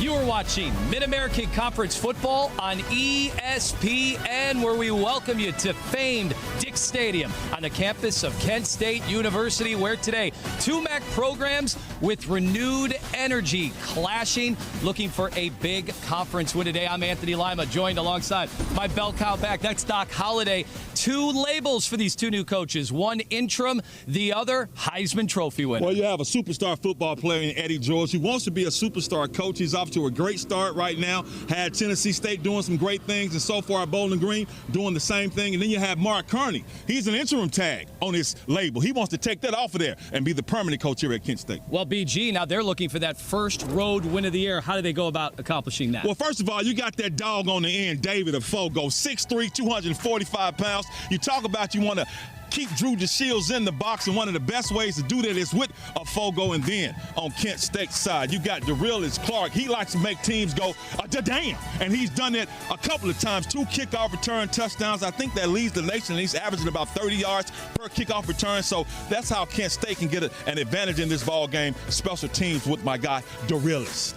You are watching Mid-American Conference Football on ESPN, where we welcome you to famed Dick Stadium on the campus of Kent State University, where today two MAC programs with renewed energy clashing, looking for a big conference win today. I'm Anthony Lima, joined alongside my bell cow back. That's Doc Holliday. Two labels for these two new coaches, one interim, the other Heisman Trophy winner. Well, you have a superstar football player in Eddie George. He wants to be a superstar coach. He's off to a great start right now. Had Tennessee State doing some great things, and so far Bowling Green doing the same thing. And then you have Mark Kearney. He's an interim tag on his label. He wants to take that off of there and be the permanent coach here at Kent State. Well, BG, now they're looking for that first road win of the year. How do they go about accomplishing that? Well, first of all, you got that dog on the end, David Afogo, 6'3", 245 pounds. You talk about you want to keep Drew DeShields in the box, and one of the best ways to do that is with Afogo. And then on Kent State's side, you got DeRillis Clark. He likes to make teams go, damn, and he's done that a couple of times. 2 kickoff return touchdowns. I think that leads the nation. He's averaging about 30 yards per kickoff return, so that's how Kent State can get an advantage in this ball game. Special teams with my guy, DeRillis.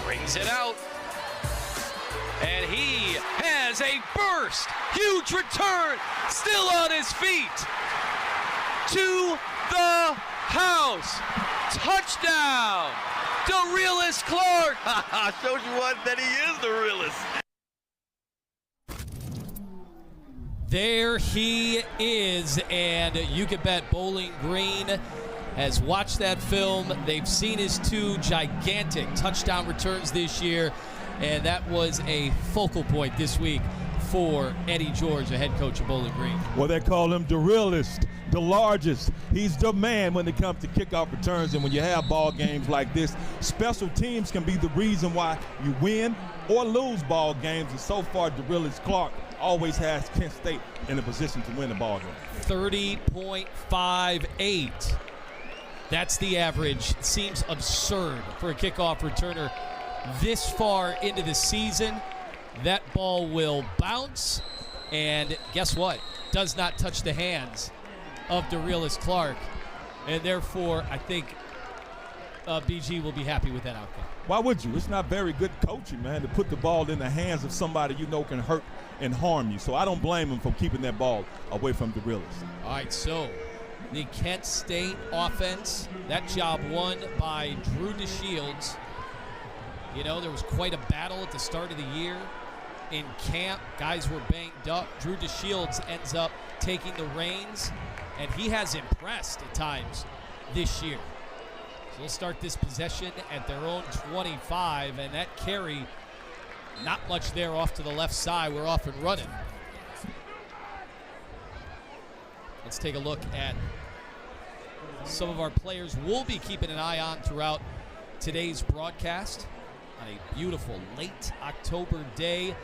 Brings it out. And he has a burst. Huge return. Still on his feet. To the house. Touchdown. DeRillis Clark. Shows you what, that he is the realest. There he is. And you can bet Bowling Green has watched that film. They've seen his 2 gigantic touchdown returns this year. And that was a focal point this week for Eddie George, the head coach of Bowling Green. Well, they call him the realist, the largest. He's the man when it comes to kickoff returns. And when you have ball games like this, special teams can be the reason why you win or lose ball games. And so far, DeRillis Clark always has Kent State in a position to win the ball game. 30.58. That's the average. Seems absurd for a kickoff returner this far into the season. That ball will bounce, and guess what? Does not touch the hands of DeRillis Clark, and therefore I think BG will be happy with that outcome. Why would you? It's not very good coaching, man, to put the ball in the hands of somebody you know can hurt and harm you. So I don't blame him for keeping that ball away from DeRillis. All right, so the Kent State offense, that job won by Drew DeShields. You know, there was quite a battle at the start of the year in camp. Guys were banged up. Drew DeShields ends up taking the reins, and he has impressed at times this year. So they'll start this possession at their own 25, and that carry, not much there off to the left side. We're off and running. Let's take a look at some of our players we'll be keeping an eye on throughout today's broadcast. On a beautiful late October day.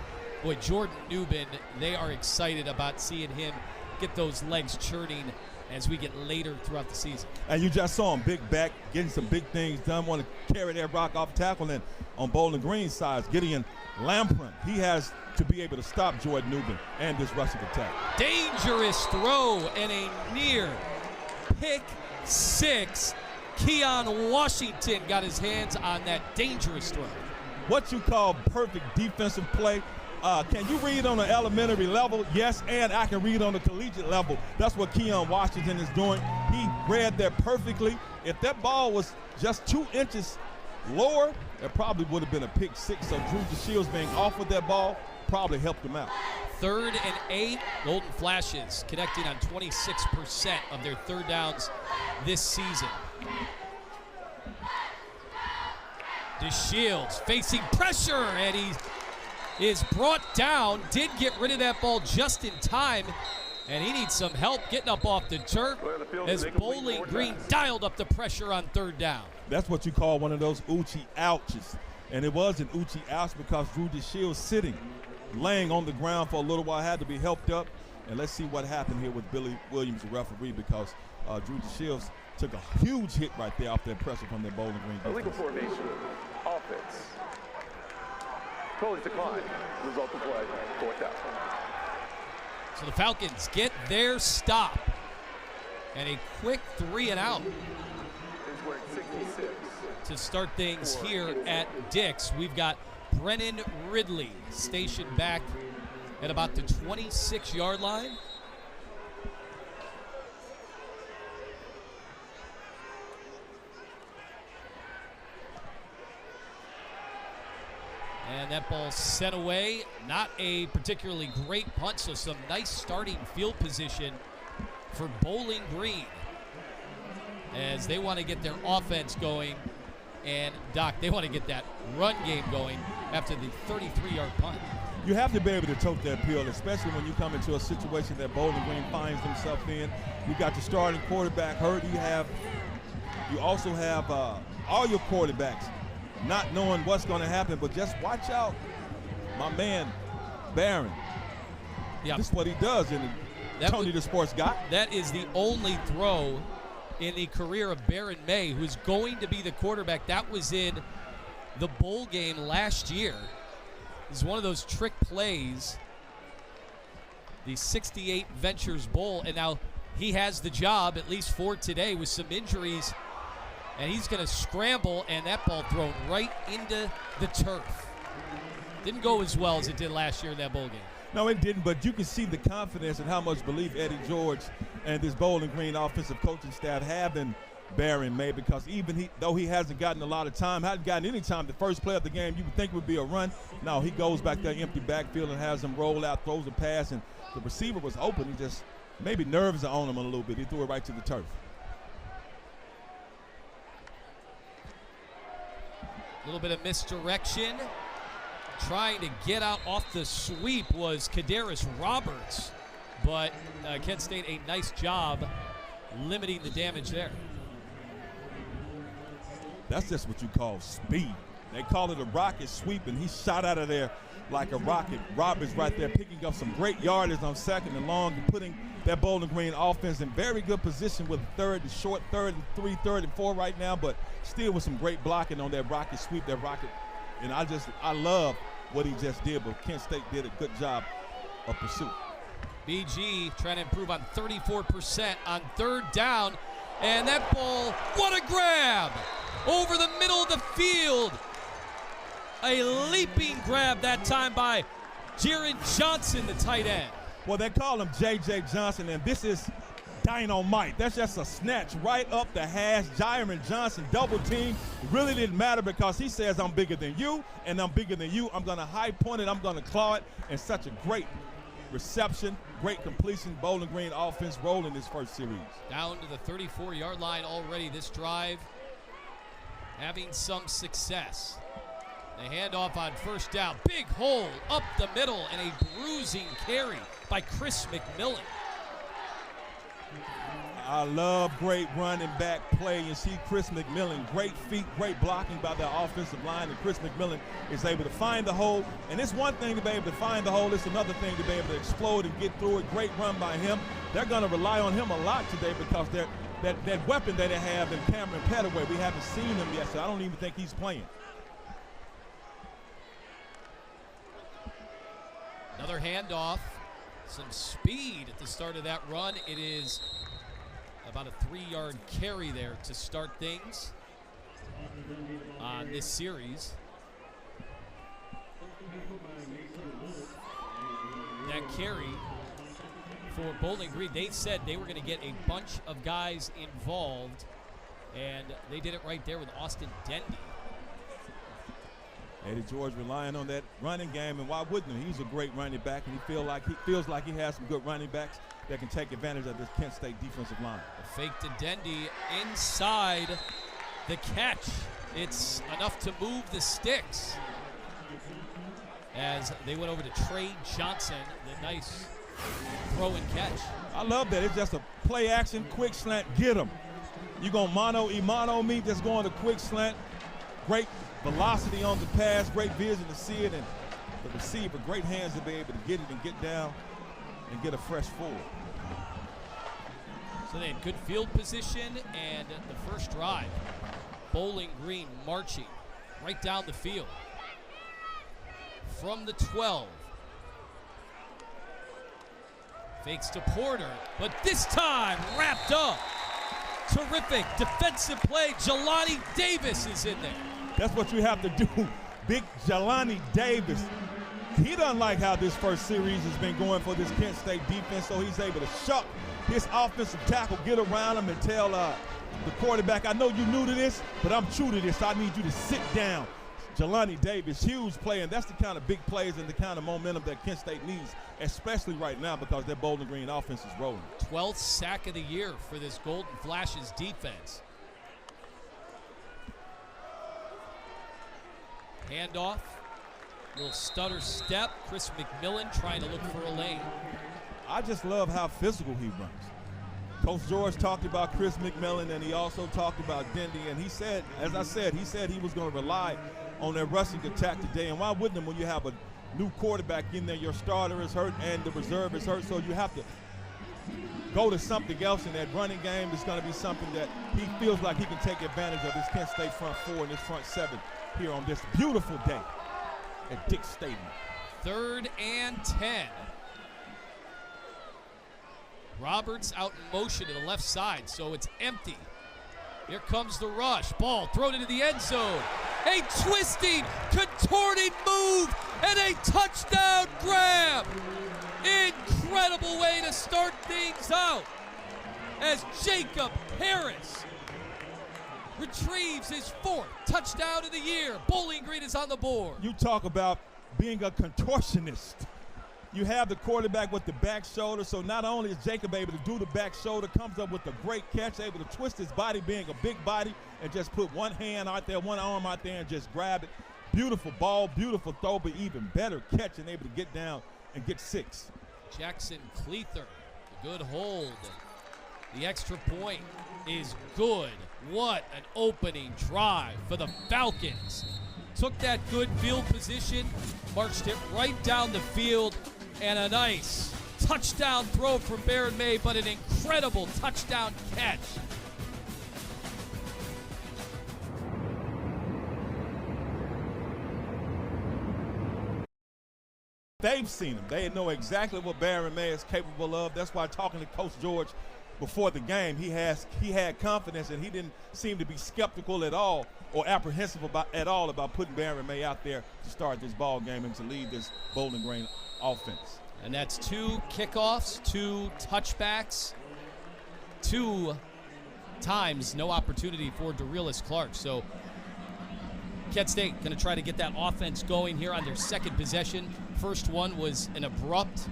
Boy, Jordan Newman, they are excited about seeing him get those legs churning as we get later throughout the season. And you just saw him, big back, getting some big things done, want to carry that rock off tackle. And on Bowling Green's side, Gideon Lamprin, he has to be able to stop Jordan Newman and this rushing attack. Dangerous throw and a near pick 6. Keon Washington got his hands on that dangerous throw. What you call perfect defensive play. Can you read on an elementary level? Yes, and I can read on the collegiate level. That's what Keon Washington is doing. He read that perfectly. If that ball was just 2 inches lower, it probably would have been a pick 6. So Drew DeShields being off with that ball probably helped him out. 3rd and 8, Golden Flashes connecting on 26% of their third downs this season. DeShields facing pressure, and he is brought down. Did get rid of that ball just in time, and he needs some help getting up off the turf as Bowling Green dialed up the pressure on 3rd down. That's what you call one of those Uchi ouches, and it was an Uchi ouch because Drew DeShields sitting, laying on the ground for a little while, had to be helped up. And let's see what happened here with Billy Williams, the referee, because Drew DeShields took a huge hit right there off that pressure from their Bowling Green defense. Illegal formation, offense. Called decline. Result of play, 4th down. So the Falcons get their stop And a quick 3 and out Is wearing 66. to start things here at Dick's. We've got Brennan Ridley stationed back at about the 26-yard line. And that ball sent away. Not a particularly great punt, so some nice starting field position for Bowling Green as they want to get their offense going. And, Doc, they want to get that run game going after the 33-yard punt. You have to be able to tote that pill, especially when you come into a situation that Bowling Green finds themselves in. You got your starting quarterback hurt. You also have all your quarterbacks not knowing what's going to happen, but just watch out. My man, Barron. Yeah. This is what he does in Tony the Sports Guy. That is the only throw in the career of Baron May, who's going to be the quarterback. That was in the bowl game last year. It's one of those trick plays, the 68 Ventures Bowl, and now he has the job, at least for today, with some injuries, and he's going to scramble, and that ball thrown right into the turf. Didn't go as well as it did last year in that bowl game. No, it didn't, but you can see the confidence and how much belief Eddie George and this Bowling Green offensive coaching staff have in Baron May, because even though he hasn't gotten a lot of time, hadn't gotten any time, the first play of the game you would think would be a run. No, he goes back there empty backfield and has him roll out, throws a pass, and the receiver was open. He just, maybe nerves are on him a little bit. He threw it right to the turf. A little bit of misdirection. Trying to get out off the sweep was Kadarius Roberts, but Kent State a nice job limiting the damage there. That's just what you call speed. They call it a rocket sweep, and he shot out of there like a rocket. Roberts right there picking up some great yardage on second and long and putting that Bowling Green offense in very good position with third and short, third and 3, third and 4 right now, but still with some great blocking on that rocket sweep, that rocket. And I love what he just did, but Kent State did a good job of pursuit. BG trying to improve on 34% on third down, and that ball, what a grab! Over the middle of the field. A leaping grab that time by Jaron Johnson, the tight end. Well, they call him J.J. Johnson, and this is dynamite. That's just a snatch right up the hash. Jaron Johnson double team. Really didn't matter because he says, I'm bigger than you, and I'm bigger than you. I'm going to high point it. I'm going to claw it. And such a great reception, great completion. Bowling Green offense rolling this first series. Down to the 34-yard line already this drive. Having some success. The handoff on first down. Big hole up the middle and a bruising carry by Chris McMillan. I love great running back play. You see Chris McMillan, great feet, great blocking by the offensive line, and Chris McMillan is able to find the hole. And it's one thing to be able to find the hole. It's another thing to be able to explode and get through it. Great run by him. They're going to rely on him a lot today because that weapon that they have in Cameron Petaway, we haven't seen him yet, so I don't even think he's playing. Another handoff. Some speed at the start of that run. It is about a 3-yard carry there to start things on this series. That carry for Bowling Green, they said they were going to get a bunch of guys involved, and they did it right there with Austin Dendy. Eddie George relying on that running game, and why wouldn't he? He's a great running back, and he feels like he has some good running backs that can take advantage of this Kent State defensive line. A fake to Dendy inside the catch. It's enough to move the sticks as they went over to Trey Johnson, the nice throw and catch. I love that. It's just a play action, quick slant, get him. You're going mano me, just going to quick slant. Great velocity on the pass, great vision to see it, and the receiver, great hands to be able to get it and get down and get a fresh forward. So they had good field position, and the first drive, Bowling Green marching right down the field. From the 12. Fakes to Porter, but this time wrapped up. Terrific defensive play. Jelani Davis is in there. That's what you have to do. Big Jelani Davis. He doesn't like how this first series has been going for this Kent State defense, so he's able to shuck his offensive tackle, get around him, and tell the quarterback, I know you're new to this, but I'm true to this. I need you to sit down. Jelani Davis, huge play, and that's the kind of big plays and the kind of momentum that Kent State needs, especially right now because their Bowling Green offense is rolling. 12th sack of the year for this Golden Flashes defense. Handoff, little stutter step. Chris McMillan trying to look for a lane. I just love how physical he runs. Coach George talked about Chris McMillan, and he also talked about Dendy, and he said, as I said, he said he was going to rely on their rushing attack today. And why wouldn't him when you have a new quarterback in there? Your starter is hurt and the reserve is hurt, so you have to go to something else, and that running game is going to be something that he feels like he can take advantage of this Kent State front four and this front seven here on this beautiful day at Dick Stadium. 3rd and 10. Roberts out in motion to the left side, so it's empty. Here comes the rush. Ball thrown into the end zone. A twisting, contorted move, and a touchdown grab. Incredible way to start things out as Jacob Harris retrieves his 4th touchdown of the year. Bowling Green is on the board. You talk about being a contortionist. You have the quarterback with the back shoulder, so not only is Jacob able to do the back shoulder, comes up with a great catch, able to twist his body, being a big body, and just put one hand out there, one arm out there, and just grab it. Beautiful ball, beautiful throw, but even better catch and able to get down and get 6. Jackson Cleather, a good hold. The extra point is good. What an opening drive for the Falcons. Took that good field position, marched it right down the field, and a nice touchdown throw from Baron May, but an incredible touchdown catch. They've seen him. They know exactly what Baron May is capable of. That's why talking to Coach George before the game, he had confidence, and he didn't seem to be skeptical at all or apprehensive about putting Baron May out there to start this ball game and to lead this Bowling Green offense. And that's 2 kickoffs, 2 touchbacks, 2 times no opportunity for Dorelis Clark. So Kent State going to try to get that offense going here on their 2nd possession. First one was an abrupt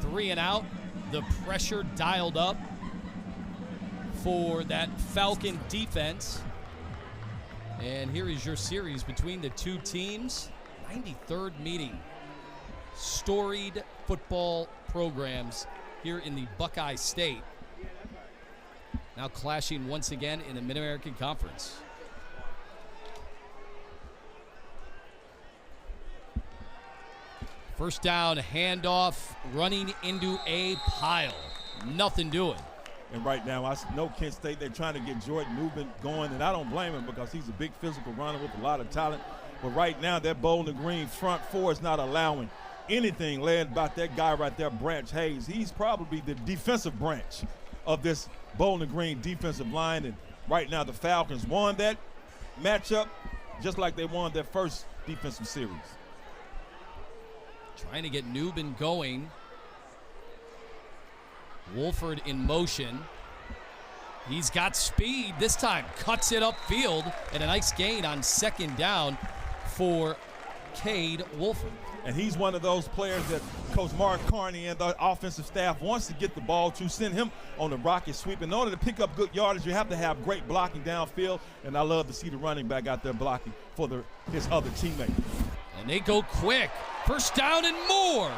3 and out. The pressure dialed up for that Falcon defense. And here is your series between the two teams. 93rd meeting. Storied football programs here in the Buckeye State. Now clashing once again in the Mid-American Conference. First down, handoff, running into a pile. Nothing doing. And right now, I know Kent State, they're trying to get Jordan Newman going, and I don't blame him because he's a big physical runner with a lot of talent. But right now, that Bowling Green front four is not allowing anything led by that guy right there, Branch Hayes. He's probably the defensive branch of this Bowling Green defensive line. And right now, the Falcons won that matchup just like they won their first defensive series. Trying to get Newman going. Wolford in motion. He's got speed. This time cuts it upfield, and a nice gain on 2nd down for Cade Wolford. And he's one of those players that Coach Mark Carney and the offensive staff wants to get the ball to, send him on the rocket sweep. In order to pick up good yardage, you have to have great blocking downfield, and I love to see the running back out there blocking for his other teammate. And they go quick. First down and more.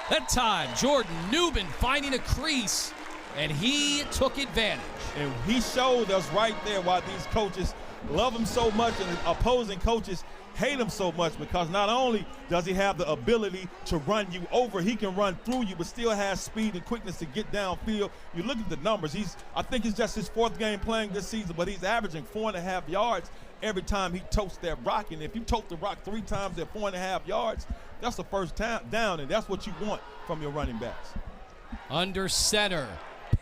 That time, Jordan Newman finding a crease, and he took advantage. And he showed us right there why these coaches love him so much and the opposing coaches hate him so much, because not only does he have the ability to run you over, he can run through you, but still has speed and quickness to get downfield. You look at the numbers. I think it's just his 4th game playing this season, but he's averaging 4.5 yards every time he totes that rock. And if you tote the rock 3 times at 4.5 yards, that's the first down, and that's what you want from your running backs. Under center.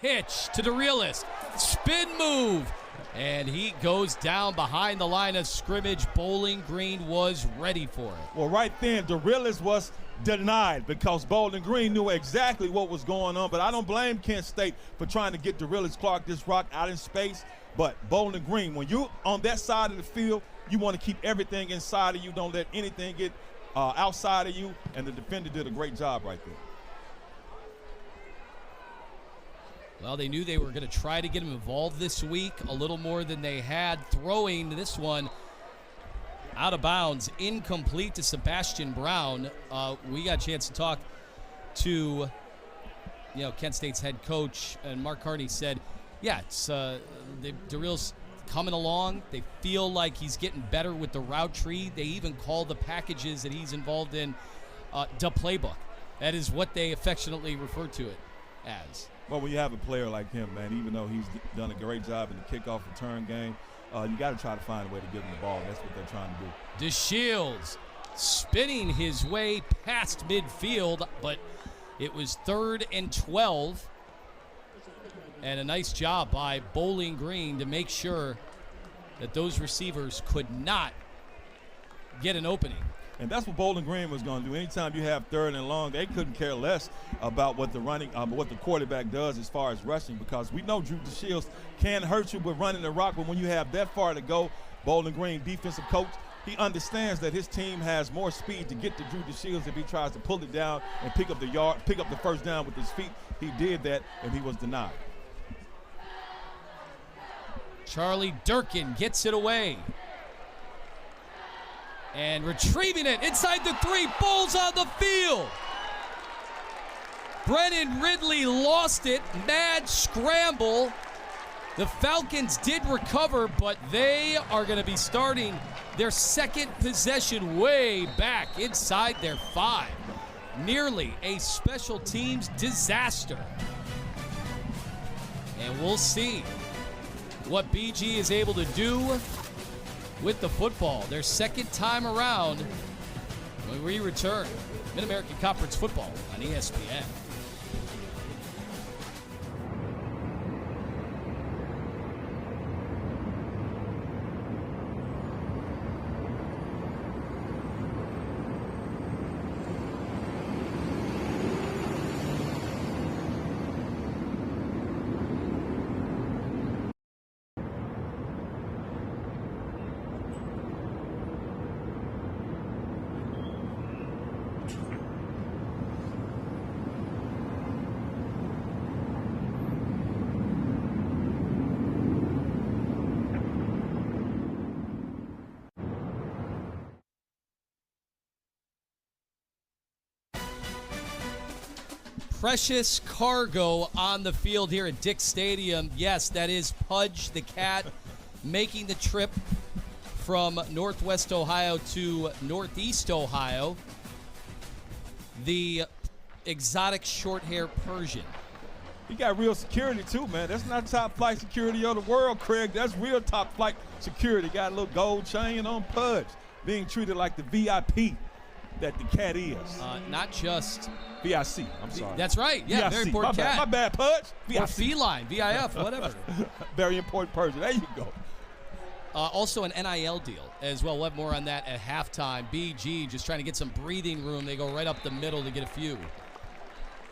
Pitch to DeRealist. Spin move. And he goes down behind the line of scrimmage. Bowling Green was ready for it. Well, right then, DeRealist was denied because Bowling Green knew exactly what was going on. But I don't blame Kent State for trying to get DeRealist Clark this rock out in space. But Bowling Green, when you're on that side of the field, you want to keep everything inside of you. Don't let anything get outside of you. And the defender did a great job right there. Well, they knew they were going to try to get him involved this week a little more than they had. Throwing this one out of bounds, incomplete to Sebastian Brown. We got a chance to talk to, Kent State's head coach, and Mark Carney said, yeah, it's DeReal's coming along. They feel like he's getting better with the route tree. They even call the packages that he's involved in the playbook. That is what they affectionately refer to it as. Well, when you have a player like him, man, even though he's done a great job in the kickoff return game, you got to try to find a way to give him the ball. That's what they're trying to do. DeShields spinning his way past midfield, but it was 3rd and 12. And a nice job by Bowling Green to make sure that those receivers could not get an opening. And that's what Bowling Green was going to do. Anytime you have 3rd and long, they couldn't care less about what the quarterback does as far as rushing, because we know Drew DeShields can hurt you with running the rock, but when you have that far to go, Bowling Green defensive coach, he understands that his team has more speed to get to Drew DeShields if he tries to pull it down and pick up the first down with his feet. He did that, and he was denied. Charlie Durkin gets it away. And retrieving it inside the 3, Bulls on the field. Brennan Ridley lost it, mad scramble. The Falcons did recover, but they are going to be starting their second possession way back inside their 5. Nearly a special teams disaster. And we'll see what BG is able to do with the football, their second time around when we return. Mid-American Conference football on ESPN. Precious cargo on the field here at Dick Stadium. Yes, that is Pudge the cat making the trip from Northwest Ohio to Northeast Ohio. The exotic short-hair Persian. He got real security too, man. That's not top flight security of the world, Craig. That's real top flight security. Got a little gold chain on Pudge, being treated like the VIP that the cat is. Not just VIC, I'm sorry. That's right. Yeah, VIC. very important cat. My bad, Pudge. VIC. Or feline, VIF, whatever. Very important Persian. There you go. Also an NIL deal as well. We'll have more on that at halftime. BG just trying to get some breathing room. They go right up the middle to get a few.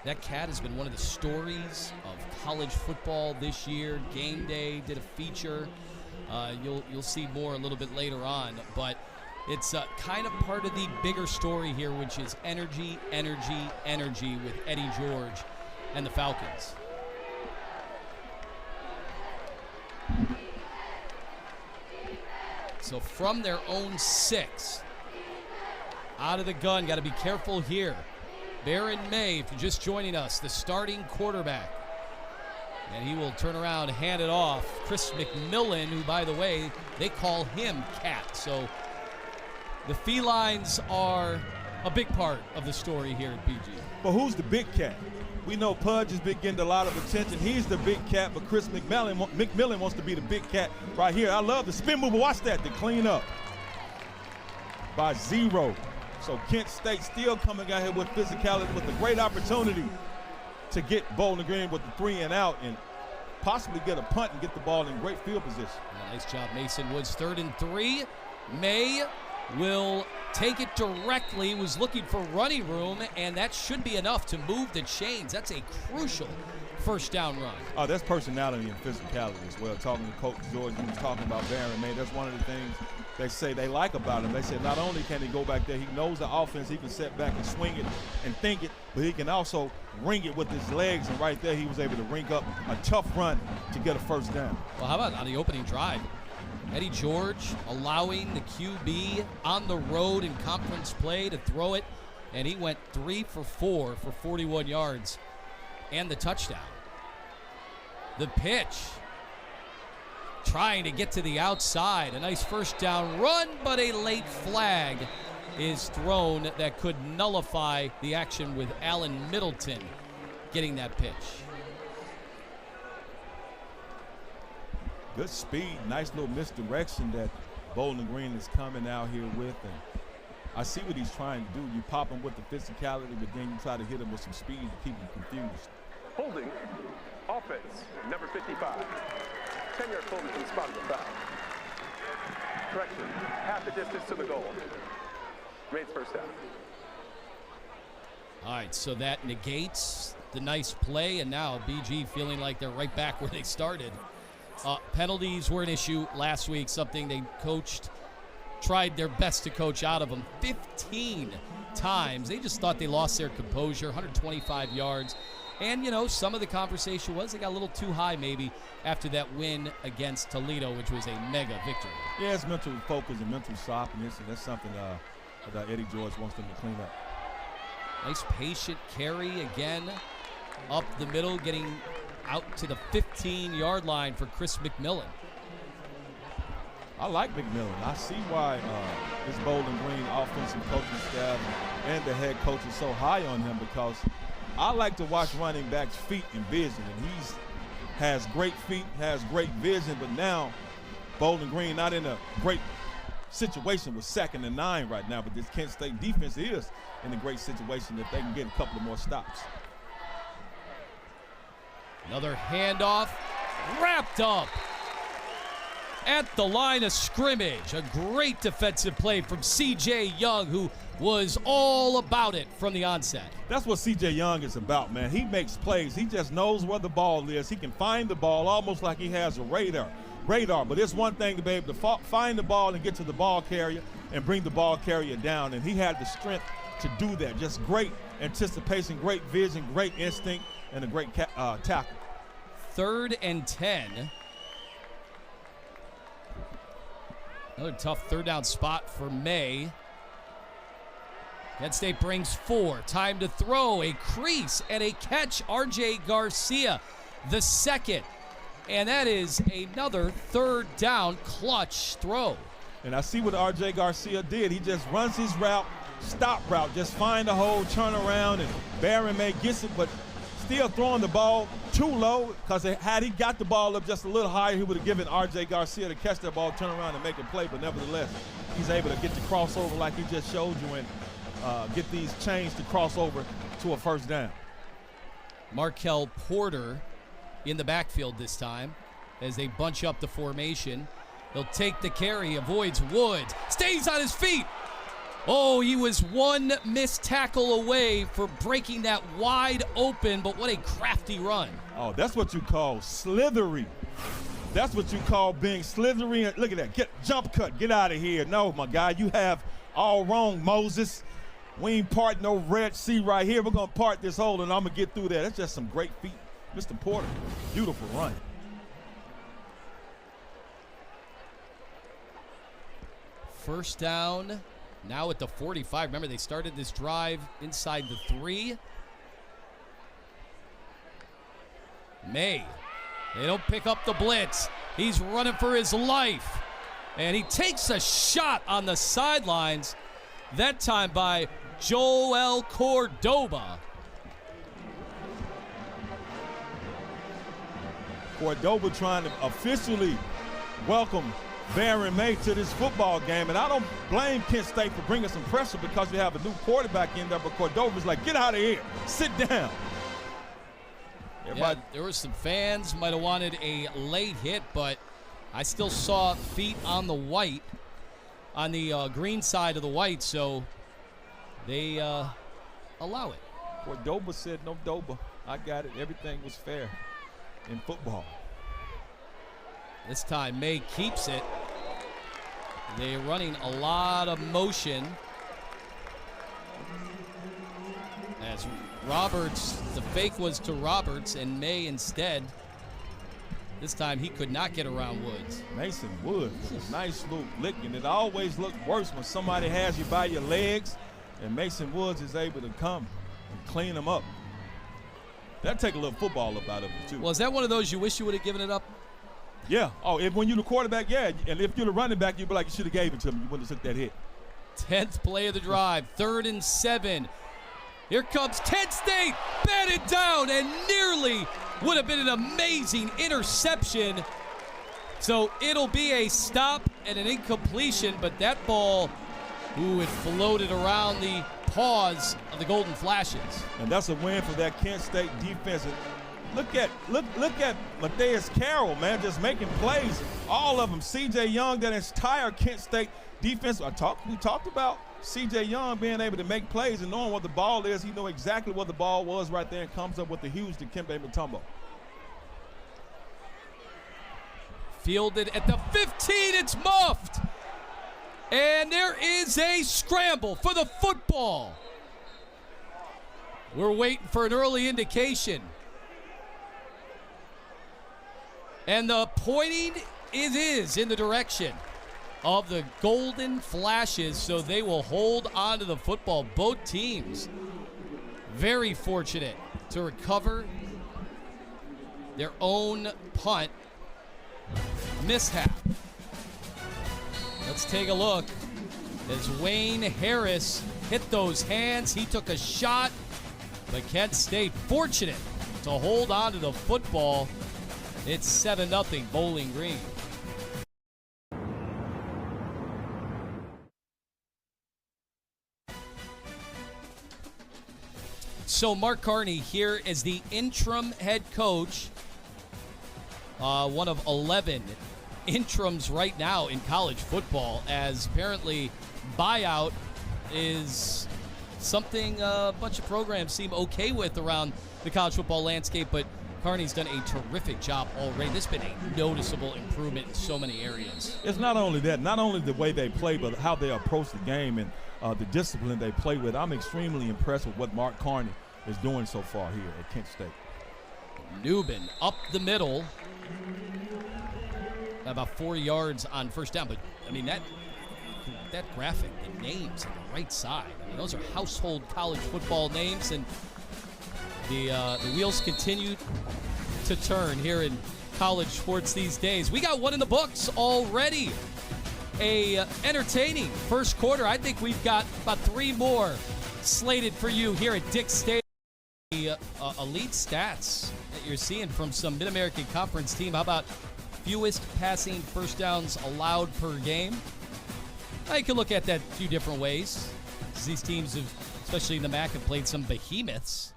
That cat has been one of the stories of college football this year. Game Day did a feature. You'll see more a little bit later on, but it's kind of part of the bigger story here, which is energy, energy, energy with Eddie George and the Falcons. So from their own 6, out of the gun, got to be careful here. Baron May, if you're just joining us, the starting quarterback. And he will turn around, hand it off. Chris McMillan, who, by the way, they call him Cat. So the felines are a big part of the story here at BG. But who's the big cat? We know Pudge has been getting a lot of attention. He's the big cat, but Chris McMillan wants to be the big cat right here. I love the spin move. Watch that, the clean up by 0. So Kent State still coming out here with physicality, with a great opportunity to get Bowling Green with the 3 and out and possibly get a punt and get the ball in great field position. Nice job, Mason Woods. 3rd and 3. May will take it directly, was looking for running room, and that should be enough to move the chains. That's a crucial first down run. Oh, that's personality and physicality as well. Talking to Coach George, he was talking about Baron May. That's one of the things they say they like about him. They said not only can he go back there, he knows the offense, he can set back and swing it and think it, but he can also ring it with his legs, and right there he was able to ring up a tough run to get a first down. Well, how about on the opening drive? Eddie George allowing the QB on the road in conference play to throw it, and he went 3 for 4 for 41 yards and the touchdown. The pitch, trying to get to the outside. A nice first down run, but a late flag is thrown that could nullify the action with Allen Middleton getting that pitch. Good speed, nice little misdirection that Bowling Green is coming out here with. And I see what he's trying to do. You pop him with the physicality, but then you try to hit him with some speed to keep him confused. Holding, offense, number 55. 10-yard holding from the spot of the foul. Correction, half the distance to the goal. Remains first down. All right, so that negates the nice play, and now BG feeling like they're right back where they started. Penalties were an issue last week, something they tried their best to coach out of them 15 times. They just thought they lost their composure, 125 yards. And, you know, some of the conversation was they got a little too high maybe after that win against Toledo, which was a mega victory. Yeah, it's mental focus and mental sharpness, and that's something that Eddie George wants them to clean up. Nice patient carry again up the middle, getting out to the 15-yard line for Chris McMillan. I like McMillan. I see why this Bowling Green offensive coaching staff and the head coach is so high on him, because I like to watch running backs' feet and vision, and he has great feet, has great vision, but now Bowling Green not in a great situation with 2nd and 9 right now, but this Kent State defense is in a great situation that they can get a couple of more stops. Another handoff, wrapped up at the line of scrimmage. A great defensive play from C.J. Young, who was all about it from the onset. That's what C.J. Young is about, man. He makes plays. He just knows where the ball is. He can find the ball almost like he has a radar. But it's one thing to be able to find the ball and get to the ball carrier and bring the ball carrier down, and he had the strength to do that. Just great anticipation, great vision, great instinct, and a great tackle. 3rd and 10. Another tough 3rd down spot for May. Kent State brings 4. Time to throw. A crease and a catch. R.J. Garcia, the second. And that is another 3rd down clutch throw. And I see what R.J. Garcia did. He just runs his route, stop route, just find the hole, turn around, and Baron May gets it, but still throwing the ball too low, because had he got the ball up just a little higher, he would have given R.J. Garcia to catch that ball, turn around, and make a play. But nevertheless, he's able to get the crossover like he just showed you and get these chains to cross over to a first down. Markel Porter in the backfield this time as they bunch up the formation. He'll take the carry, avoids Woods, stays on his feet. Oh, he was one missed tackle away for breaking that wide open, but what a crafty run. Oh, that's what you call slithery. That's what you call being slithery. Look at that, jump cut, get out of here. No, my guy, you have all wrong, Moses. We ain't part no Red Sea right here. We're gonna part this hole and I'm gonna get through there. That's just some great feet. Mr. Porter, beautiful run. First down. Now at the 45. Remember, they started this drive inside the 3. May. They don't pick up the blitz. He's running for his life. And he takes a shot on the sidelines, that time by Joel Cordoba. Cordoba trying to officially welcome Baron May to this football game, and I don't blame Kent State for bringing some pressure because you have a new quarterback in there, but Cordoba's like, get out of here, sit down. Yeah, there were some fans might have wanted a late hit, but I still saw feet on the white, on the green side of the white, so they allow it. Well, Doba said no Doba. I got it. Everything was fair in football. This time May keeps it. They're running a lot of motion. As Roberts, the fake was to Roberts, and May instead, this time he could not get around Woods. Mason Woods with a nice little lick, and it always looks worse when somebody has you by your legs, and Mason Woods is able to come and clean them up. That'll take a little football up out of it, too. Well, is that one of those you wish you would have given it up? Yeah. Oh, when you're the quarterback, yeah. And if you're the running back, you'd be like, you should have gave it to him. You wouldn't have took that hit. 10th play of the drive, 3rd and 7. Here comes Kent State, batted down, and nearly would have been an amazing interception. So it'll be a stop and an incompletion, but that ball, it floated around the paws of the Golden Flashes. And that's a win for that Kent State defense. Look at Matthias Carroll, man, just making plays. All of them. C.J. Young, that entire Kent State defense. We talked about C.J. Young being able to make plays and knowing what the ball is. He knew exactly what the ball was right there and comes up with the huge Dikembe Mutombo. Fielded at the 15, it's muffed. And there is a scramble for the football. We're waiting for an early indication. And the pointing, it is in the direction of the Golden Flashes, so they will hold on to the football. Both teams very fortunate to recover their own punt mishap. Let's take a look as Wayne Harris hit those hands. He took a shot, but Kent State fortunate to hold on to the football. It's 7-0 Bowling Green. So Mark Carney here as the interim head coach, one of 11 interims right now in college football, as apparently buyout is something a bunch of programs seem okay with around the college football landscape, but Carney's done a terrific job already. This has been a noticeable improvement in so many areas. It's not only that, not only the way they play, but how they approach the game and the discipline they play with. I'm extremely impressed with what Mark Carney is doing so far here at Kent State. Newman up the middle, about 4 yards on first down. But, I mean, that graphic, the names on the right side, I mean, those are household college football names, and the wheels continue to turn here in college sports these days. We got one in the books already. A entertaining first quarter. I think we've got about 3 more slated for you here at Dick Stadium. The elite stats that you're seeing from some Mid-American Conference team. How about fewest passing first downs allowed per game? I can look at that a few different ways. These teams have, especially in the MAC, have played some behemoths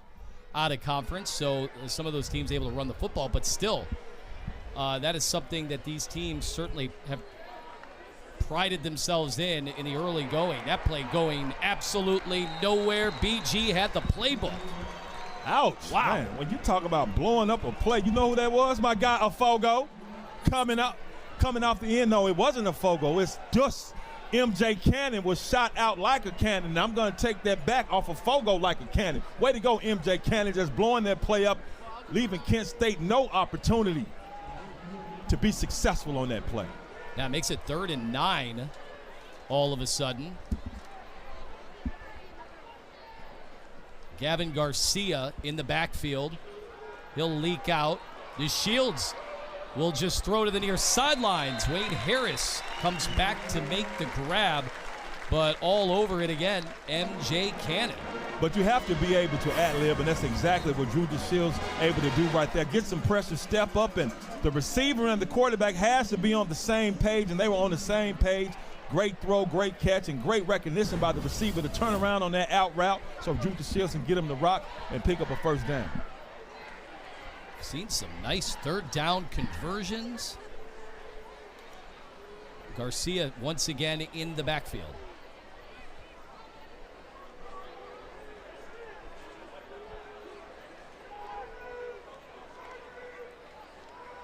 out of conference, so some of those teams able to run the football, but still, that is something that these teams certainly have prided themselves in the early going. That play going absolutely nowhere. BG had the playbook. Ouch. Wow. Man, when you talk about blowing up a play, you know who that was? My guy, Afogo, coming off the end. No, it wasn't Afogo. It's just MJ Cannon was shot out like a cannon. And I'm going to take that back off of Fogo like a cannon. Way to go, MJ Cannon, just blowing that play up, leaving Kent State no opportunity to be successful on that play. Now it makes it 3rd and 9 all of a sudden. Gavin Garcia in the backfield. He'll leak out. The Shields will just throw to the near sidelines. Wayne Harris comes back to make the grab, but all over it again, MJ Cannon. But you have to be able to ad-lib, and that's exactly what Drew DeShields able to do right there. Get some pressure, step up, and the receiver and the quarterback has to be on the same page, and they were on the same page. Great throw, great catch, and great recognition by the receiver to turn around on that out route so Drew DeShields can get him the rock and pick up a first down. Seen some nice third down conversions. Garcia once again in the backfield.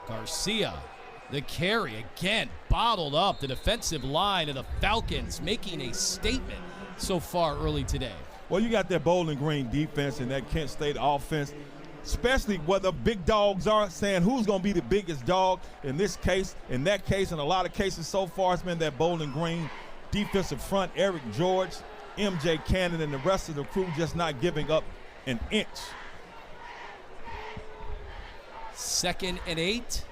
Garcia, the carry, again bottled up. The defensive line of the Falcons making a statement so far early today. Well, you got that Bowling Green defense and that Kent State offense, especially where the big dogs are, saying who's going to be the biggest dog in this case, in that case, in a lot of cases so far, it's been that Bowling Green defensive front, Eric George, MJ Cannon, and the rest of the crew just not giving up an inch. 2nd and 8.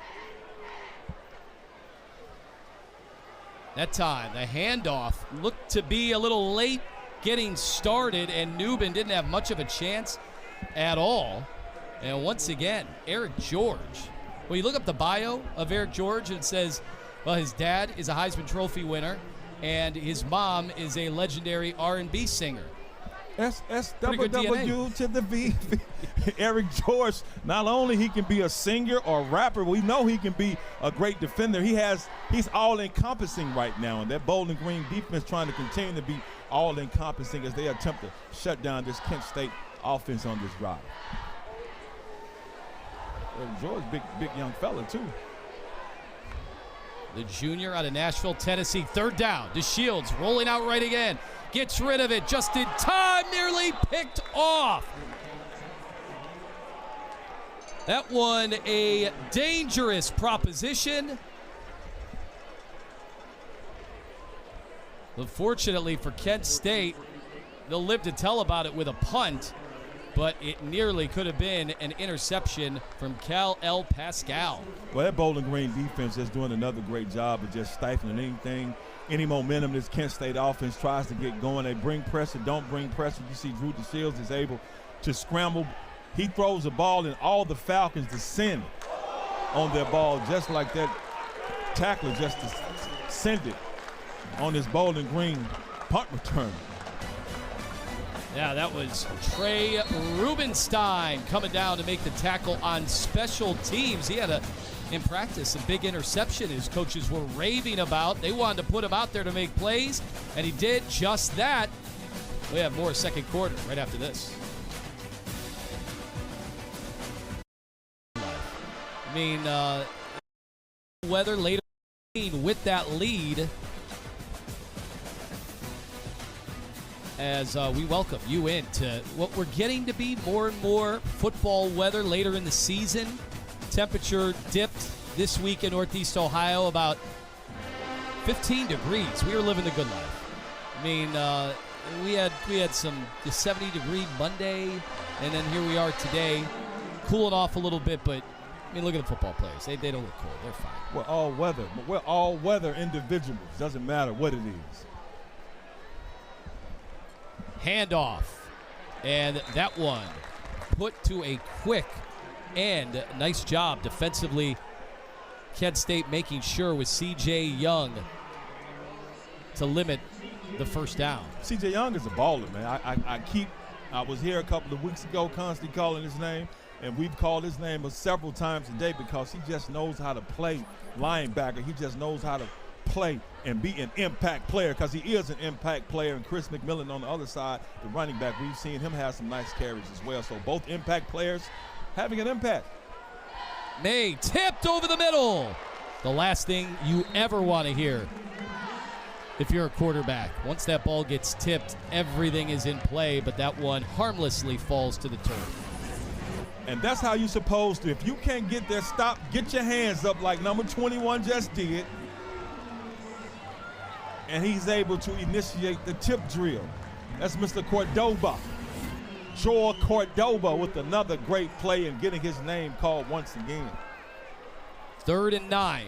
That time, the handoff looked to be a little late getting started, and Newbin didn't have much of a chance at all. And once again, Eric George. Well, you look up the bio of Eric George, and it says, well, his dad is a Heisman Trophy winner, and his mom is a legendary R&B singer. SSWW to the V. Eric George, not only he can be a singer or rapper, we know he can be a great defender. He's all-encompassing right now, and that Bowling Green defense trying to continue to be all-encompassing as they attempt to shut down this Kent State offense on this drive. Eric George, big young fella, too. The junior out of Nashville, Tennessee, 3rd down. DeShields rolling out right again. Gets rid of it just in time, nearly picked off. That one a dangerous proposition. Unfortunately for Kent State, they'll live to tell about it with a punt, but it nearly could have been an interception from Cal El Pascal. Well, that Bowling Green defense is doing another great job of just stifling anything, any momentum this Kent State offense tries to get going. They bring pressure, don't bring pressure. You see Drew DeShields is able to scramble. He throws the ball, and all the Falcons descend on their ball just like that tackler just descended on this Bowling Green punt return. Yeah, that was Trey Rubenstein coming down to make the tackle on special teams. He had in practice, a big interception his coaches were raving about. They wanted to put him out there to make plays, and he did just that. We have more second quarter right after this. I mean, weather later with that lead as we welcome you into what we're getting to be more and more football weather later in the season. Temperature dipped this week in Northeast Ohio about 15 degrees. We were living the good life. I mean, we had some 70-degree Monday, and then here we are today, cooling off a little bit, but I mean, look at the football players. They don't look cold. They're fine. We're all weather. We're all weather individuals. Doesn't matter what it is. Handoff. And that one put to a quick end. Nice job defensively. Kent State making sure with C.J. Young to limit the first down. C.J. Young is a baller, man. I was here a couple of weeks ago constantly calling his name, and we've called his name several times a day because he just knows how to play linebacker. He just knows how to play and be an impact player because he is an impact player. And Chris McMillan on the other side, the running back, we've seen him have some nice carries as well. So both impact players having an impact. May tipped over the middle. The last thing you ever want to hear if you're a quarterback. Once that ball gets tipped, everything is in play, but that one harmlessly falls to the turf. And that's how you're supposed to. If you can't get there, stop, get your hands up like number 21 just did. And he's able to initiate the tip drill. That's Mr. Cordoba. Joel Cordoba with another great play and getting his name called once again. 3rd and 9.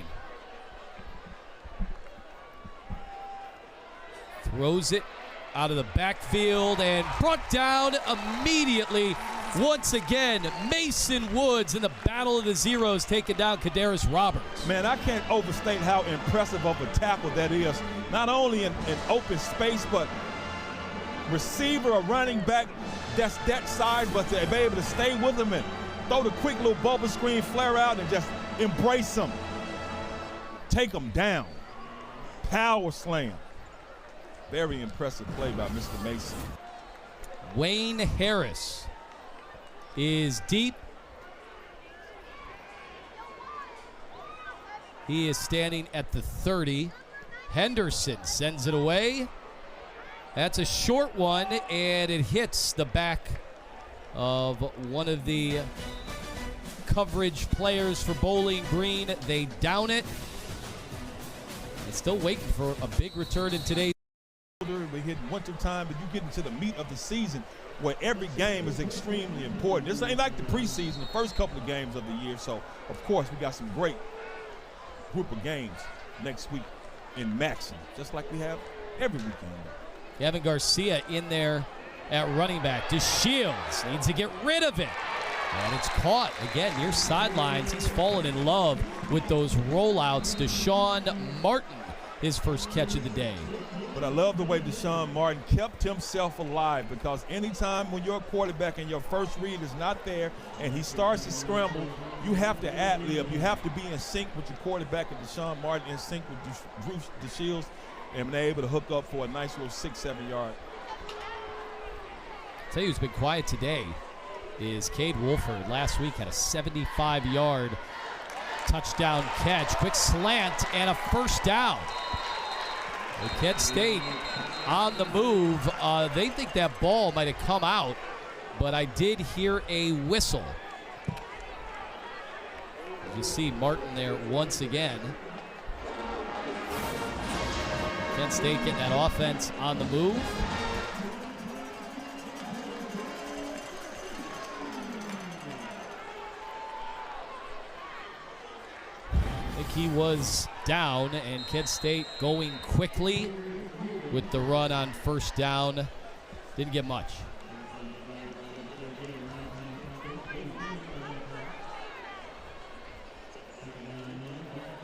Throws it out of the backfield and brought down immediately. Once again, Mason Woods in the battle of the zeros taking down Kadarius Roberts. Man, I can't overstate how impressive of a tackle that is. Not only in open space, but receiver or running back that's that size, but to be able to stay with him and throw the quick little bubble screen flare out and just embrace them. Take them down. Power slam. Very impressive play by Mr. Mason. Wayne Harris is deep. He is standing at the 30. Henderson sends it away. That's a short one, and it hits the back of one of the coverage players for Bowling Green. They down it. They're still waiting for a big return in today's. We hit winter time, but you get into the meat of the season where every game is extremely important. This ain't like the preseason, the first couple of games of the year. So, of course, we got some great group of games next week in Maxon, just like we have every weekend. Gavin Garcia in there at running back. DeShields needs to get rid of it. And it's caught again near sidelines. He's fallen in love with those rollouts. Deshaun Martin, his first catch of the day. But I love the way Deshaun Martin kept himself alive, because anytime when you're a quarterback and your first read is not there and he starts to scramble, you have to ad-lib. You have to be in sync with your quarterback, and Deshaun Martin in sync with Drew DeShields, and been able to hook up for a nice little 6-7 yard. I'll tell you who's been quiet today is Cade Wolford. Last week had a 75-yard touchdown catch. Quick slant and a first down. Kent State on the move. They think that ball might have come out, but I did hear a whistle. You see Martin there once again. Kent State getting that offense on the move. I think he was down, and Kent State going quickly with the run on first down. Didn't get much.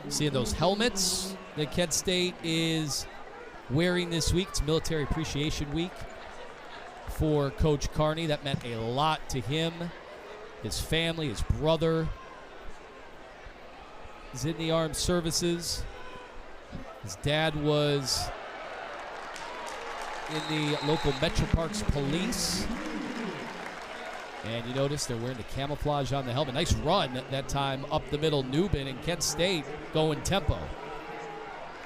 Seeing those helmets that Kent State is wearing this week. It's Military Appreciation Week for Coach Carney. That meant a lot to him, his family, his brother. He's in the armed services. His dad was in the local Metro Parks Police. And you notice they're wearing the camouflage on the helmet. Nice run that time up the middle. Newbin and Kent State going tempo.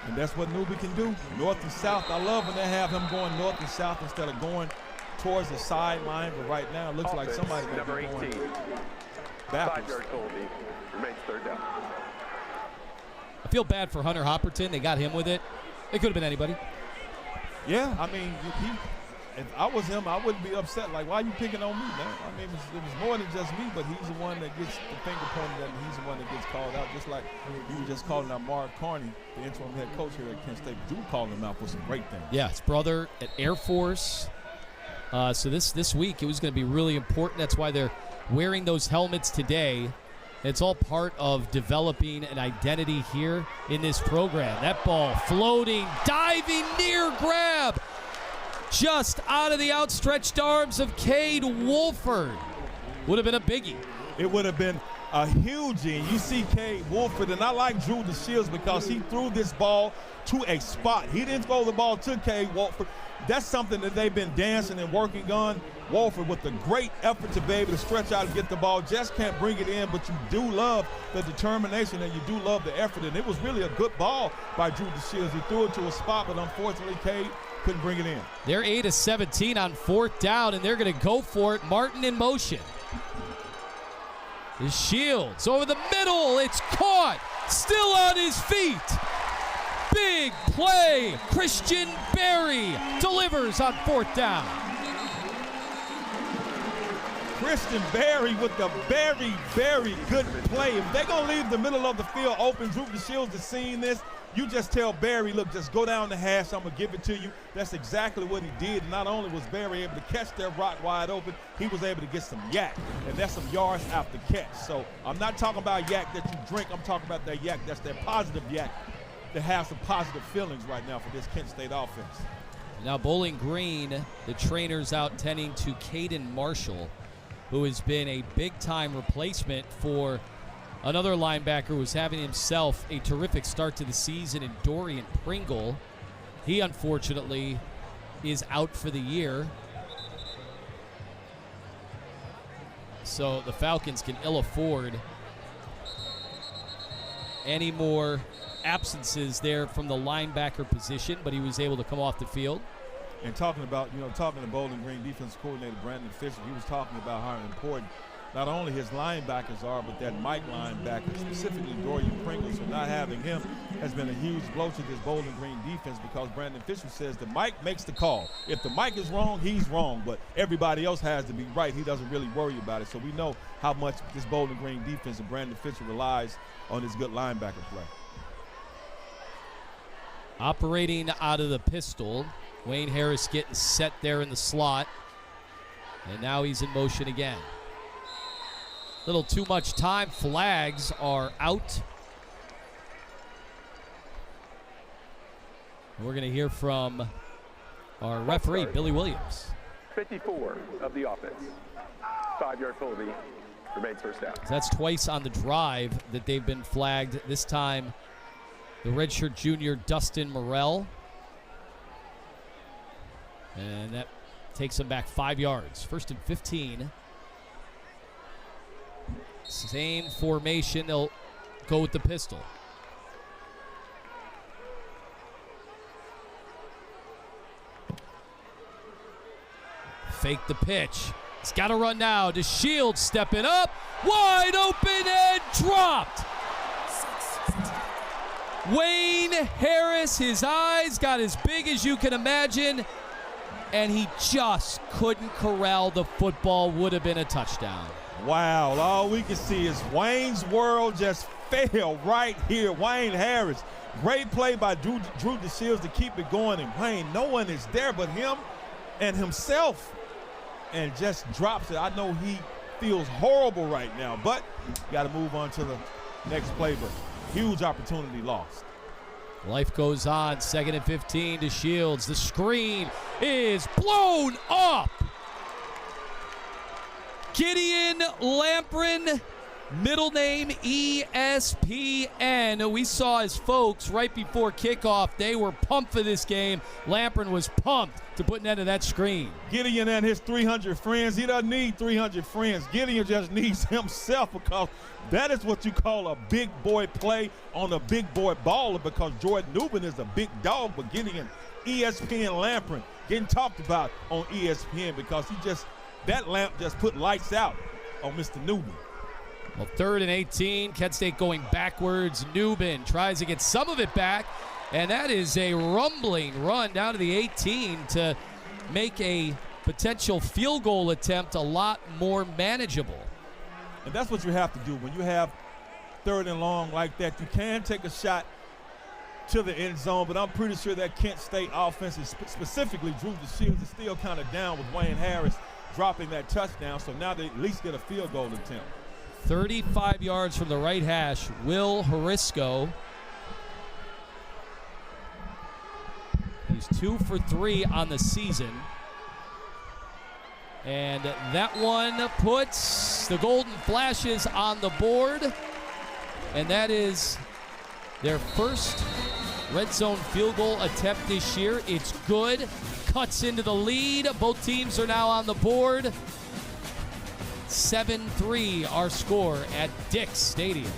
And that's what Newbin can do, north and south. I love when they have him going north and south instead of going towards the sideline. But right now it looks like somebody's going to be going backwards. 5-yard penalty. Remains third down. I feel bad for Hunter Hopperton. They got him with it. It could have been anybody. Yeah, I mean, if I was him, I wouldn't be upset. Like, why are you picking on me, man? I mean, it was more than just me, but he's the one that gets the finger pointed at, and he's the one that gets called out. Just like you were just calling out Mark Carney, the interim head coach here at Kent State. You called him out for some great things. Yeah, his brother at Air Force. So this week it was going to be really important. That's why they're wearing those helmets today. It's all part of developing an identity here in this program. That ball floating, diving, near grab. Just out of the outstretched arms of Cade Wolford. Would have been a biggie. It would have been a hugie. And you see Cade Wolford, and I like Drew DeShields because he threw this ball to a spot. He didn't throw the ball to Cade Wolford. That's something that they've been dancing and working on. Wolford with a great effort to be able to stretch out and get the ball. Just can't bring it in, but you do love the determination and you do love the effort. And it was really a good ball by Drew DeShields. He threw it to a spot, but unfortunately, Cade couldn't bring it in. They're 8 of 17 on fourth down, and they're going to go for it. Martin in motion. His Shields over the middle. It's caught. Still on his feet. Big play. Christian Berry delivers on fourth down. Christian Berry with the very, very good play. If they're going to leave the middle of the field open, Drew DeShields is seeing this. You just tell Berry, look, just go down the hash. I'm going to give it to you. That's exactly what he did. Not only was Berry able to catch that rock wide open, he was able to get some yak, and that's some yards after catch. So I'm not talking about yak that you drink. I'm talking about that yak that's that positive yak that has some positive feelings right now for this Kent State offense. Now Bowling Green, the trainers out tending to Caden Marshall. who has been a big-time replacement for another linebacker who was having himself a terrific start to the season in Dorian Pringle. He, unfortunately, is out for the year. So the Falcons can ill afford any more absences there from the linebacker position, but he was able to come off the field. And talking to Bowling Green defense coordinator Brandon Fisher, he was talking about how important not only his linebackers are, but that Mike linebacker, specifically Dorian Pringle. So not having him has been a huge blow to this Bowling Green defense, because Brandon Fisher says that Mike makes the call. If the Mike is wrong, he's wrong, but everybody else has to be right. He doesn't really worry about it. So we know how much this Bowling Green defense and Brandon Fisher relies on his good linebacker play. Operating out of the pistol, Wayne Harris getting set there in the slot, and now he's in motion again. Little too much time. Flags are out. We're going to hear from our referee, Billy Williams. 54 of the offense. 5-yard penalty. Remains first down. That's twice on the drive that they've been flagged. This time, the redshirt junior, Dustin Morrell. And that takes them back 5 yards. 1st and 15. Same formation. They'll go with the pistol. Fake the pitch. He's got to run now. DeShields stepping up. Wide open and dropped. Wayne Harris, his eyes got as big as you can imagine, and he just couldn't corral the football. Would have been a touchdown. Wow, all we can see is Wayne's world just failed right here. Wayne Harris, great play by Drew DeShields to keep it going, and Wayne, no one is there but him and himself, and just drops it. I know he feels horrible right now, but got to move on to the next play, but huge opportunity lost. Life goes on. 2nd and 15 to Shields. The screen is blown up. Gideon Lamprin, middle name ESPN. We saw his folks right before kickoff. They were pumped for this game. Lamprin was pumped to put an end to that screen. Gideon and his 300 friends. He doesn't need 300 friends. Gideon just needs himself, because that is what you call a big boy play on a big boy baller, because Jordan Newman is a big dog, but Gideon, ESPN Lamprin, getting talked about on ESPN because that lamp just put lights out on Mr. Newman. Well, 3rd and 18, Kent State going backwards. Newman tries to get some of it back, and that is a rumbling run down to the 18 to make a potential field goal attempt a lot more manageable. And that's what you have to do when you have 3rd and long like that. You can take a shot to the end zone, but I'm pretty sure that Kent State offense, specifically Drew DeShields, is still kind of down with Wayne Harris dropping that touchdown, so now they at least get a field goal attempt. 35 yards from the right hash, Will Horisco. He's 2 for 3 on the season. And that one puts the Golden Flashes on the board. And that is their first red zone field goal attempt this year. It's good. Cuts into the lead. Both teams are now on the board. 7-3 our score at Dix Stadium.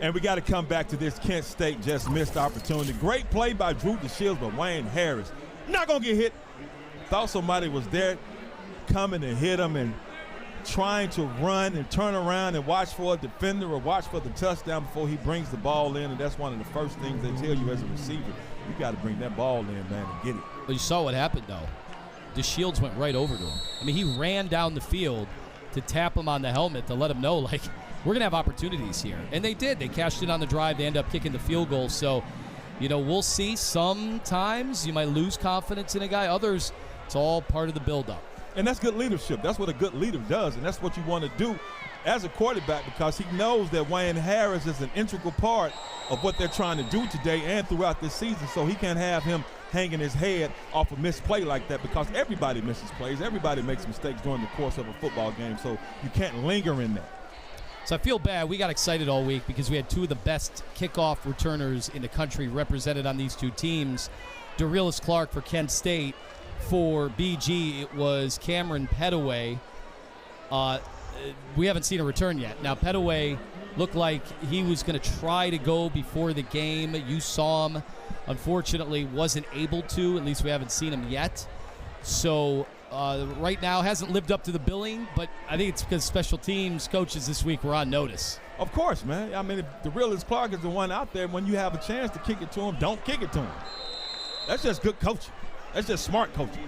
And we got to come back to this. Kent State just missed opportunity. Great play by Drew DeShields, but Wayne Harris not going to get hit. Thought somebody was there coming to hit him and trying to run and turn around and watch for a defender or watch for the touchdown before he brings the ball in. And that's one of the first things they tell you as a receiver. You got to bring that ball in, man, and get it. But you saw what happened, though. DeShields went right over to him. I mean, he ran down the field to tap him on the helmet to let him know, like, we're going to have opportunities here. And they did. They cashed in on the drive. They end up kicking the field goal. So, you know, we'll see. Sometimes you might lose confidence in a guy. Others, it's all part of the buildup. And that's good leadership. That's what a good leader does, and that's what you want to do as a quarterback, because he knows that Wayne Harris is an integral part of what they're trying to do today and throughout this season, so he can't have him hanging his head off a missed play like that, because everybody misses plays. Everybody makes mistakes during the course of a football game, so you can't linger in that. So I feel bad. We got excited all week because we had two of the best kickoff returners in the country represented on these two teams. Darius Clark for Kent State. For BG, it was Cameron Pettaway. We haven't seen a return yet. Now, Pettaway looked like he was going to try to go before the game. You saw him. Unfortunately, wasn't able to. At least we haven't seen him yet. So right now hasn't lived up to the billing, but I think it's because special teams coaches this week were on notice. Of course, man. I mean, if Darius Clark is the one out there, when you have a chance to kick it to him, don't kick it to him. That's just good coaching. That's just smart coaching.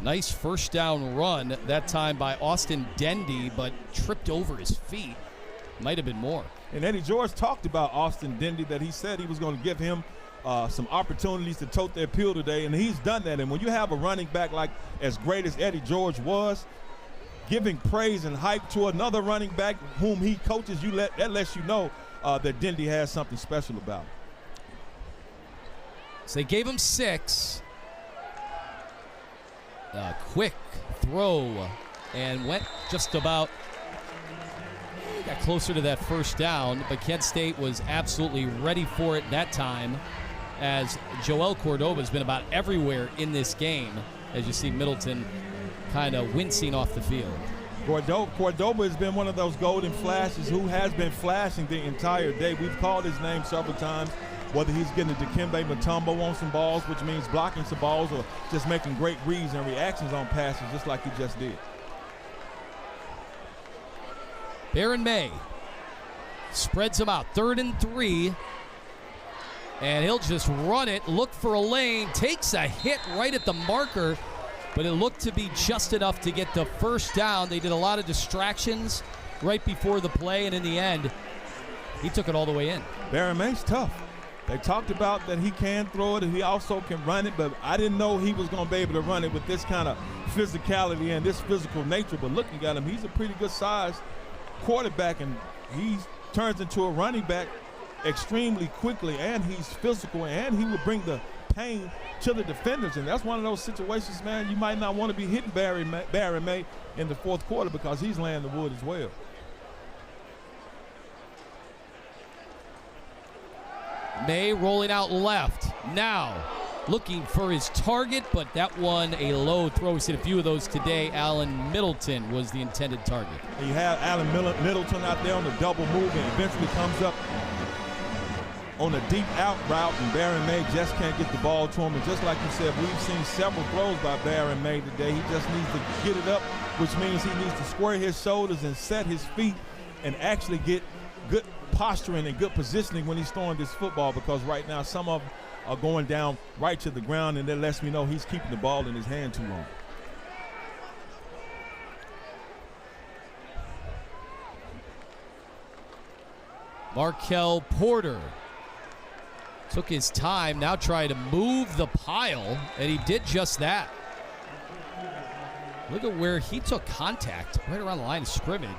Nice first down run that time by Austin Dendy, but tripped over his feet. Might have been more. And Eddie George talked about Austin Dendy, that he said he was going to give him some opportunities to tote their pill today, and he's done that. And when you have a running back like as great as Eddie George was, giving praise and hype to another running back whom he coaches, that lets you know that Dendy has something special about him. So they gave him 6. Quick throw and went just about, got closer to that first down, but Kent State was absolutely ready for it that time, as Joel Cordoba has been about everywhere in this game, as you see Middleton kind of wincing off the field. Cordoba has been one of those golden flashes who has been flashing the entire day. We've called his name several times, whether he's getting to Dikembe Mutombo on some balls, which means blocking some balls, or just making great reads and reactions on passes, just like he just did. Baron May spreads him out, 3rd and 3, and he'll just run it, look for a lane, takes a hit right at the marker, but it looked to be just enough to get the first down. They did a lot of distractions right before the play, and in the end, he took it all the way in. Baron May's tough. They talked about that he can throw it and he also can run it, but I didn't know he was going to be able to run it with this kind of physicality and this physical nature. But looking at him, he's a pretty good sized quarterback, and he turns into a running back extremely quickly, and he's physical, and he will bring the pain to the defenders. And that's one of those situations, man, you might not want to be hitting Baron May in the fourth quarter, because he's laying the wood as well. May rolling out left. Now looking for his target, but that one a low throw. We've seen a few of those today. Allen Middleton was the intended target. You have Allen Middleton out there on the double move, and eventually comes up on a deep out route, and Baron May just can't get the ball to him. And just like you said, we've seen several throws by Baron May today. He just needs to get it up, which means he needs to square his shoulders and set his feet and actually get good posturing and good positioning when he's throwing this football, because right now some of them are going down right to the ground, and that lets me know he's keeping the ball in his hand too long. Markel Porter took his time, now trying to move the pile, and he did just that. Look at where he took contact, right around the line of scrimmage,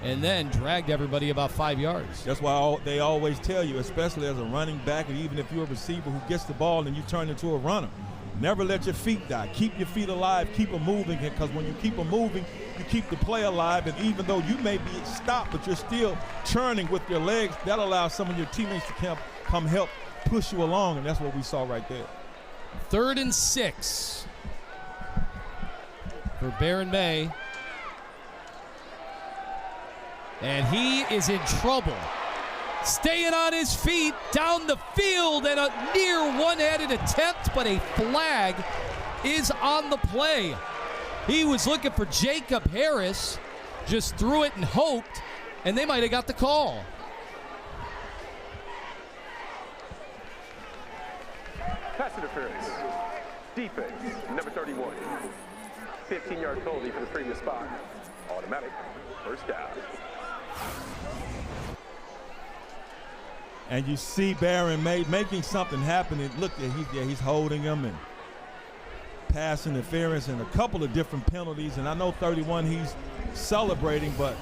and then dragged everybody about 5 yards. That's why they always tell you, especially as a running back, and even if you're a receiver who gets the ball and you turn into a runner, never let your feet die. Keep your feet alive, keep them moving, because when you keep them moving, you keep the play alive, and even though you may be stopped, but you're still churning with your legs, that allows some of your teammates to come help push you along, and that's what we saw right there. 3rd and 6 for Baron May. And he is in trouble. staying on his feet down the field, and a near one-handed attempt, but a flag is on the play. He was looking for Jacob Harris, just threw it and hoped, and they might have got the call. Pass interference. Defense, number 31. 15-yard penalty for the previous spot. Automatic. First down. And you see Baron making something happen. And look, he's holding him and pass interference and a couple of different penalties. And I know 31 he's celebrating, but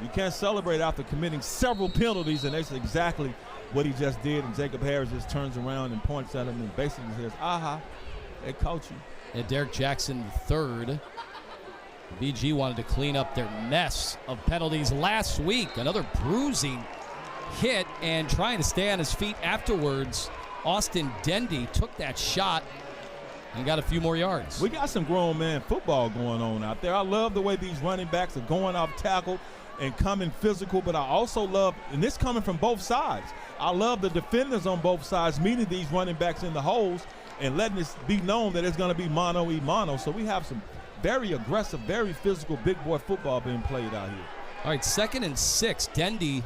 you can't celebrate after committing several penalties, and that's exactly what he just did. And Jacob Harris just turns around and points at him and basically says, aha, they caught you. And Derek Jackson III. BG wanted to clean up their mess of penalties last week. Another bruising hit, and trying to stay on his feet afterwards, Austin Dendy took that shot and got a few more yards. We got some grown man football going on out there. I love the way these running backs are going off tackle and coming physical, but I also love, and this coming from both sides, I love the defenders on both sides meeting these running backs in the holes and letting it be known that it's going to be mano-a-mano. So we have some very aggressive, very physical big boy football being played out here. All right, 2nd and 6. Dendy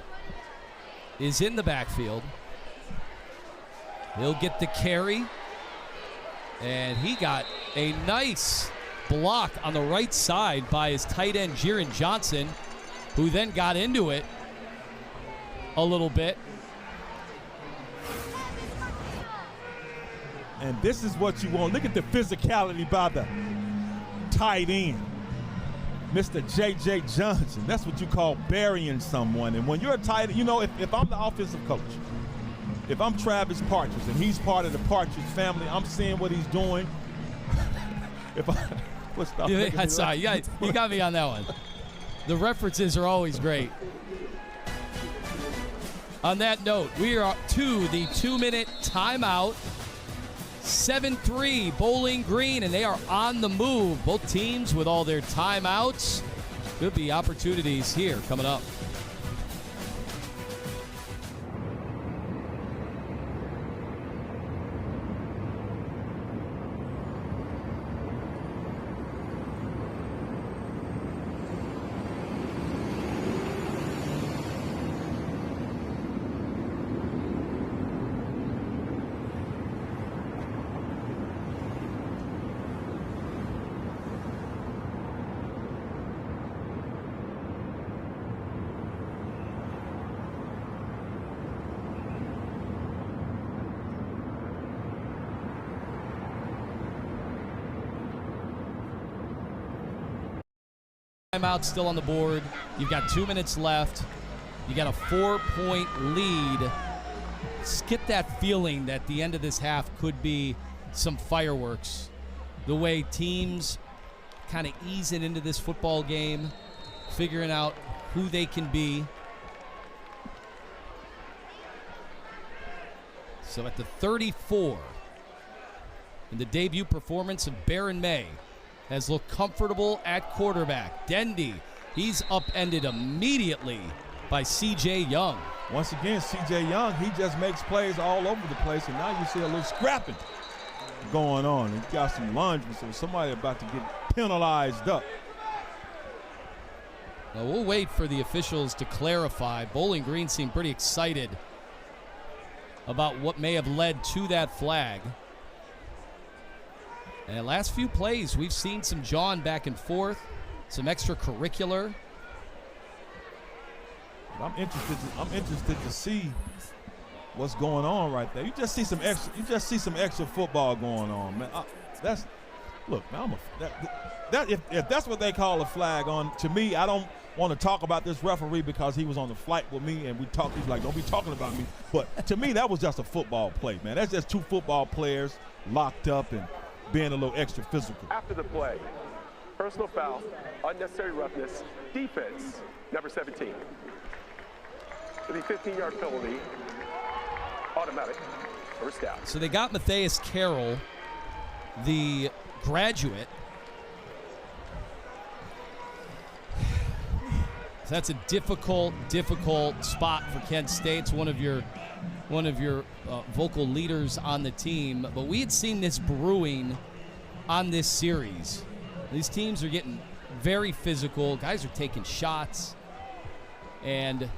is in the backfield. He'll get the carry. And he got a nice block on the right side by his tight end, Jiren Johnson, who then got into it a little bit. And this is what you want. Look at the physicality by the tight end, Mr. J.J. Johnson. That's what you call burying someone. And when you're a tight end, you know, if I'm the offensive coach, if I'm Travis Partridge and he's part of the Partridge family, I'm seeing what he's doing. Sorry, you got me on that one. The references are always great. On that note, we are to the 2-minute timeout. 7-3 Bowling Green, and they are on the move. Both teams with all their timeouts. Could be opportunities here coming up. Timeout still on the board. You've got 2 minutes left. You got a 4-point lead. Just get that feeling that the end of this half could be some fireworks. The way teams kind of easing into this football game, figuring out who they can be. So at the 34, in the debut performance of Baron May, has looked comfortable at quarterback. Dendy, he's upended immediately by C.J. Young. Once again, C.J. Young, he just makes plays all over the place, and now you see a little scrapping going on. He's got some lunges, so somebody about to get penalized up. Now we'll wait for the officials to clarify. Bowling Green seemed pretty excited about what may have led to that flag. And the last few plays, we've seen some jawing back and forth, some extracurricular. I'm interested to see what's going on right there. You just see some extra football going on, man. If that's what they call a flag on, to me, I don't want to talk about this referee because he was on the flight with me and we talked. He's like, don't be talking about me. But to me, that was just a football play, man. That's just two football players locked up and being a little extra physical. After the play, personal foul, unnecessary roughness, defense, number 17. To the 15-yard penalty, automatic, first down. So they got Matthias Carroll, the graduate. So that's a difficult spot for Kent State. It's one of your vocal leaders on the team. But we had seen this brewing on this series. These teams are getting very physical. Guys are taking shots. And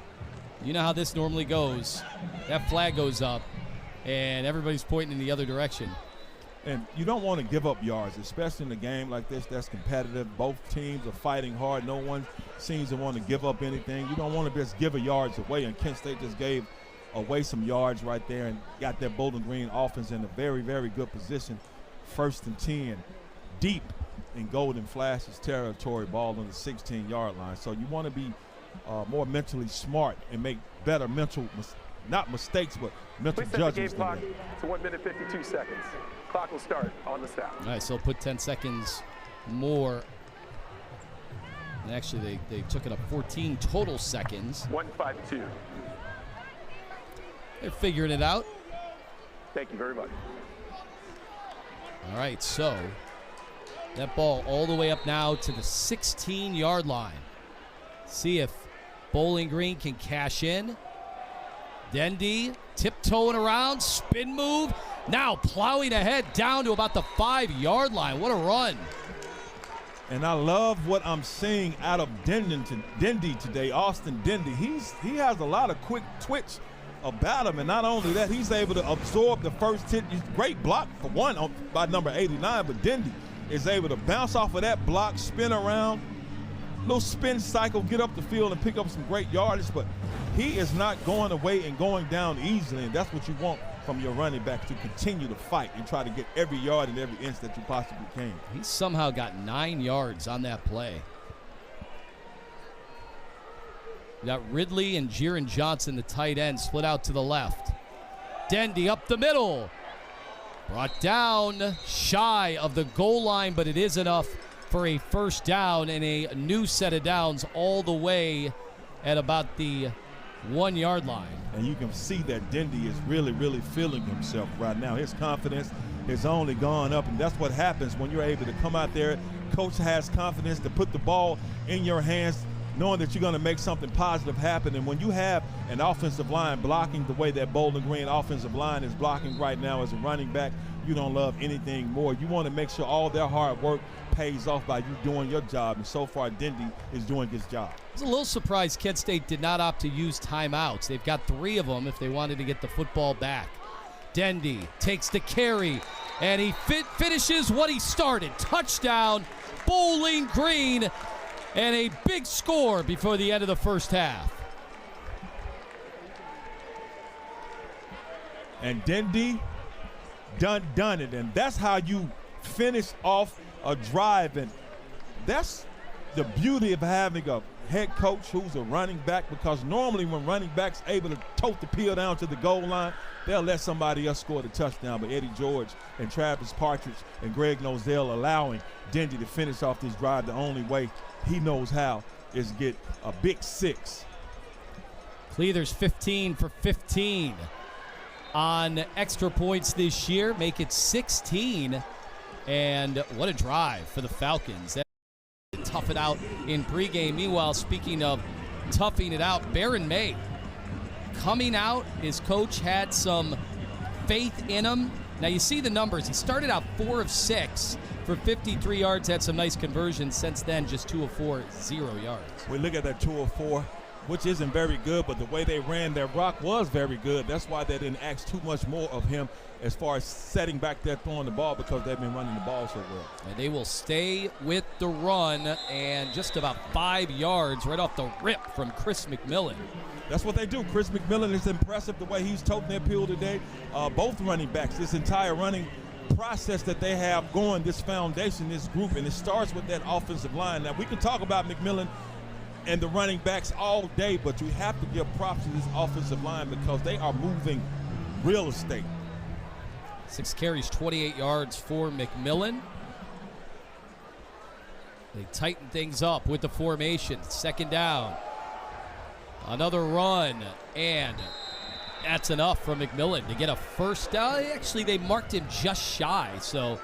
you know how this normally goes. That flag goes up, and everybody's pointing in the other direction. And you don't want to give up yards, especially in a game like this that's competitive. Both teams are fighting hard. No one seems to want to give up anything. You don't want to just give yards away, and Kent State just gave away some yards right there and got their Bowling Green offense in a very, very good position. 1st and 10, deep in Golden Flash's territory, ball on the 16-yard line. So you want to be more mentally smart and make better mental, not mistakes, but mental judgments. Please set the game clock to 1 minute 52 seconds. Clock will start on the snap. All right, so put 10 seconds more. And actually, they took it up 14 total seconds. 1:52. They're figuring it out. Thank you very much. All right, so that ball all the way up now to the 16-yard line. See if Bowling Green can cash in. Dendy tiptoeing around, spin move. Now plowing ahead down to about the 5-yard line. What a run. And I love what I'm seeing out of Dendy today, Austin Dendy. He has a lot of quick twitch about him, and not only that, he's able to absorb the first hit. Great block for one by number 89, but Dendy is able to bounce off of that block, spin around, little spin cycle, get up the field and pick up some great yardage, but he is not going away and going down easily, and that's what you want from your running backs, to continue to fight and try to get every yard and every inch that you possibly can. He somehow got 9 yards on that play. We got Ridley and Jiren Johnson, the tight end, split out to the left. Dendy up the middle. Brought down shy of the goal line, but it is enough for a first down and a new set of downs all the way at about the 1-yard line. And you can see that Dendy is really, really feeling himself right now. His confidence has only gone up, and that's what happens when you're able to come out there. Coach has confidence to put the ball in your hands, knowing that you're going to make something positive happen. And when you have an offensive line blocking the way that Bowling Green offensive line is blocking right now as a running back, you don't love anything more. You want to make sure all their hard work pays off by you doing your job. And so far, Dendy is doing his job. I was a little surprised Kent State did not opt to use timeouts. They've got 3 of them if they wanted to get the football back. Dendy takes the carry, and he finishes what he started. Touchdown, Bowling Green, and a big score before the end of the first half. And Dendy done it, and that's how you finish off a drive. And that's the beauty of having a head coach who's a running back, because normally when running backs able to tote the peel down to the goal line, they'll let somebody else score the touchdown. But Eddie George and Travis Partridge and Greg Nozell allowing Dendy to finish off this drive the only way he knows how is get a big 6. Cleathers 15 for 15 on extra points this year, make it 16. And what a drive for the Falcons. That tough it out in pregame. Meanwhile, speaking of toughing it out, Baron May coming out. His coach had some faith in him. Now you see the numbers. He started out 4 of 6 for 53 yards, had some nice conversions. Since then, just 2 of 4, 0 yards. We look at that 2 of 4, which isn't very good, but the way they ran their rock was very good. That's why they didn't ask too much more of him as far as setting back there throwing the ball, because they've been running the ball so well. And they will stay with the run, and just about 5 yards right off the rip from Chris McMillan. That's what they do. Chris McMillan is impressive the way he's toting their peel today. Both running backs, this entire running process that they have going, this foundation, this group, and it starts with that offensive line. Now, we can talk about McMillan and the running backs all day, but you have to give props to this offensive line because they are moving real estate. 6 carries, 28 yards for McMillan. They tighten things up with the formation. 2nd down. Another run, and that's enough from McMillan to get a first down. Actually, they marked him just shy, so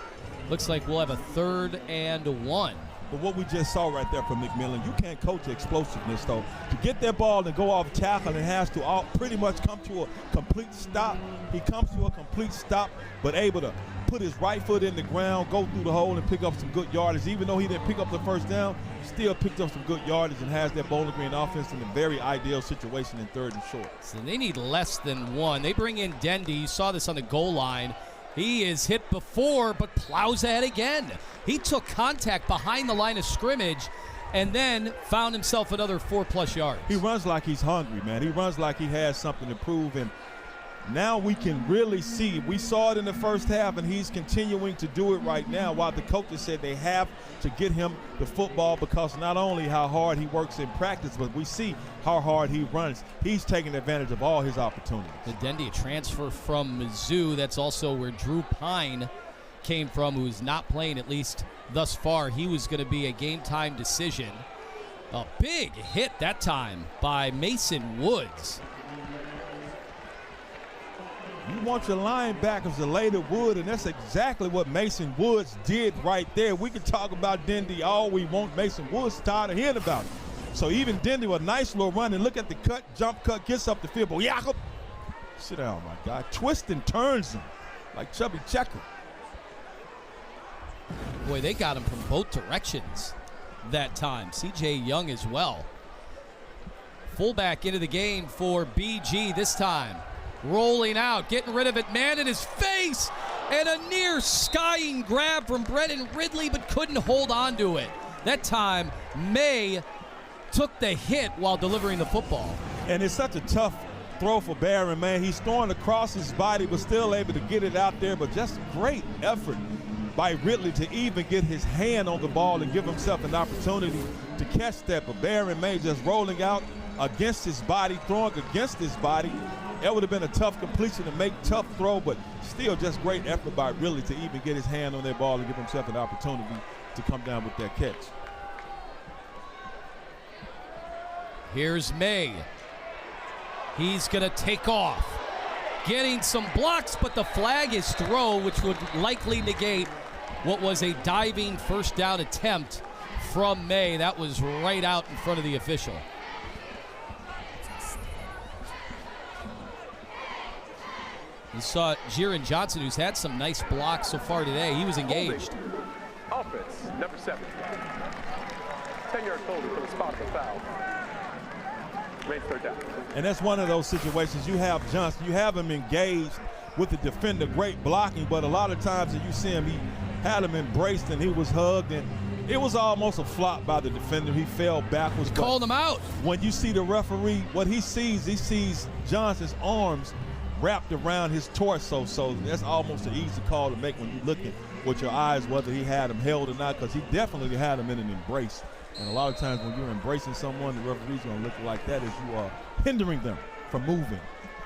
looks like we'll have a 3rd and 1. But what we just saw right there from McMillan, you can't coach explosiveness, though. To get that ball and go off tackle, and has to pretty much come to a complete stop. He comes to a complete stop, but able to put his right foot in the ground, go through the hole, and pick up some good yardage. Even though he didn't pick up the first down, he still picked up some good yardage and has that Bowling Green offense in a very ideal situation in 3rd and short. So they need less than 1. They bring in Dendy. You saw this on the goal line. He is hit before, but plows ahead again. He took contact behind the line of scrimmage and then found himself another 4+ yards. He runs like he's hungry, man. He runs like he has something to prove, and now we can really see. We saw it in the first half, and he's continuing to do it right now, while the coaches said they have to get him the football because not only how hard he works in practice, but we see how hard he runs. He's taking advantage of all his opportunities. The Dendy, a transfer from Mizzou. That's also where Drew Pine came from, who's not playing, at least thus far. He was going to be a game-time decision. A big hit that time by Mason Woods. You want your linebackers to lay the wood, and that's exactly what Mason Woods did right there. We can talk about Dendy all we want. Mason Woods tired of hearing about it. So even Dendy with a nice little run, and look at the cut, jump cut, gets up the field. But Jakob, sit down, my guy. Twists and turns him like Chubby Checker. Boy, they got him from both directions that time. C.J. Young as well. Fullback into the game for BG this time. Rolling out, getting rid of it, man in his face, and a near skying grab from Brennan Ridley, but couldn't hold on to it. That time, May took the hit while delivering the football. And it's such a tough throw for Barron, man. He's throwing across his body, but still able to get it out there, but just great effort by Ridley to even get his hand on the ball and give himself an opportunity to catch that. But Barron May just rolling out against his body, throwing against his body. It would have been a tough completion to make, tough throw, but still just great effort by Ridley to even get his hand on that ball and give himself an opportunity to come down with that catch. Here's May. He's going to take off. Getting some blocks, but the flag is throw, which would likely negate what was a diving first down attempt from May. That was right out in front of the official. You saw Jiren Johnson, who's had some nice blocks so far today. He was engaged. Offense, number 7. 10-yard penalty for the spot of the foul. Remains 3rd down. And that's one of those situations. You have Johnson, you have him engaged with the defender, great blocking, but a lot of times that you see him, he had him embraced and he was hugged, and it was almost a flop by the defender. He fell backwards. Called him out. When you see the referee, what he sees Johnson's arms wrapped around his torso, so that's almost an easy call to make when you're looking with your eyes whether he had him held or not, because he definitely had him in an embrace. And a lot of times when you're embracing someone, the referee's going to look like that as you are hindering them from moving.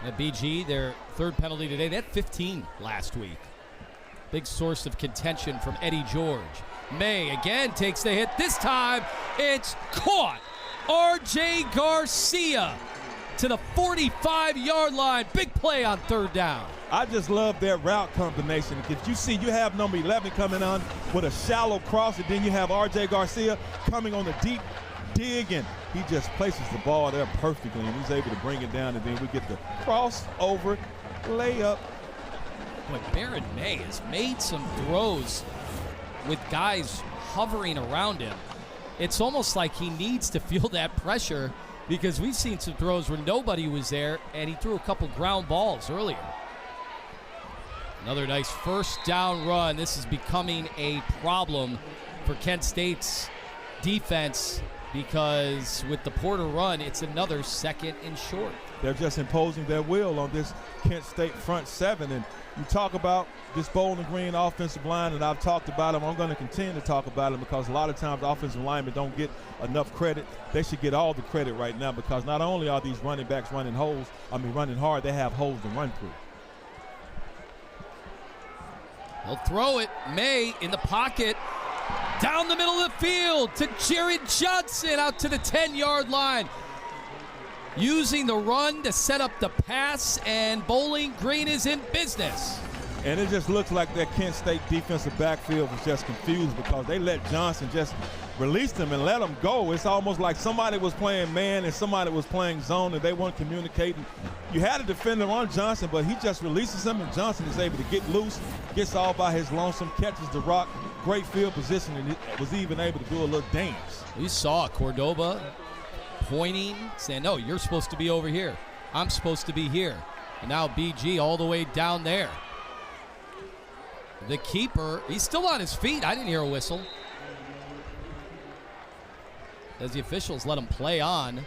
At BG, their 3rd penalty today. They had 15 last week. Big source of contention from Eddie George. May again takes the hit. This time it's caught. R.J. Garcia to the 45-yard line. Big play on 3rd down. I just love their route combination. If you see, you have number 11 coming on with a shallow cross, and then you have R.J. Garcia coming on the deep dig, and he just places the ball there perfectly, and he's able to bring it down, and then we get the crossover layup. Boy, Barron May has made some throws with guys hovering around him. It's almost like he needs to feel that pressure, because we've seen some throws where nobody was there, and he threw a couple ground balls earlier. Another nice first down run. This is becoming a problem for Kent State's defense, because with the Porter run, it's another 2nd and short. They're just imposing their will on this Kent State front 7. And you talk about this Bowling Green offensive line, and I've talked about them. I'm going to continue to talk about them because a lot of times offensive linemen don't get enough credit. They should get all the credit right now, because not only are these running backs running hard, they have holes to run through. He'll throw it. May in the pocket. Down the middle of the field to Jared Johnson out to the 10-yard line. Using the run to set up the pass, and Bowling Green is in business. And it just looks like that Kent State defensive backfield was just confused because they let Johnson just release them and let them go. It's almost like somebody was playing man and somebody was playing zone and they weren't communicating. You had a defender on Johnson, but he just releases him and Johnson is able to get loose, gets all by his lonesome, catches the rock, great field position, and was even able to do a little dance. You saw Cordoba pointing, saying, no, you're supposed to be over here. I'm supposed to be here. And now BG all the way down there. The keeper, he's still on his feet. I didn't hear a whistle. As the officials let him play on.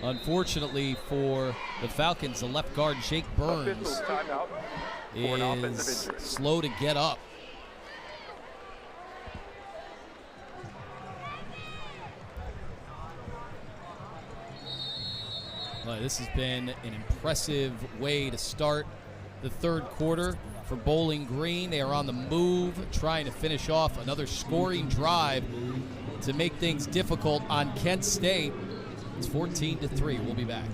Unfortunately for the Falcons, the left guard, Jake Burns, is slow to get up. Well, this has been an impressive way to start the third quarter for Bowling Green. They are on the move, trying to finish off another scoring drive to make things difficult on Kent State. It's 14-3. We'll be back.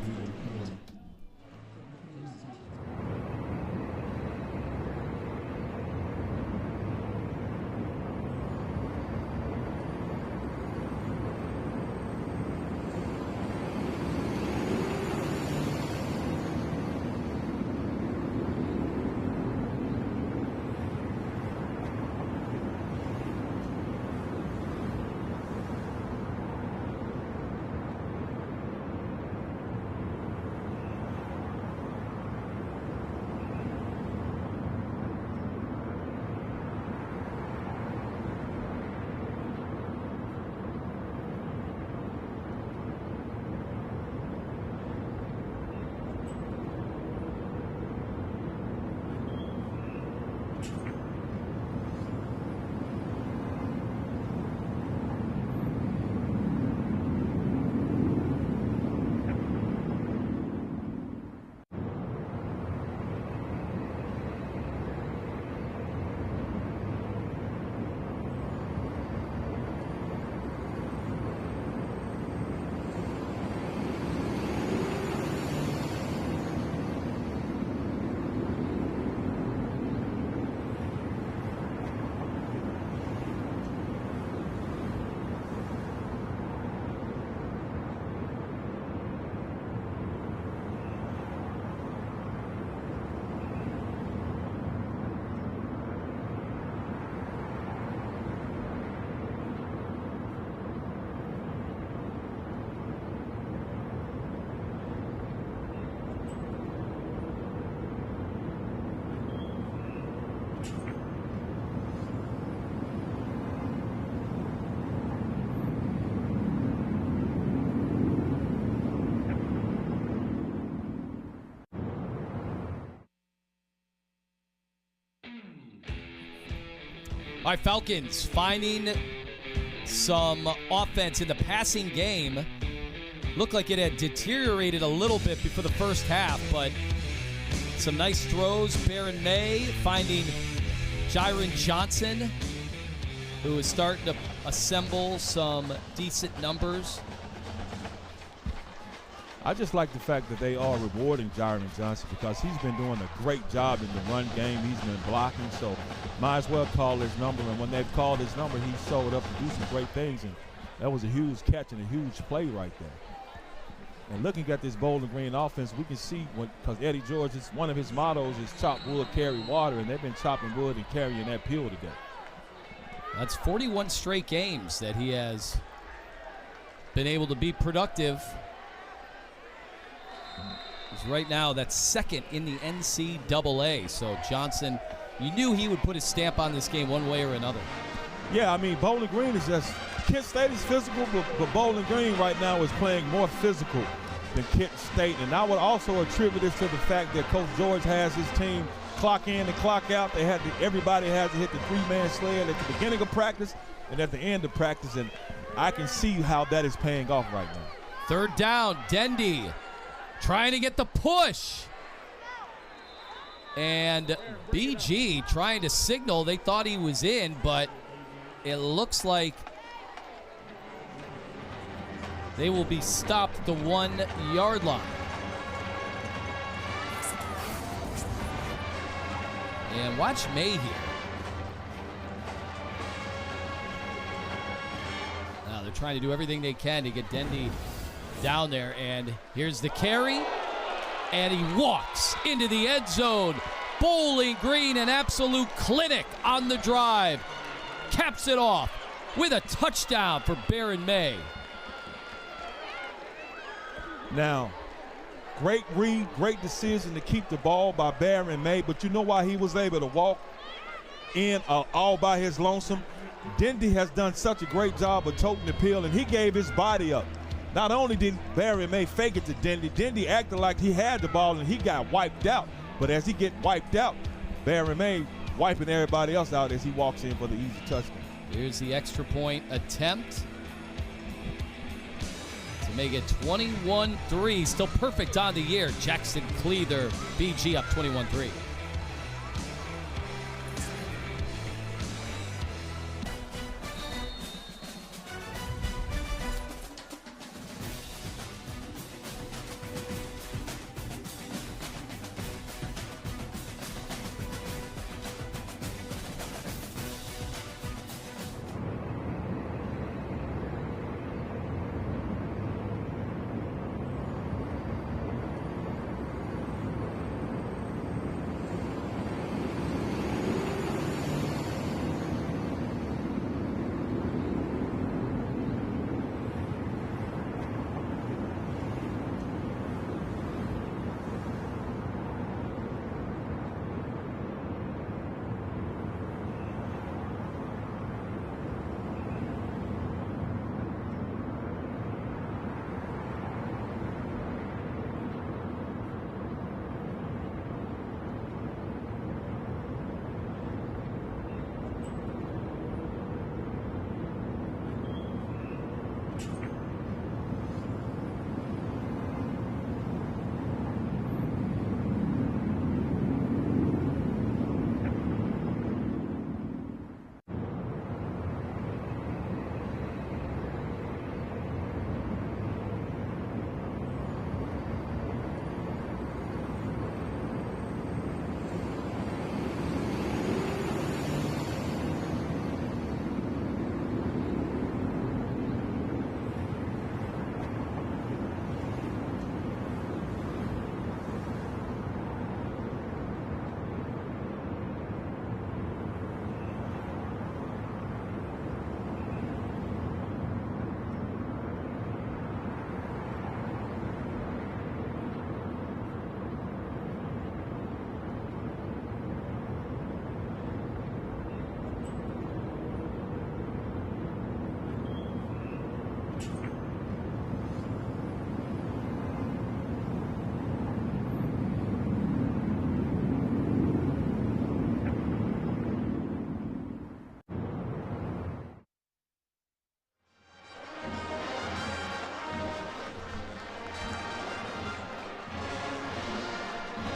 All right, Falcons finding some offense in the passing game. Looked like it had deteriorated a little bit before the first half, but some nice throws. Baron May finding Jiron Johnson, who is starting to assemble some decent numbers. I just like the fact that they are rewarding Jiron Johnson because he's been doing a great job in the run game. He's been blocking, so might as well call his number. And when they've called his number, he showed up to do some great things. And that was a huge catch and a huge play right there. And looking at this Bowling Green offense, we can see, because Eddie George, one of his mottos is chop wood, carry water, and they've been chopping wood and carrying that peel today. That's 41 straight games that he has been able to be productive. Right now, that's second in the NCAA. So Johnson, you knew he would put his stamp on this game one way or another. Yeah, I mean, Bowling Green is just, Kent State is physical, but Bowling Green right now is playing more physical than Kent State. And I would also attribute this to the fact that Coach George has his team clock in and clock out. Everybody has to hit the three-man sled at the beginning of practice and at the end of practice. And I can see how that is paying off right now. Third down, Dendy trying to get the push. And BG trying to signal. They thought he was in, but it looks like they will be stopped at the 1 yard line. And watch May here. Now they're trying to do everything they can to get Dendy down there. And here's the carry. And he walks into the end zone. Bowling Green, an absolute clinic on the drive. Caps it off with a touchdown for Baron May. Now, great read, great decision to keep the ball by Baron May, but you know why he was able to walk in all by his lonesome? Dendy has done such a great job of toting the pill, and he gave his body up. Not only did Baron May fake it to Dendy, Dendy acted like he had the ball and he got wiped out. But as he get wiped out, Baron May wiping everybody else out as he walks in for the easy touchdown. Here's the extra point attempt to make it 21-3. Still perfect on the year. Jackson Cleather, BG up 21-3.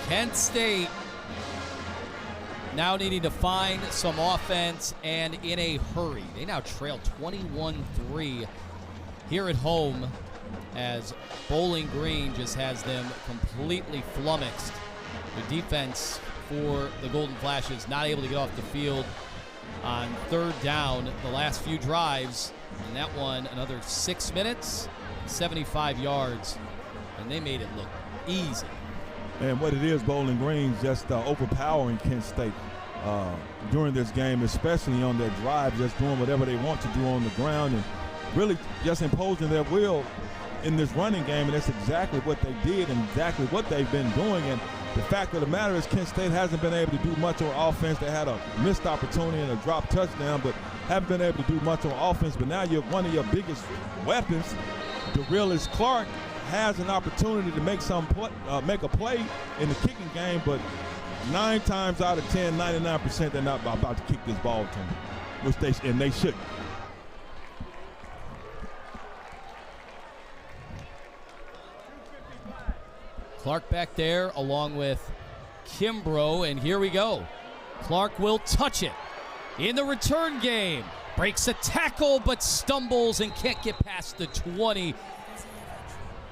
Kent State now needing to find some offense and in a hurry. They now trail 21-3 here at home as Bowling Green just has them completely flummoxed. The defense for the Golden Flashes not able to get off the field on third down the last few drives. And that one, another 6 minutes, 75 yards. And they made it look easy. And what it is, Bowling Green just overpowering Kent State during this game, especially on their drive, just doing whatever they want to do on the ground and really just imposing their will in this running game. And that's exactly what they did and exactly what they've been doing. And the fact of the matter is Kent State hasn't been able to do much on offense. They had a missed opportunity and a drop touchdown, but haven't been able to do much on offense. But now you're one of your biggest weapons, DeRillis Clark, has an opportunity to make a play in the kicking game, but 9 times out of 10, 99%, they're not about to kick this ball to them, which they should. Clark back there along with Kimbrough, and here we go. Clark will touch it in the return game. Breaks a tackle but stumbles and can't get past the 20.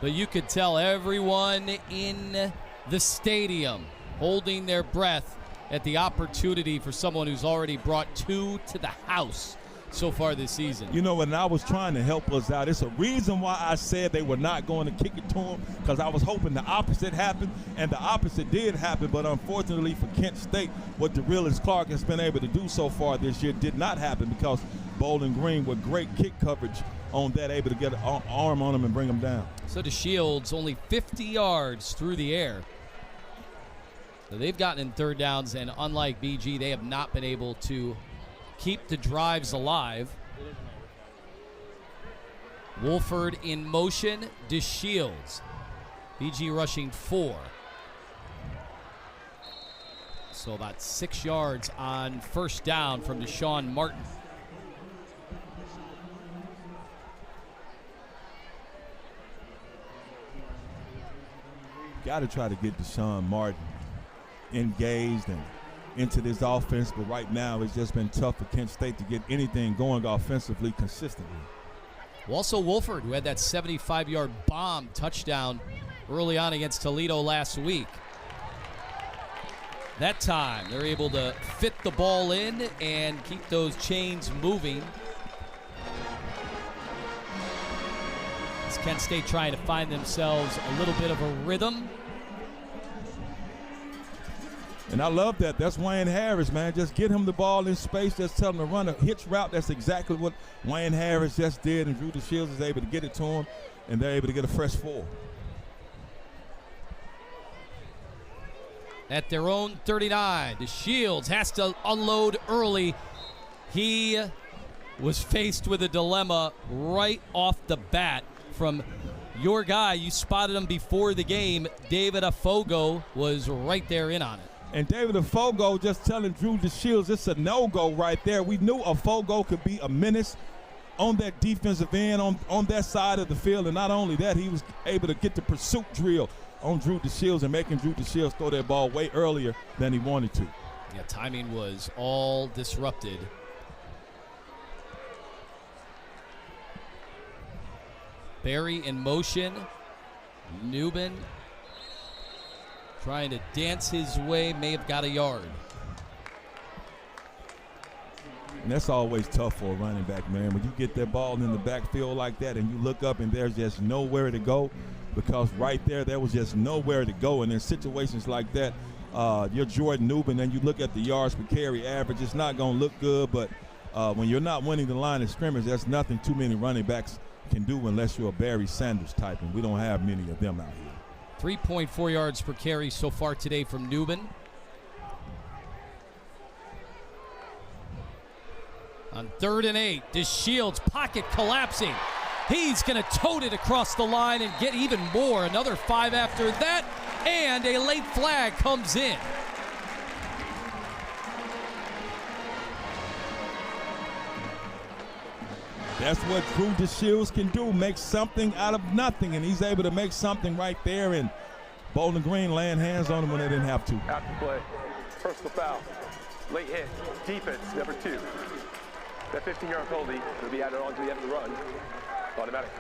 But you could tell everyone in the stadium holding their breath at the opportunity for someone who's already brought 2 to the house so far this season. You know, when I was trying to help us out, it's a reason why I said they were not going to kick it to him, because I was hoping the opposite happened, and the opposite did happen. But unfortunately for Kent State, what DeRillis Clark has been able to do so far this year did not happen, because Bowling Green, with great kick coverage on that, able to get an arm on him and bring him down. So DeShields only 50 yards through the air. So they've gotten in third downs, and unlike BG, they have not been able to keep the drives alive. Wolford in motion, DeShields. BG rushing 4. So about 6 yards on first down from Deshaun Martin. Got to try to get Deshaun Martin engaged and into this offense, but right now it's just been tough for Kent State to get anything going offensively consistently. Also Wolford, who had that 75-yard bomb touchdown early on against Toledo last week. That time they're able to fit the ball in and keep those chains moving. As Kent State trying to find themselves a little bit of a rhythm. And I love that. That's Wayne Harris, man. Just get him the ball in space. Just tell him to run a hitch route. That's exactly what Wayne Harris just did, and Drew DeShields is able to get it to him, and they're able to get a fresh 4. At their own 39, DeShields has to unload early. He was faced with a dilemma right off the bat from your guy. You spotted him before the game. David Afogo was right there in on it. And David Afogo just telling Drew DeShields it's a no-go right there. We knew Afogo could be a menace on that defensive end, on that side of the field. And not only that, he was able to get the pursuit drill on Drew DeShields and making Drew DeShields throw that ball way earlier than he wanted to. Yeah, timing was all disrupted. Barry in motion. Newman trying to dance his way, may have got a yard. And that's always tough for a running back, man. When you get that ball in the backfield like that and you look up and there's just nowhere to go, because right there was just nowhere to go. And in situations like that, you're Jordan Newman and you look at the yards per carry average, it's not going to look good. But when you're not winning the line of scrimmage, that's nothing too many running backs can do unless you're a Barry Sanders type, and we don't have many of them out here. 3.4 yards per carry so far today from Newman. On 3rd and 8, DeShields pocket collapsing. He's going to tote it across the line and get even more. Another 5 after that, and a late flag comes in. That's what Drew DeShields can do, make something out of nothing, and he's able to make something right there, and Bowling Green laying hands on him when they didn't have to. After play, personal foul, late hit, defense, number 2. That 15-yard penalty will be added on to the end of the run. Automatic,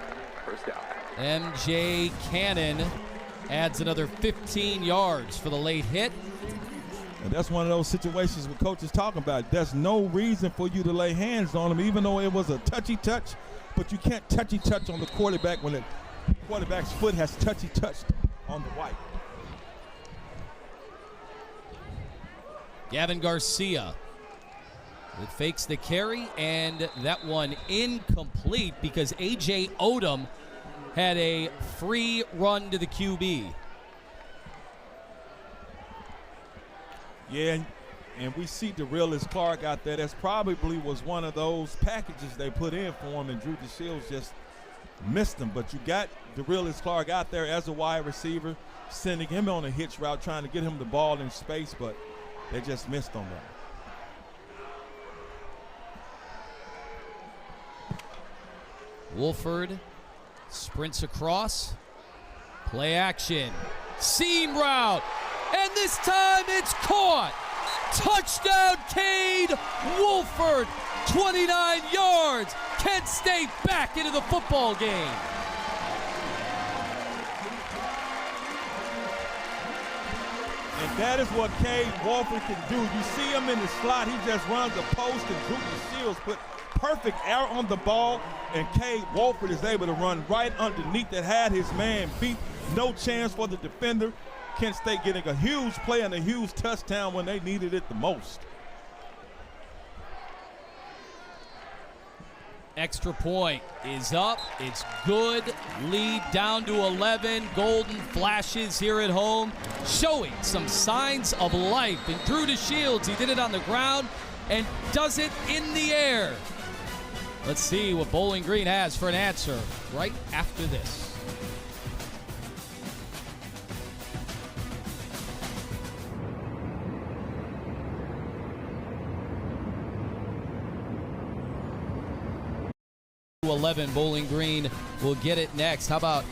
first down. MJ Cannon adds another 15 yards for the late hit. And that's one of those situations where Coach is talking about. There's no reason for you to lay hands on him, even though it was a touchy touch. But you can't touchy touch on the quarterback when the quarterback's foot has touchy touched on the white. Gavin Garcia. It fakes the carry, and that one incomplete because A.J. Odom had a free run to the QB. Yeah, and we see DeRillis Clark out there. That's probably was one of those packages they put in for him, and Drew DeShields just missed him. But you got DeRillis Clark out there as a wide receiver, sending him on a hitch route, trying to get him the ball in space, but they just missed on that. Wolford sprints across. Play action. Seam route. And this time it's caught. Touchdown, Cade Wolford. 29 yards. Kent State back into the football game. And that is what Cade Wolford can do. You see him in the slot. He just runs a post, and Drew DeShields put perfect air on the ball, and Cade Wolford is able to run right underneath that, had his man beat. No chance for the defender. Kent State getting a huge play and a huge touchdown when they needed it the most. Extra point is up. It's good. Lead down to 11. Golden Flashes here at home, showing some signs of life. And Drew DeShields, he did it on the ground and does it in the air. Let's see what Bowling Green has for an answer right after this. To 11, Bowling Green will get it next. How about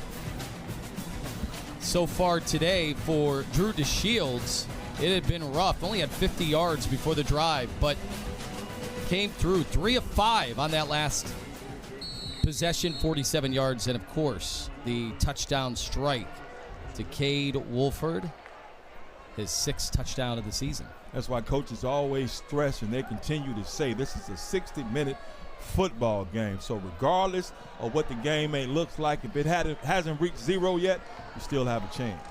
so far today for Drew DeShields? It had been rough. Only had 50 yards before the drive, but came through 3 of 5 on that last possession, 47 yards, and of course the touchdown strike to Cade Wolford, his 6th touchdown of the season. That's why coaches always stress, and they continue to say, this is a 60-minute football game. So regardless of what the game may look like, if it hasn't reached 0 yet, you still have a chance.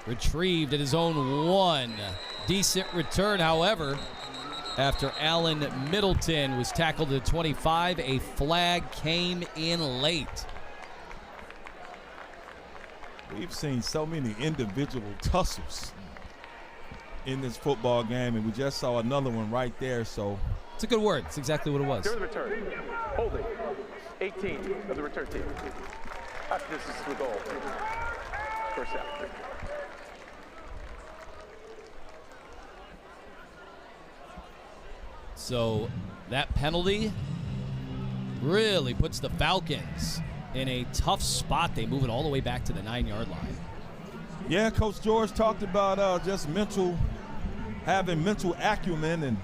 Retrieved at his own 1. Decent return, however, after Allen Middleton was tackled at 25. A flag came in late. We've seen so many individual tussles in this football game, and we just saw another one right there. So it's a good word. It's exactly what it was. Here the return. Holding. 18 of the return team. After this is the goal. First out. So that penalty really puts the Falcons in a tough spot. They move it all the way back to the 9-yard line. Yeah, Coach George talked about just having mental acumen, and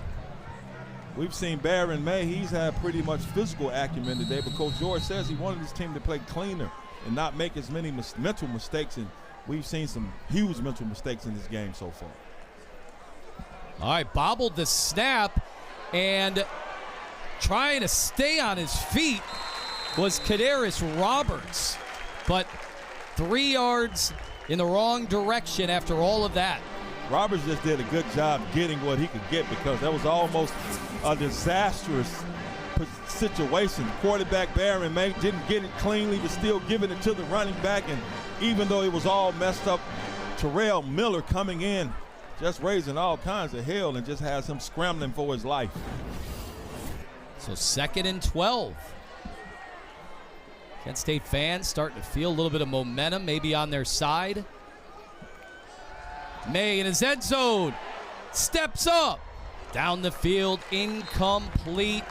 we've seen Baron May. He's had pretty much physical acumen today, but Coach George says he wanted his team to play cleaner and not make as many mental mistakes, and we've seen some huge mental mistakes in this game so far. All right, bobbled the snap, and trying to stay on his feet was Kadarius Roberts, but 3 yards in the wrong direction after all of that. Roberts just did a good job getting what he could get, because that was almost a disastrous situation. Quarterback Baron May didn't get it cleanly, but still giving it to the running back, and even though it was all messed up, Terrell Miller coming in, just raising all kinds of hell, and just has him scrambling for his life. So 2nd and 12. Kent State fans starting to feel a little bit of momentum maybe on their side. May in his end zone, steps up, down the field, incomplete.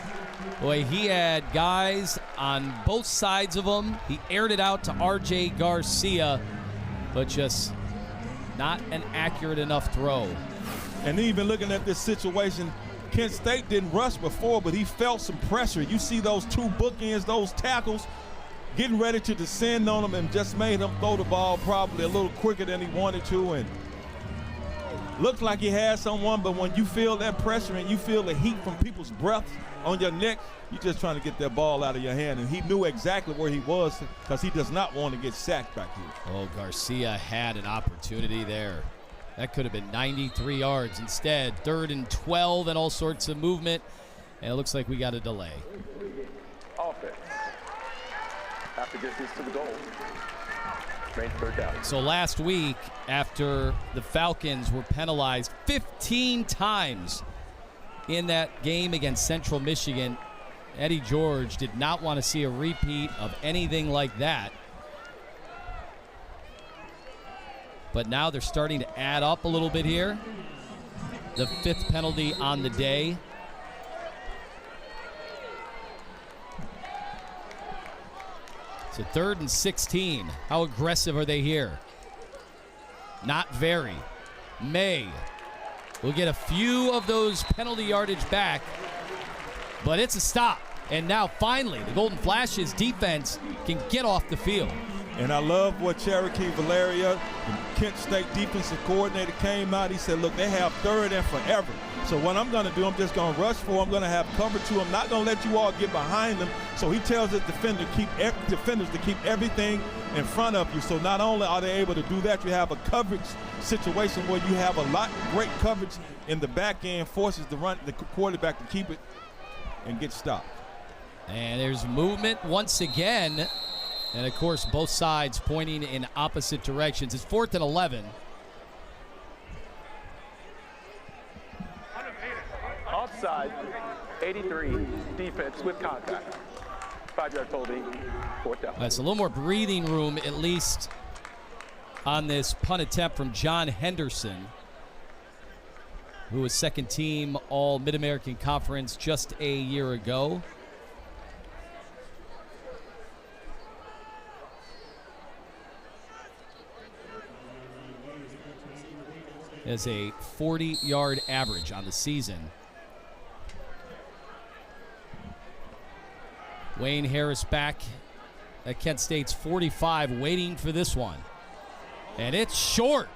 Boy, he had guys on both sides of him. He aired it out to R.J. Garcia, but just not an accurate enough throw. And even looking at this situation, Kent State didn't rush before, but he felt some pressure. You see those 2 bookends, those tackles, getting ready to descend on him, and just made him throw the ball probably a little quicker than he wanted to. And looked like he had someone, but when you feel that pressure and you feel the heat from people's breath on your neck, you're just trying to get that ball out of your hand. And he knew exactly where he was, because he does not want to get sacked back here. Oh, Garcia had an opportunity there. That could have been 93 yards. Instead, 3rd and 12 and all sorts of movement. And it looks like we got a delay. Offense. After distance to the goal. Range 3rd down. So last week, after the Falcons were penalized 15 times in that game against Central Michigan, Eddie George did not want to see a repeat of anything like that. But now they're starting to add up a little bit here. The 5th penalty on the day. So 3rd and 16. How aggressive are they here? Not very. May will get a few of those penalty yardage back, but it's a stop. And now finally the Golden Flashes defense can get off the field. And I love what Cherokee Valeria, the Kent State defensive coordinator, came out. He said, look, they have third and forever. So what I'm going to do, I'm just going to rush for them. I'm going to have cover two. I'm not going to let you all get behind them. So he tells his defenders to keep everything in front of you. So not only are they able to do that, you have a coverage situation where you have a lot great coverage in the back end, forces the quarterback to keep it and get stopped. And there's movement once again. And, of course, both sides pointing in opposite directions. It's 4th and 11. Offside, 83, defense with contact. 5-yard penalty, 4th down. That's a little more breathing room, at least on this punt attempt from John Henderson, who was second team All Mid-American Conference just a year ago. Has a 40-yard average on the season. Wayne Harris back at Kent State's 45, waiting for this one. And it's short.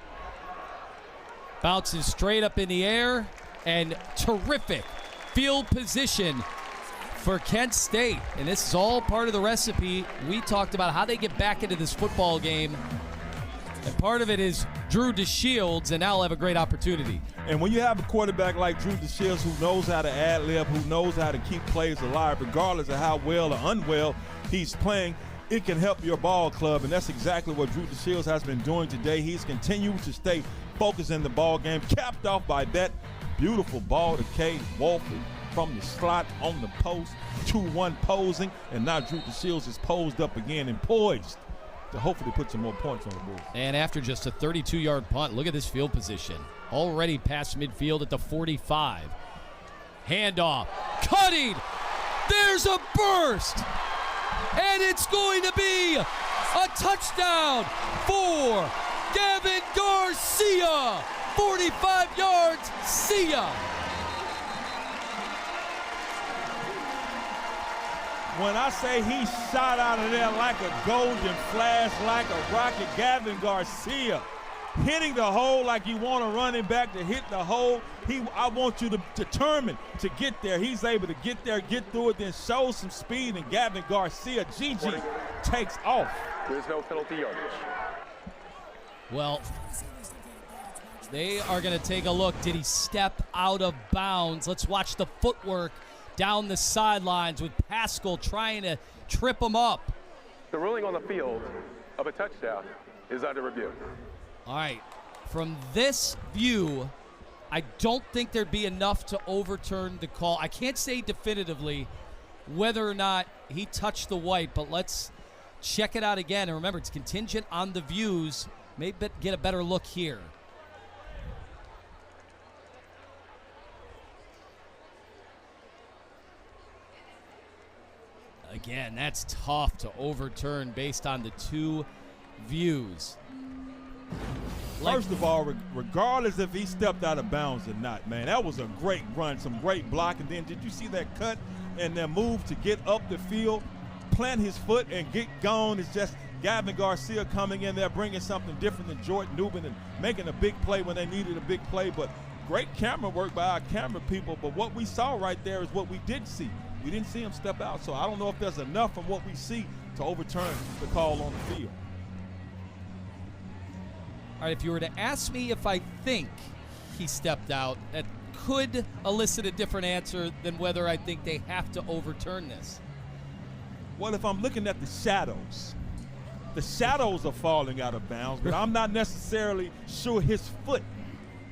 Bounces straight up in the air, and terrific field position for Kent State. And this is all part of the recipe. We talked about how they get back into this football game. And part of it is Drew DeShields, and now he'll have a great opportunity. And when you have a quarterback like Drew DeShields who knows how to ad-lib, who knows how to keep plays alive, regardless of how well or unwell he's playing, it can help your ball club, and that's exactly what Drew DeShields has been doing today. He's continued to stay focused in the ball game, capped off by that beautiful ball to Cade Wolford from the slot on the post, 2-1 posing, and now Drew DeShields is posed up again and poised to hopefully put some more points on the board. And after just a 32-yard punt, look at this field position. Already past midfield at the 45. Handoff. Cutting. There's a burst. And it's going to be a touchdown for Gavin Garcia. 45 yards. See ya. When I say he shot out of there like a golden flash, like a rocket, Gavin Garcia hitting the hole like you want a running back to hit the hole. I want you to determine to get there. He's able to get there, get through it, then show some speed, and Gavin Garcia, GG, takes off. There's no penalty yardage. Well, they are going to take a look. Did he step out of bounds? Let's watch the footwork down the sidelines with Pascal trying to trip him up. The ruling on the field of a touchdown is under review. All right, from this view, I don't think there'd be enough to overturn the call. I can't say definitively whether or not he touched the white, but let's check it out again. And remember, it's contingent on the views. Maybe get a better look here. Again, that's tough to overturn based on the two views. First of all, regardless if he stepped out of bounds or not, man, that was a great run, some great block. And then did you see that cut and that move to get up the field, plant his foot and get gone? It's just Gavin Garcia coming in there, bringing something different than Jordan Newman and making a big play when they needed a big play. But great camera work by our camera people. But what we saw right there is what we did see. We didn't see him step out. So I don't know if there's enough from what we see to overturn the call on the field. All right, if you were to ask me if I think he stepped out, that could elicit a different answer than whether I think they have to overturn this. Well, if I'm looking at the shadows are falling out of bounds, but I'm not necessarily sure his foot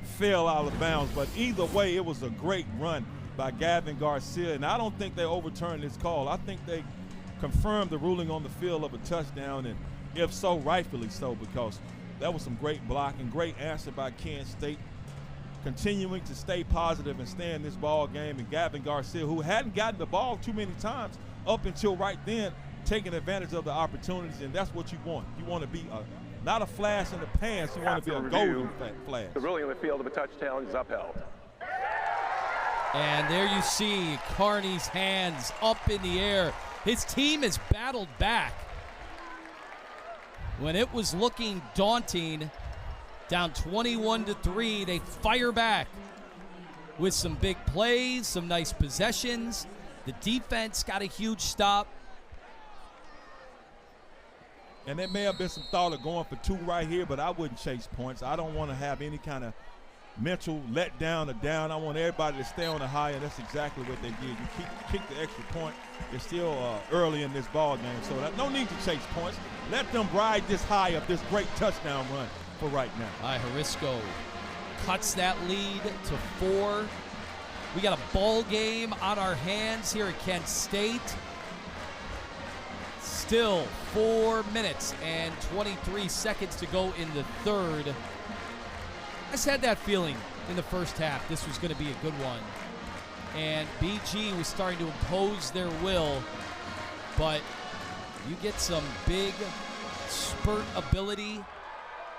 fell out of bounds. But either way, it was a great run by Gavin Garcia, and I don't think they overturned this call. I think they confirmed the ruling on the field of a touchdown, and if so, rightfully so, because that was some great blocking, great answer by Kent State, continuing to stay positive and stay in this ball game. And Gavin Garcia, who hadn't gotten the ball too many times up until right then, taking advantage of the opportunities, and that's what you want. You want to be not a flash in the pants, you want to be a golden flash. The ruling on the field of a touchdown is upheld. And there you see Carney's hands up in the air. His team has battled back. When it was looking daunting, down 21-3, they fire back with some big plays, some nice possessions. The defense got a huge stop. And there may have been some thought of going for 2 right here, but I wouldn't chase points. I don't want to have any kind of mental letdown or down. I want everybody to stay on the high, and that's exactly what they did. You kick the extra point. It's still early in this ball game, so no need to chase points. Let them ride this high of this great touchdown run for right now. All right, Harisco cuts that lead to 4. We got a ball game on our hands here at Kent State. Still 4 minutes and 23 seconds to go in the third. I just had that feeling in the first half this was going to be a good one. And BG was starting to impose their will, but you get some big spurt ability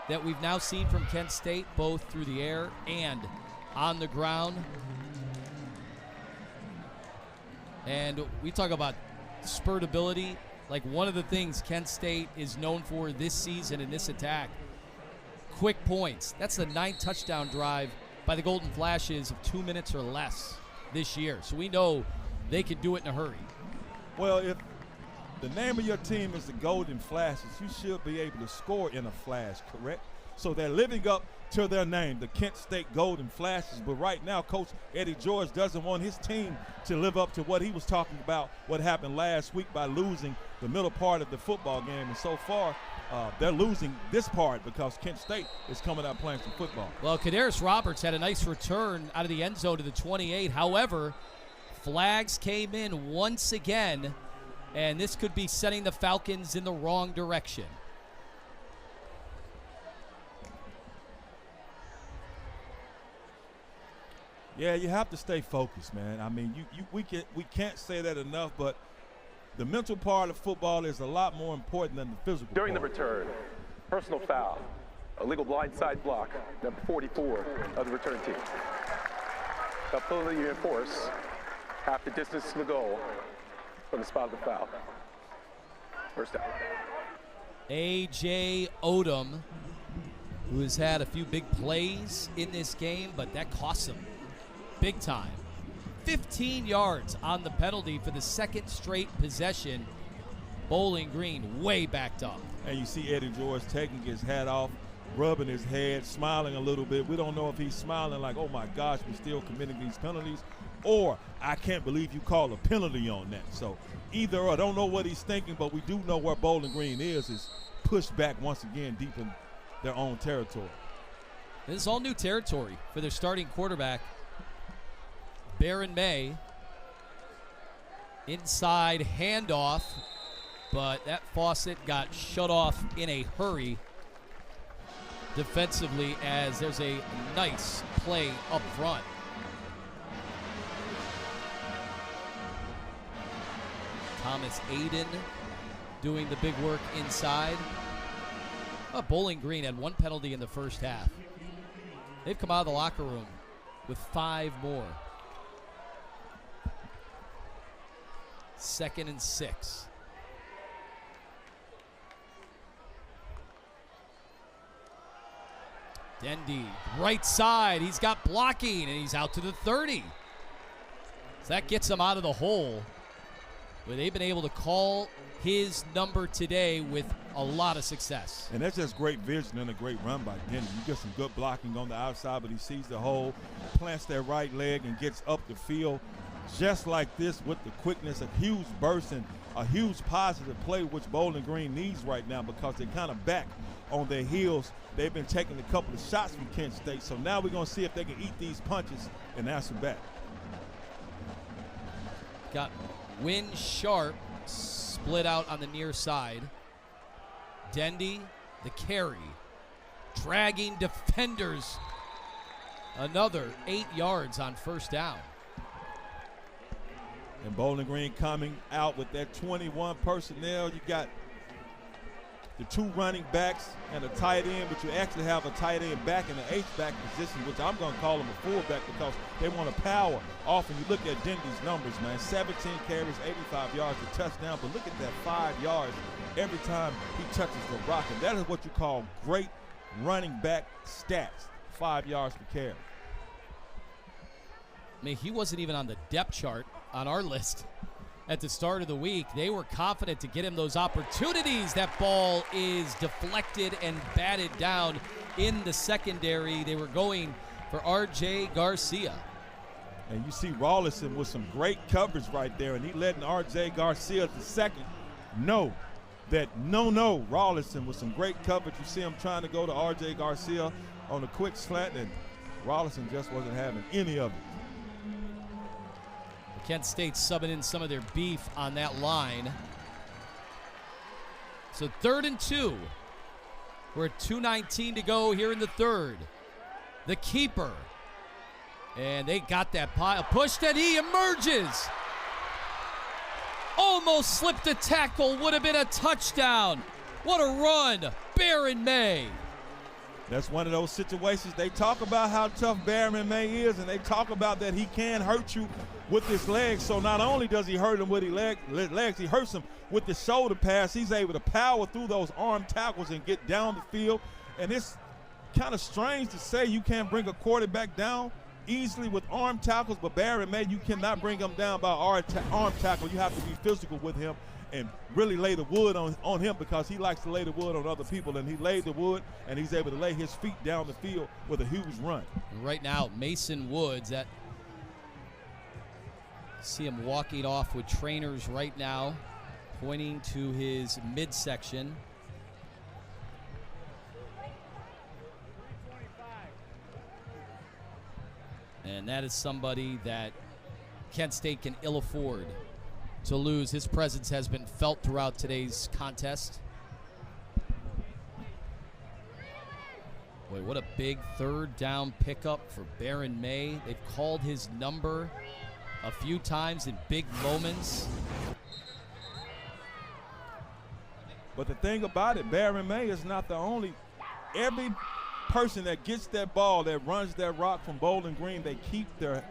that we've now seen from Kent State, both through the air and on the ground. And we talk about spurt ability. Like, one of the things Kent State is known for this season in this attack, quick points. That's the 9th touchdown drive by the Golden Flashes of 2 minutes or less this year. So we know they can do it in a hurry. Well, if the name of your team is the Golden Flashes, you should be able to score in a flash, correct? So they're living up to their name, the Kent State Golden Flashes. But right now, Coach Eddie George doesn't want his team to live up to what he was talking about, what happened last week by losing the middle part of the football game. And so far, they're losing this part because Kent State is coming out playing some football. Well, Kadarius Roberts had a nice return out of the end zone to the 28. However, flags came in once again, and this could be sending the Falcons in the wrong direction. Yeah, you have to stay focused, man. I mean, we can't say that enough, but the mental part of football is a lot more important than the physical During part. the return, personal foul, illegal blindside block, number 44 of the return team. A penalty enforce half the distance to the goal from the spot of the foul. First down. A.J. Odom, who has had a few big plays in this game, but that costs him big time. 15 yards on the penalty for the second straight possession. Bowling Green way backed up. And you see Eddie George taking his hat off, rubbing his head, smiling a little bit. We don't know if he's smiling like, oh my gosh, we're still committing these penalties, or I can't believe you call a penalty on that. So either or, I don't know what he's thinking, but we do know where Bowling Green is pushed back once again deep in their own territory. This is all new territory for their starting quarterback, Baron May. Inside handoff, but that faucet got shut off in a hurry defensively as there's a nice play up front. Thomas Aiden doing the big work inside. Bowling Green had 1 penalty in the first half. They've come out of the locker room with 5 more. 2nd and 6. Dendy, right side. He's got blocking, and he's out to the 30. So that gets him out of the hole. But they've been able to call his number today with a lot of success. And that's just great vision and a great run by Dendy. You get some good blocking on the outside, but he sees the hole, plants that right leg, and gets up the field just like this with the quickness, a huge burst and a huge positive play, which Bowling Green needs right now because they're kind of back on their heels. They've been taking a couple of shots from Kent State, so now we're going to see if they can eat these punches and answer back. Got Wynn Sharp split out on the near side. Dendy, the carry, dragging defenders. Another 8 yards on first down. And Bowling Green coming out with that 21 personnel. You got the 2 running backs and a tight end, but you actually have a tight end back in the H-back position, which I'm going to call him a fullback because they want to power off. And you look at Dendy's numbers, man, 17 carries, 85 yards, a touchdown. But look at that 5 yards every time he touches the rock. And that is what you call great running back stats, 5 yards per carry. I mean, he wasn't even on the depth chart on our list at the start of the week. They were confident to get him those opportunities. That ball is deflected and batted down in the secondary. They were going for R.J. Garcia. And you see Rawlinson with some great coverage right there, and he letting R.J. Garcia the second know that no, Rawlinson with some great coverage. You see him trying to go to R.J. Garcia on a quick slant, and Rawlinson just wasn't having any of it. Kent State subbing in some of their beef on that line. So 3rd and 2. We're at 2:19 to go here in the third. The keeper. And they got that pile pushed, and he emerges. Almost slipped a tackle. Would have been a touchdown. What a run. Baron May. That's one of those situations. They talk about how tough Baron May is, and they talk about that he can hurt you with his legs. So not only does he hurt him with his legs, he hurts him with the shoulder pass. He's able to power through those arm tackles and get down the field. And it's kind of strange to say you can't bring a quarterback down easily with arm tackles, but Baron May, you cannot bring him down by arm tackle. You have to be physical with him and really lay the wood on him, because he likes to lay the wood on other people, and he laid the wood, and he's able to lay his feet down the field with a huge run. Right now, Mason Woods, see him walking off with trainers right now, pointing to his midsection. And that is somebody that Kent State can ill afford to lose. His presence has been felt throughout today's contest. Boy, what a big 3rd down pickup for Baron May. They've called his number a few times in big moments. But the thing about it, Baron May is not the only. Every person that gets that ball, that runs that rock from Bowling Green, they keep their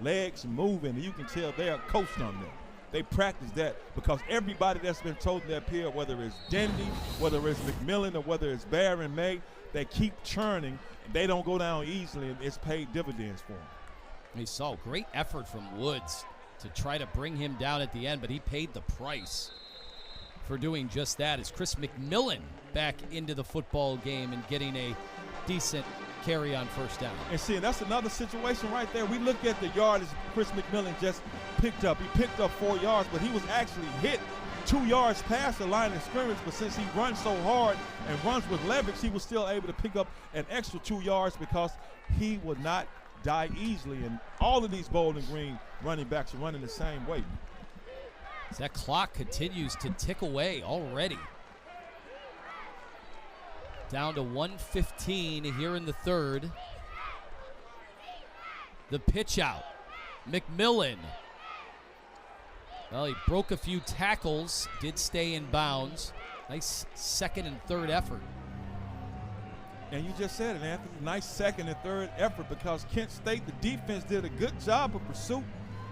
legs moving. You can tell they are coached on that. They practice that, because everybody that's been chosen that period, whether it's Dendy, whether it's McMillan, or whether it's Baron May, they keep churning. They don't go down easily, and it's paid dividends for them. We saw great effort from Woods to try to bring him down at the end, but he paid the price for doing just that. As Chris McMillan back into the football game and getting a decent carry on 1st down. And see, that's another situation right there. We look at the yardage Chris McMillan just picked up. He picked up 4 yards, but he was actually hit 2 yards past the line of scrimmage. But since he runs so hard and runs with leverage, he was still able to pick up an extra 2 yards because he would not die easily. And all of these Bowling Green running backs are running the same way. As that clock continues to tick away already. Down to 1:15 here in the third. The pitch out. McMillan. Well, he broke a few tackles, did stay in bounds. Nice 2nd and 3rd effort. And you just said it, Anthony. Nice 2nd and 3rd effort, because Kent State, the defense, did a good job of pursuit,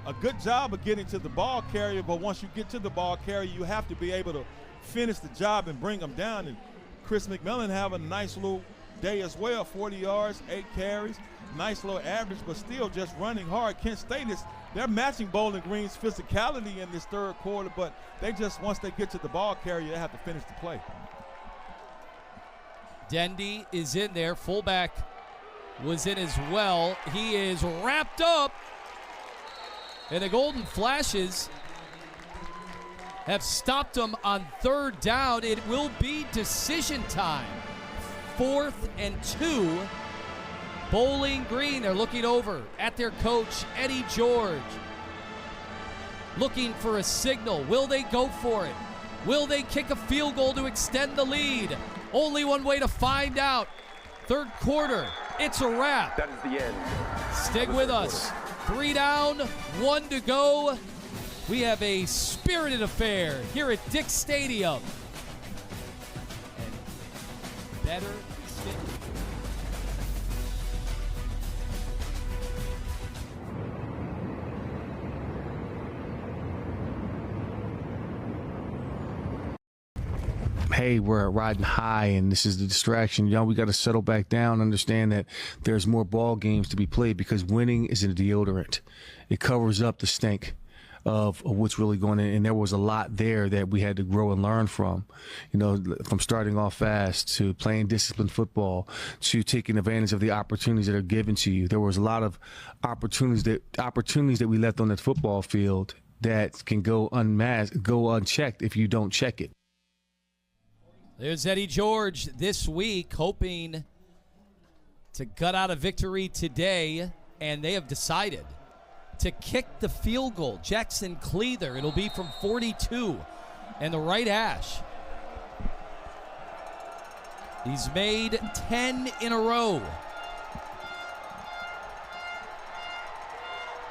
a good job of getting to the ball carrier. But once you get to the ball carrier, you have to be able to finish the job and bring them down. And Chris McMillan have a nice little day as well, 40 yards, 8 carries, nice little average, but still just running hard. Kent State they're matching Bowling Green's physicality in this 3rd quarter, but they just, once they get to the ball carrier, they have to finish the play. Dendy is in there. Fullback was in as well. He is wrapped up, and the Golden Flashes have stopped him on 3rd down. It will be decision time. 4th and 2. Bowling Green, they're looking over at their coach, Eddie George. Looking for a signal. Will they go for it? Will they kick a field goal to extend the lead? Only one way to find out. 3rd quarter, it's a wrap. That is the end. Stick with us. 3 down, 1 to go. We have a spirited affair here at Dick's Stadium. And better stick. Hey, we're riding high and this is the distraction. Y'all, we got to settle back down, understand that there's more ball games to be played because winning is a deodorant. It covers up the stink of what's really going on. And there was a lot there that we had to grow and learn from, you know, from starting off fast to playing disciplined football to taking advantage of the opportunities that are given to you. There was a lot of opportunities that we left on that football field that can go unchecked if you don't check it. There's Eddie George this week hoping to gut out a victory today, and they have decided to kick the field goal. Jackson Cleather, it'll be from 42 and the right hash. He's made 10 in a row.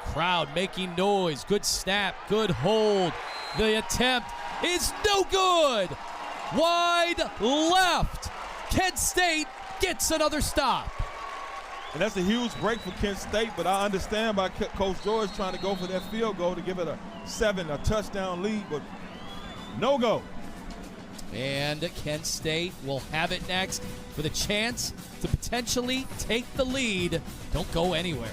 Crowd making noise. Good snap, good hold. The attempt is no good. Wide left. Kent State gets another stop. And that's a huge break for Kent State, but I understand by Coach George trying to go for that field goal to give it a touchdown lead, but no go. And Kent State will have it next with a chance to potentially take the lead. Don't go anywhere.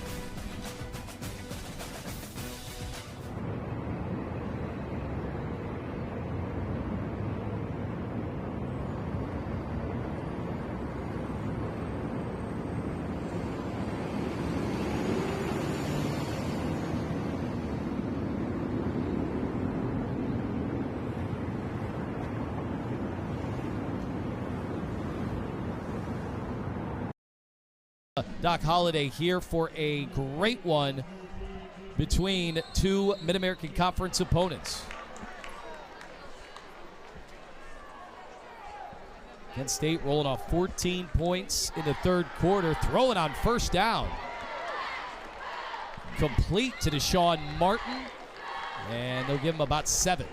Doc Holliday here for a great one between two Mid-American Conference opponents. Kent State rolling off 14 points in the third quarter, throwing on first down. Complete to Deshaun Martin, and they'll give him about 7.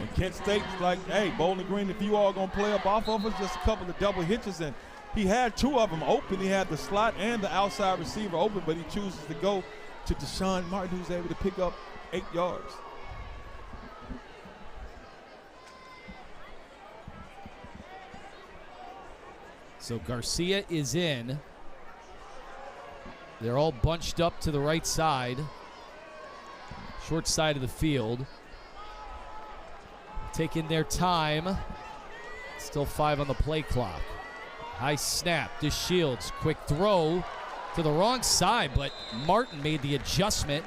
And Kent State's like, hey, Bowling Green, if you all going to play up off of us, just a couple of double hitches, and he had 2 of them open. He had the slot and the outside receiver open, but he chooses to go to Deshaun Martin, who's able to pick up 8 yards. So Garcia is in. They're all bunched up to the right side. Short side of the field. Taking their time. Still 5 on the play clock. High snap, DeShields, quick throw to the wrong side, but Martin made the adjustment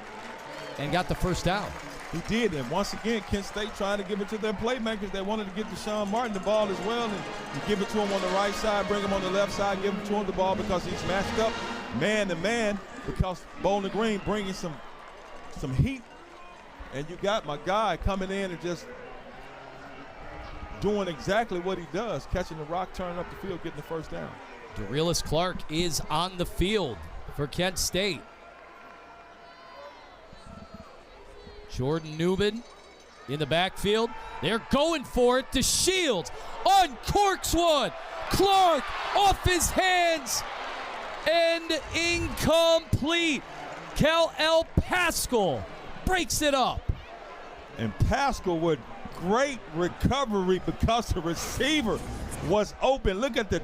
and got the first down. He did, and once again, Kent State trying to give it to their playmakers. They wanted to get Deshaun Martin the ball as well, and you give it to him on the right side, bring him on the left side, give him to him the ball because he's matched up man to man because Bowling Green bringing some heat, and you got my guy coming in and just doing exactly what he does, catching the rock, turning up the field, getting the first down. Dorelis Clark is on the field for Kent State. Jordan Newman in the backfield. They're going for it. DeShields uncorks one. Clark off his hands and incomplete. Cal-El Pascal breaks it up. And Pascal with great recovery because the receiver was open. Look at the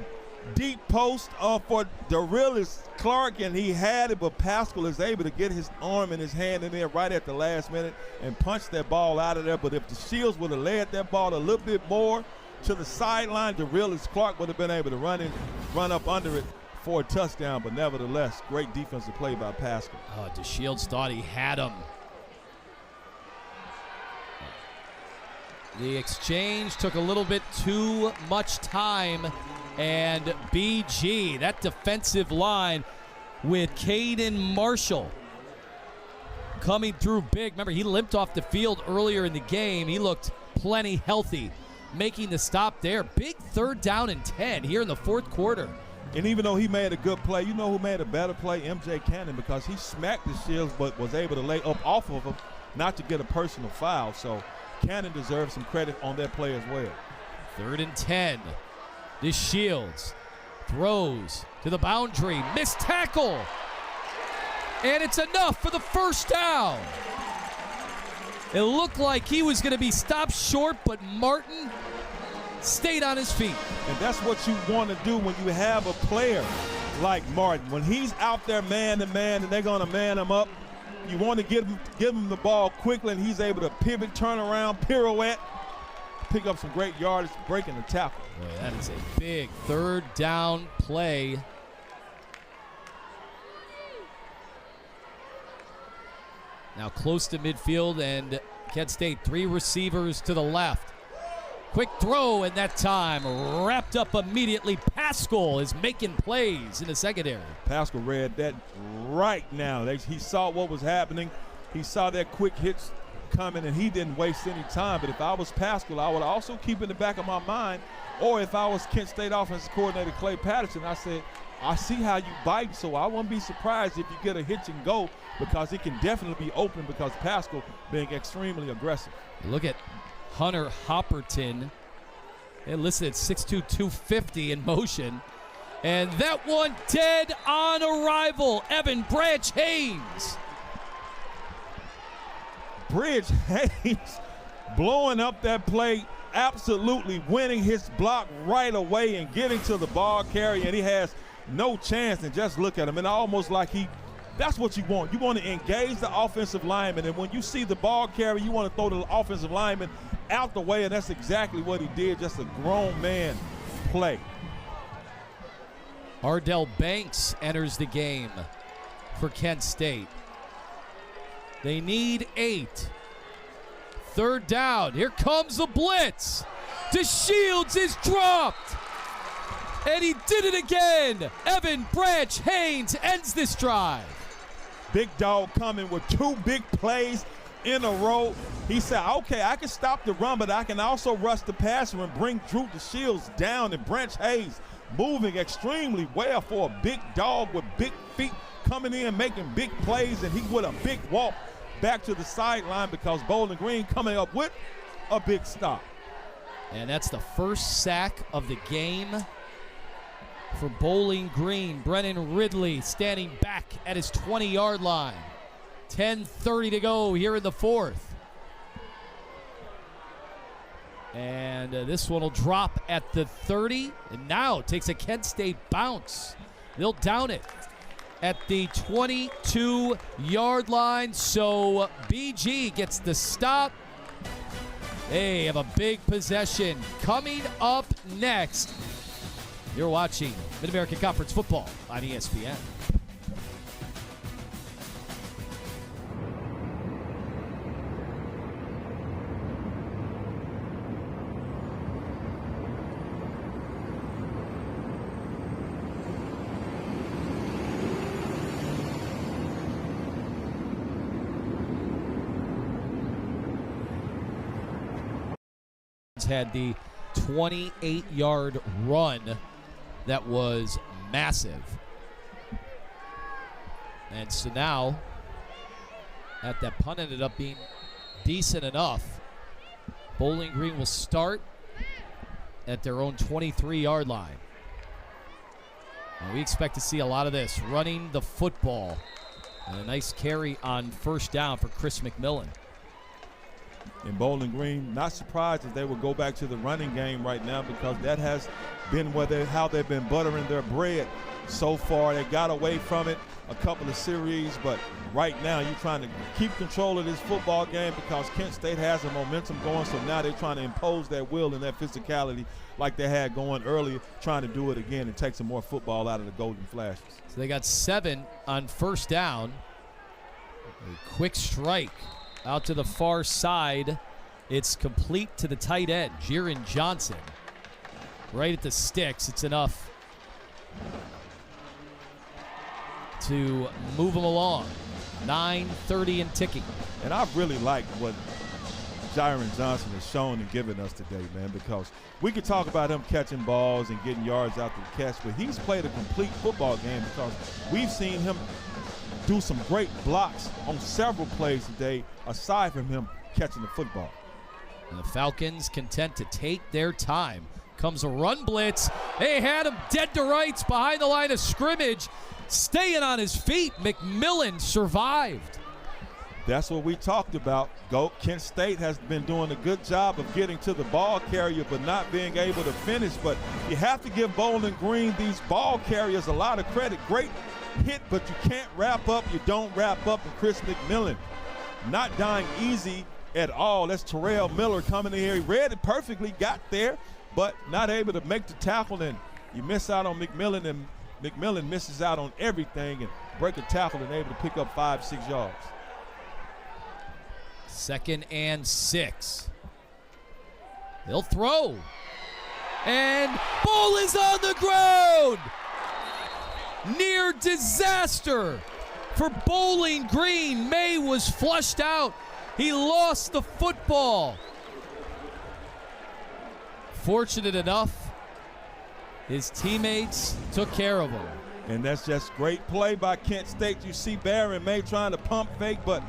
deep post for Dorelis Clark, and he had it, but Pascal is able to get his arm and his hand in there right at the last minute and punch that ball out of there. But if DeShields would have led that ball a little bit more to the sideline, Dorelis Clark would have been able to run up under it for a touchdown. But nevertheless, great defensive play by Pascal. DeShields thought he had him. The exchange took a little bit too much time, and BG, that defensive line with Caden Marshall coming through big. Remember, he limped off the field earlier in the game. He looked plenty healthy, making the stop there. Big 3rd down and 10 here in the 4th quarter. And even though he made a good play, you know who made a better play? MJ Cannon, because he smacked DeShields but was able to lay up off of him not to get a personal foul. So Cannon deserves some credit on that play as well. 3rd and 10. DeShields Throws to the boundary. Missed tackle. And it's enough for the first down. It looked like he was going to be stopped short, but Martin stayed on his feet. And that's what you want to do when you have a player like Martin. When he's out there man to man and they're going to man him up, you want to give him the ball quickly, and he's able to pivot, turn around, pirouette, pick up some great yardage, breaking the tackle. Boy, that is a big third down play. Now close to midfield, and Kent State, 3 receivers to the left. Quick throw, and that time wrapped up immediately. Pascal is making plays in the secondary. Pascal read that right now. He saw what was happening. He saw that quick hits coming, and he didn't waste any time. But if I was Pascal, I would also keep in the back of my mind, or if I was Kent State offensive coordinator Clay Patterson, I said, I see how you bite, so I wouldn't be surprised if you get a hitch and go, because it can definitely be open because Pascal being extremely aggressive. Look at Hunter Hopperton. They listed at 6'2", 250 in motion. And that one dead on arrival. Evan Branch Haynes. Bridge Haynes blowing up that play, absolutely winning his block right away and getting to the ball carrier, and he has no chance. And just look at him, and almost like that's what you want. You want to engage the offensive lineman, and when you see the ball carrier, you want to throw the offensive lineman out the way, and that's exactly what he did. Just a grown man play. Ardell Banks enters the game for Kent State. They need 8. Third down. Here comes the blitz. DeShields is dropped. And he did it again. Evan Branch Haynes ends this drive. Big dog coming with 2 big plays in a row. He said, okay, I can stop the run, but I can also rush the passer and bring Drew DeShields down. And Branch Haynes moving extremely well for a big dog with big feet, coming in, making big plays, and he with a big walk back to the sideline because Bowling Green coming up with a big stop. And that's the first sack of the game for Bowling Green. Brennan Ridley standing back at his 20-yard line. 10:30 to go here in the fourth. And this one will drop at the 30. And now takes a Kent State bounce. They'll down it at the 22-yard line. So BG gets the stop. They have a big possession. Coming up next, you're watching Mid-American Conference Football on ESPN. Had the 28-yard run that was massive. And so now that punt ended up being decent enough. Bowling Green will start at their own 23-yard line. And we expect to see a lot of this, running the football. And a nice carry on first down for Chris McMillan. In Bowling Green, not surprised if they would go back to the running game right now, because that has been how they've been buttering their bread so far. They got away from it a couple of series, but right now you're trying to keep control of this football game because Kent State has a momentum going, so now they're trying to impose that will and that physicality like they had going earlier, trying to do it again and take some more football out of the Golden Flashes. So they got 7 on first down. A quick strike out to the far side. It's complete to the tight end, Jiren Johnson. Right at the sticks. It's enough to move him along. 9:30 and ticking. And I really like what Jiren Johnson has shown and given us today, man, because we could talk about him catching balls and getting yards out the catch, but he's played a complete football game because we've seen him do some great blocks on several plays today, aside from him catching the football. And the Falcons content to take their time. Comes a run blitz. They had him dead to rights behind the line of scrimmage. Staying on his feet, McMillan survived. That's what we talked about. Kent State has been doing a good job of getting to the ball carrier but not being able to finish. But you have to give Bowling Green, these ball carriers, a lot of credit. Great hit, but you can't wrap up. You don't wrap up. And Chris McMillan not dying easy at all. That's Terrell Miller coming in here. He read it perfectly, got there, but not able to make the tackle. And you miss out on McMillan, and McMillan misses out on everything and break a tackle and able to pick up 5-6 yards. 2nd and 6. They'll throw. And ball is on the ground. Near disaster for Bowling Green. May was flushed out. He lost the football. Fortunate enough, his teammates took care of him. And that's just great play by Kent State. You see Baron May trying to pump fake, but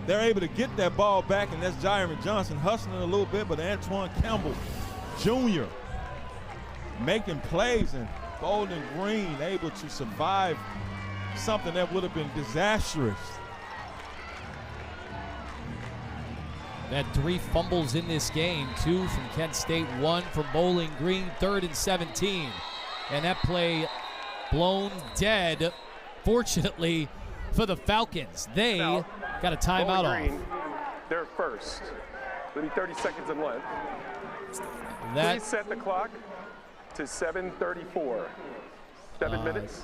they're able to get that ball back, and that's Jyron Johnson hustling a little bit, but Antoine Campbell Jr. making plays, and Bowling Green able to survive something that would have been disastrous. They had 3 fumbles in this game, 2 from Kent State, 1 from Bowling Green, 3rd and 17. And that play blown dead, fortunately, for the Falcons. They got a timeout off. They're first. It'll be 30 seconds in length. Please set the clock to 7:34. 7 minutes,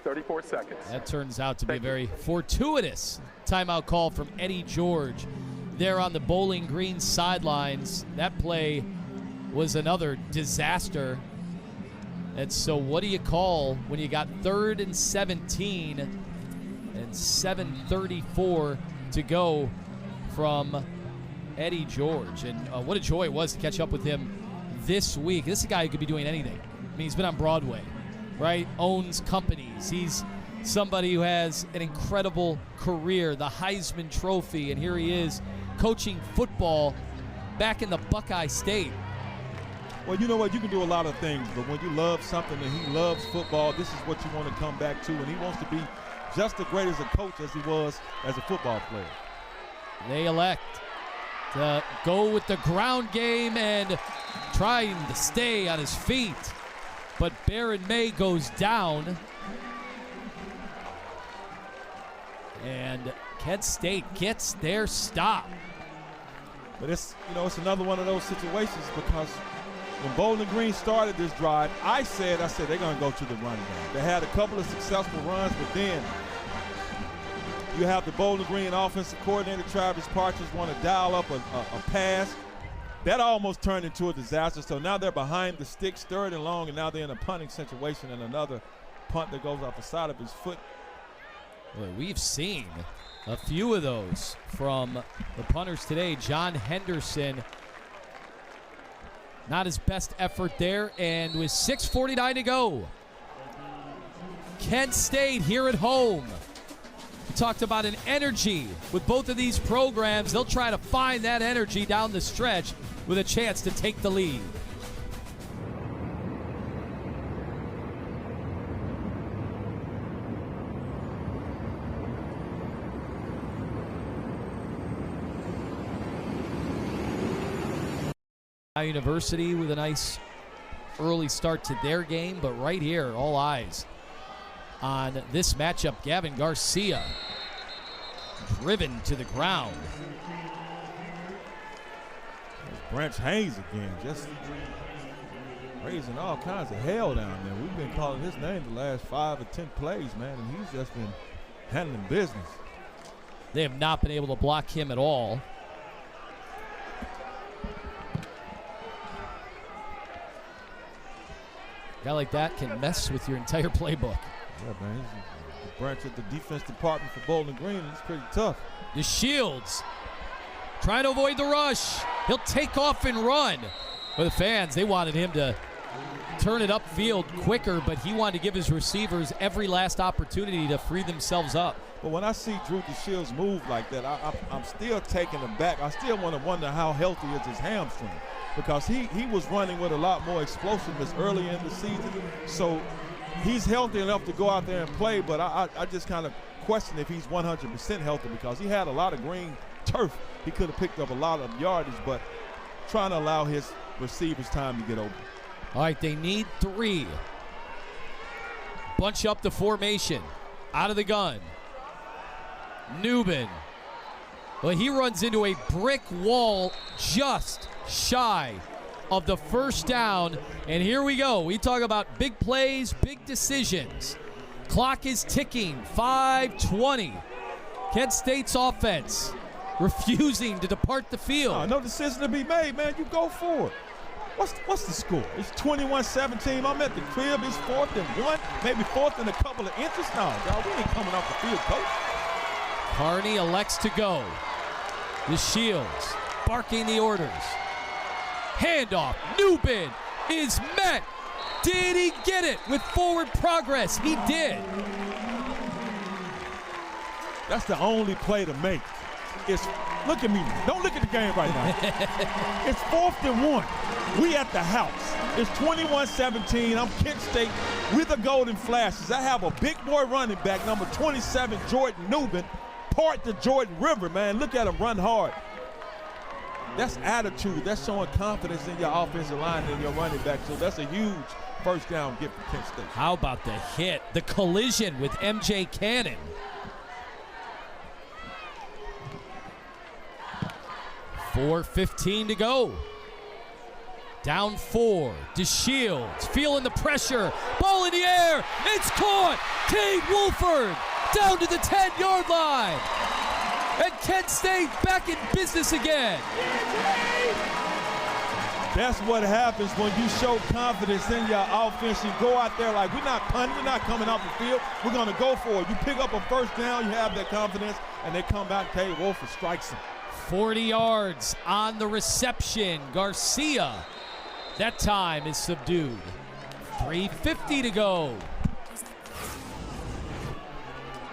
34 seconds. That turns out to be a very fortuitous timeout call from Eddie George there on the Bowling Green sidelines. That play was another disaster. And so what do you call when you got 3rd and 17 and 7:34 to go from Eddie George? And what a joy it was to catch up with him this week. This is a guy who could be doing anything. I mean, he's been on Broadway, right? Owns companies. He's somebody who has an incredible career, the Heisman Trophy, and here he is coaching football back in the Buckeye State. Well, you know what? You can do a lot of things, but when you love something and he loves football, this is what you want to come back to, and he wants to be just as great as a coach as he was as a football player. They elect to go with the ground game and trying to stay on his feet, but Baron May goes down, and Kent State gets their stop. But it's another one of those situations, because when Bowling Green started this drive, I said they're going to go to the run game. They had a couple of successful runs, but then you have the Bowling Green offensive coordinator, Travis Partridge, want to dial up a pass. That almost turned into a disaster. So now they're behind the sticks, 3rd and long, and now they're in a punting situation, and another punt that goes off the side of his foot. Well, we've seen a few of those from the punters today. John Henderson, not his best effort there, and with 6:49 to go, Kent State here at home. We talked about an energy with both of these programs. They'll try to find that energy down the stretch with a chance to take the lead. University with a nice early start to their game, but right here, all eyes on this matchup. Gavin Garcia driven to the ground. Branch Haynes again, just raising all kinds of hell down there. We've been calling his name the last 5 or 10 plays, man, and he's just been handling business. They have not been able to block him at all. A guy like that can mess with your entire playbook. Yeah, man. He's the branch at the defense department for Bowling Green. It's pretty tough. DeShields trying to avoid the rush. He'll take off and run. But the fans, they wanted him to turn it upfield quicker, but he wanted to give his receivers every last opportunity to free themselves up. But when I see Drew DeShields move like that, I'm still taken aback. I still want to wonder how healthy is his hamstring. because he was running with a lot more explosiveness early in the season. So he's healthy enough to go out there and play, but I just kind of question if he's 100% healthy, because he had a lot of green turf. He could have picked up a lot of yardage, but trying to allow his receivers time to get open. All right, they need 3. Bunch up the formation. Out of the gun. Newbin. Well, he runs into a brick wall just shy of the first down. And here we go. We talk about big plays, big decisions. Clock is ticking. 5:20. Kent State's offense refusing to depart the field. No decision to be made, man. You go for it. What's the score? It's 21-17. I'm at the crib. It's 4th and 1, maybe 4th and a couple of inches. No, dog, we ain't coming off the field, coach. Carney elects to go. The Shields barking the orders. Handoff. Newbin is met. Did he get it with forward progress? He did. That's the only play to make. Look at me. Don't look at the game right now. It's 4th and 1. We at the house. It's 21-17. I'm Kent State with the Golden Flashes. I have a big boy running back, number 27, Jordan Newbin. Part to Jordan River, man. Look at him run hard. That's attitude. That's showing confidence in your offensive line and your running back. So that's a huge first down gift for Kent State. How about the hit? The collision with M.J. Cannon. 4:15 to go. Down 4. DeShields feeling the pressure. Ball in the air. It's caught. Cade Wolford down to the 10-yard line. And Kent State back in business again. That's what happens when you show confidence in your offense. You go out there like, we're not punting, we're not coming off the field. We're going to go for it. You pick up a first down, you have that confidence, and they come back, Cade Wolford strikes him. 40 yards on the reception. Garcia, that time is subdued. 3:50 to go.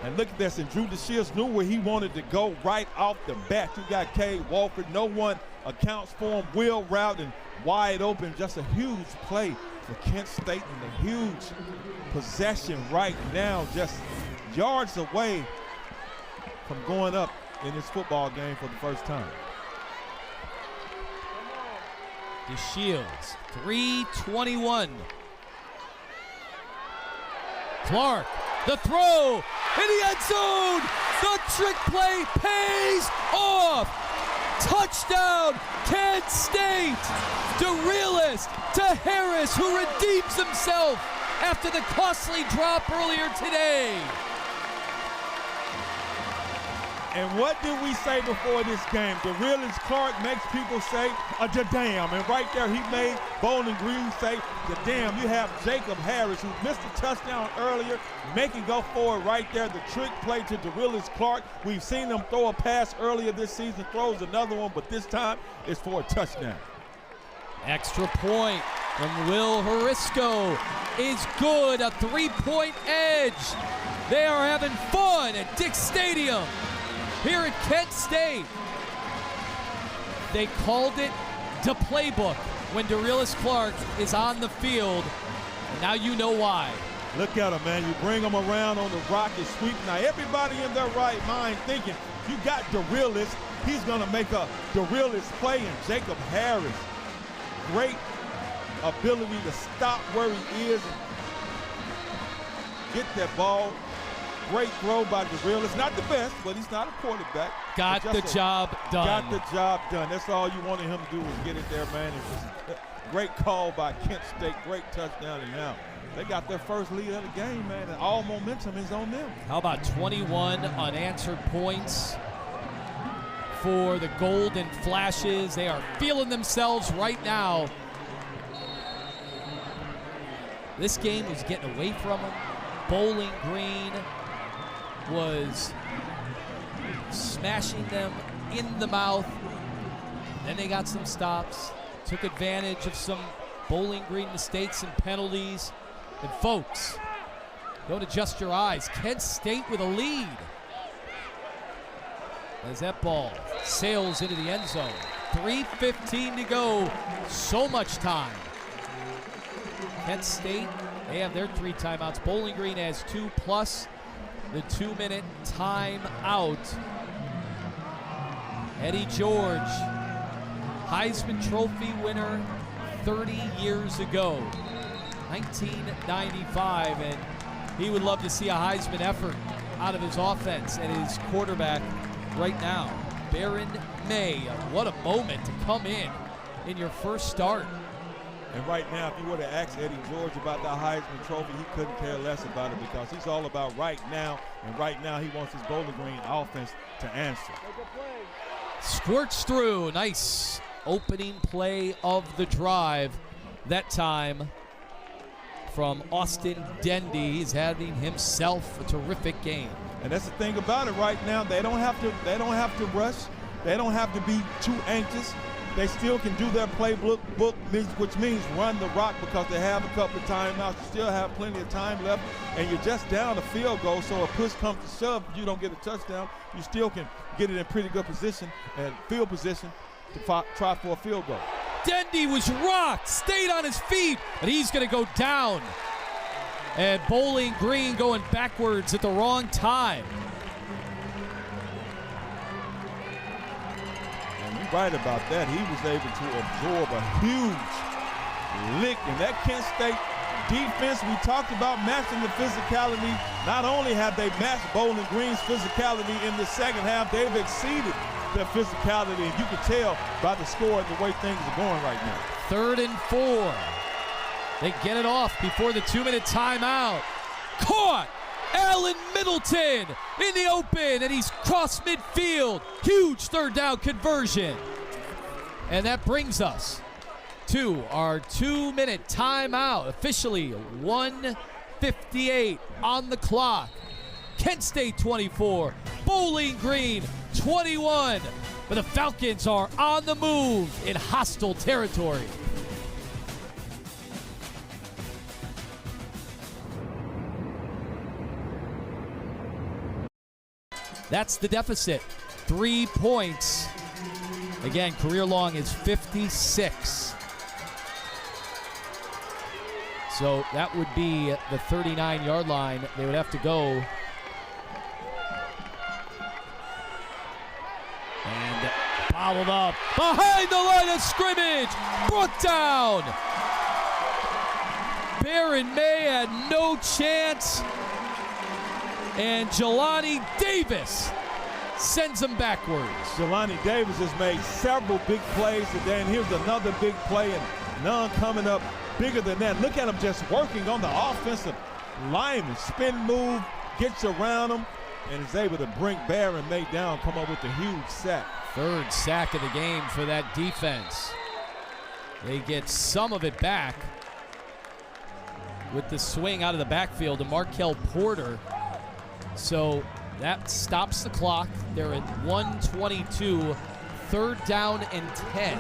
And look at this, and Drew DeShields knew where he wanted to go right off the bat. You got Cade Wolford, no one accounts for him, wheel route and wide open. Just a huge play for Kent State and a huge possession right now, just yards away from going up in this football game for the first time. DeShields, 3:21. Clark, the throw, in the end zone. The trick play pays off. Touchdown, Kent State. DeRealis to Harris, who redeems himself after the costly drop earlier today. And what did we say before this game? DeRealis Clark makes people say, damn. And right there, he made Bowling Green say, damn. You have Jacob Harris, who missed a touchdown earlier, making go forward right there. The trick play to DeRealis Clark. We've seen him throw a pass earlier this season, throws another one, but this time it's for a touchdown. Extra point from Will Harisco is good. A 3-point edge. They are having fun at Dick Stadium here at Kent State. They called it the playbook when DeRealis Clark is on the field. And now you know why. Look at him, man. You bring him around on the rocket sweep. Now everybody in their right mind thinking, you got DeRealis, he's gonna make a DeRealis play. And Jacob Harris, great ability to stop where he is and get that ball. Great throw by DeRealis. Not the best, but he's not a quarterback. Got the job done. Got the job done. That's all you wanted him to do was get it there, man. It was a great call by Kent State. Great touchdown. And now they got their first lead of the game, man, and all momentum is on them. How about 21 unanswered points for the Golden Flashes? They are feeling themselves right now. This game was getting away from them. Bowling Green was smashing them in the mouth. Then they got some stops, took advantage of some Bowling Green mistakes and penalties. And folks, don't adjust your eyes. Kent State with a lead. As that ball sails into the end zone. 3:15 to go. So much time. Kent State, they have their 3 timeouts. Bowling Green has 2 plus the 2-minute timeout. Eddie George, Heisman Trophy winner 30 years ago, 1995, and he would love to see a Heisman effort out of his offense and his quarterback right now, Baron May. What a moment to come in your first start. And right now, if you were to ask Eddie George about the Heisman Trophy, he couldn't care less about it because he's all about right now, and right now he wants his Bowling Green offense to answer. Squirts through. Nice opening play of the drive. That time from Austin Dendy. He's having himself a terrific game. And that's the thing about it right now. They don't have to rush. They don't have to be too anxious. They still can do their playbook, which means run the rock because they have a couple of timeouts. You still have plenty of time left, and you're just down a field goal. So if push comes to shove, you don't get a touchdown. You still can get it in pretty good position and field position to try for a field goal. Dendy was rocked, stayed on his feet, and he's going to go down. And Bowling Green going backwards at the wrong time. Right about that. He was able to absorb a huge lick, and that Kent State defense, we talked about matching the physicality. Not only have they matched Bowling Green's physicality in the second half, they've exceeded their physicality, and you can tell by the score and the way things are going right now. 3rd and 4. They get it off before the 2-minute timeout. Caught! Allen Middleton in the open, and he's crossed midfield. Huge 3rd down conversion. And that brings us to our 2-minute timeout. Officially 1:58 on the clock. Kent State 24, Bowling Green 21. But the Falcons are on the move in hostile territory. That's the deficit. 3 points. Again, career long is 56. So that would be the 39-yard line. They would have to go. And bobbled up behind the line of scrimmage. Brought down. Baron May had no chance. And Jelani Davis sends him backwards. Jelani Davis has made several big plays today, and here's another big play, and none coming up bigger than that. Look at him just working on the offensive lineman. Spin move, gets around him, and is able to bring Baron May down, come up with a huge sack. 3rd sack of the game for that defense. They get some of it back with the swing out of the backfield to Markel Porter. So that stops the clock. They're at 1:22, 3rd down and 10.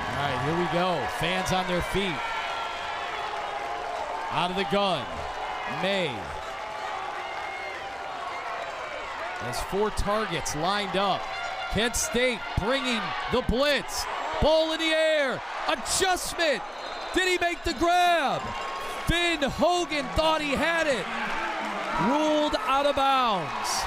All right, here we go. Fans on their feet. Out of the gun, May. Has 4 targets lined up. Kent State bringing the blitz. Ball in the air. Adjustment. Did he make the grab? Finn Hogan thought he had it. Ruled out of bounds.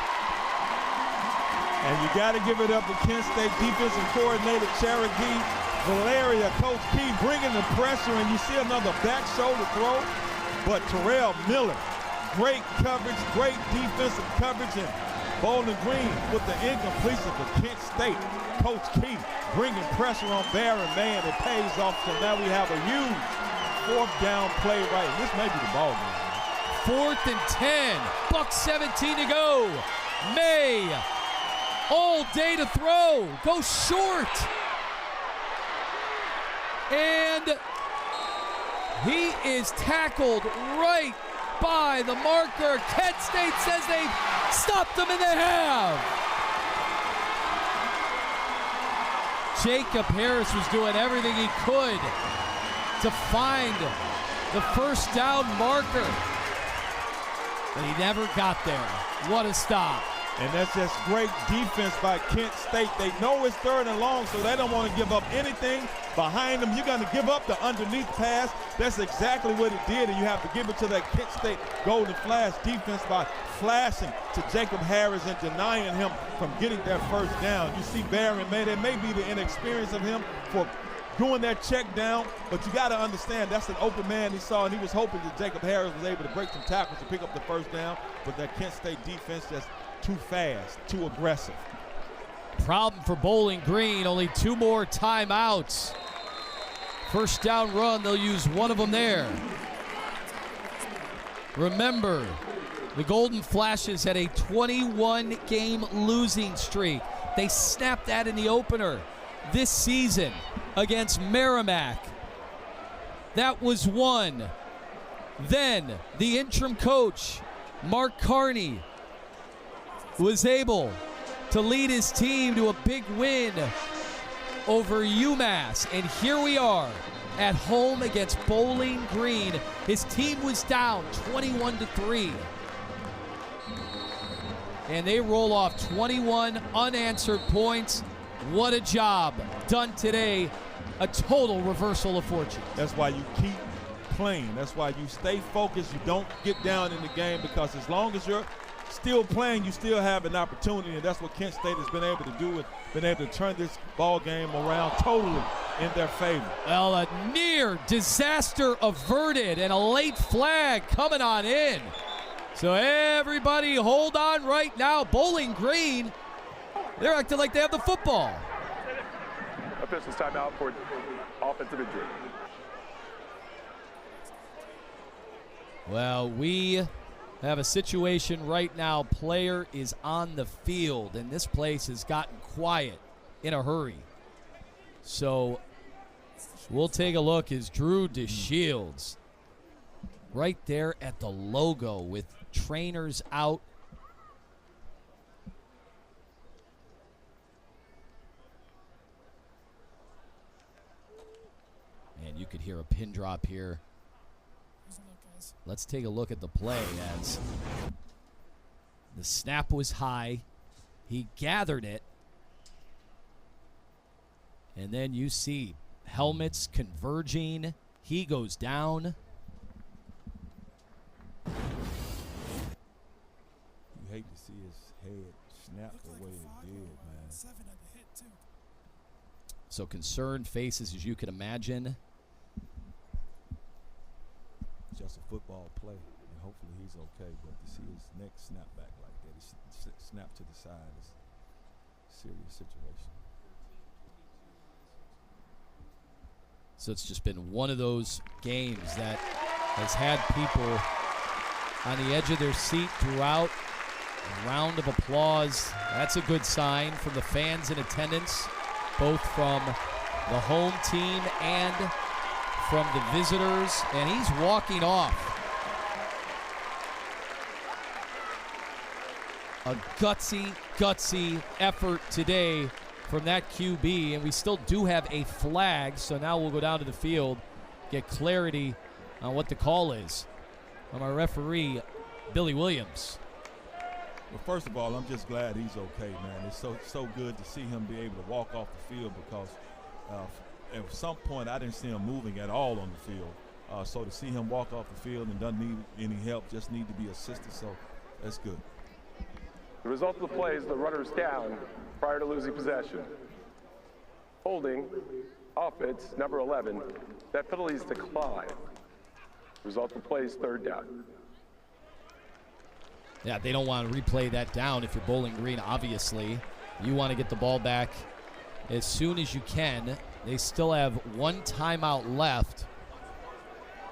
And you got to give it up to Kent State defensive coordinator Cherokee Valeria. Coach Key bringing the pressure, and you see another back shoulder throw. But Terrell Miller, great coverage, great defensive coverage, and Bowling Green with the incompletion for Kent State. Coach Key bringing pressure on Baron May, and it pays off. So now we have a huge 4th down play right. This may be the ball game. 4th and 10. Buck 17 to go. May all day to throw. Go short. And he is tackled right by the marker. Kent State says they've stopped them, and they have. Jacob Harris was doing everything he could to find the first down marker. But he never got there. What a stop. And that's just great defense by Kent State. They know it's 3rd and long, so they don't want to give up anything behind them. You're going to give up the underneath pass. That's exactly what it did, and you have to give it to that Kent State Golden Flash defense by flashing to Jacob Harris and denying him from getting that first down. You see Barron, man, it may be the inexperience of him for doing that check down, but you got to understand that's an open man he saw, and he was hoping that Jacob Harris was able to break some tackles to pick up the first down, but that Kent State defense just too fast, too aggressive. Problem for Bowling Green, only 2 more timeouts. First down run, they'll use one of them there. Remember, the Golden Flashes had a 21-game losing streak. They snapped that in the opener this season against Merrimack. That was one. Then the interim coach, Mark Carney, was able to lead his team to a big win over UMass. And here we are at home against Bowling Green. His team was down 21-3. And they roll off 21 unanswered points. What a job done today. A total reversal of fortune. That's why you keep playing. That's why you stay focused. You don't get down in the game, because as long as you're still playing, you still have an opportunity, and that's what Kent State has been able to do, and been able to turn this ball game around totally in their favor. Well, a near disaster averted and a late flag coming on in. So everybody hold on right now. Bowling Green, they're acting like they have the football. Officials timeout for offensive injury. Well, we have a situation right now. Player is on the field, and this place has gotten quiet in a hurry. So we'll take a look as Drew DeShields right there at the logo with trainers out. And you could hear a pin drop here. Let's take a look at the play as the snap was high. He gathered it. And then you see helmets converging. He goes down. You hate to see his head snap the way it did, man. So concerned faces, as you can imagine. Just a football play, and hopefully he's okay. But to see his neck snap back like that, he snap to the side, is a serious situation. So it's just been one of those games that has had people on the edge of their seat throughout. A round of applause. That's a good sign from the fans in attendance, both from the home team and from the visitors, and he's walking off. A gutsy effort today from that QB, and we still do have a flag, so now we'll go down to the field, get clarity on what the call is from our referee, Billy Williams. Well, first of all, I'm just glad he's okay, man. It's so good to see him be able to walk off the field, because at some point I didn't see him moving at all on the field. So to see him walk off the field and doesn't need any help, just need to be assisted, so that's good. The result of the play is the runner's down prior to losing possession. Holding, offense, number 11. That penalty is declined. Result of the play is 3rd down. Yeah, they don't want to replay that down if you're Bowling Green, obviously. You want to get the ball back as soon as you can. They still have one timeout left.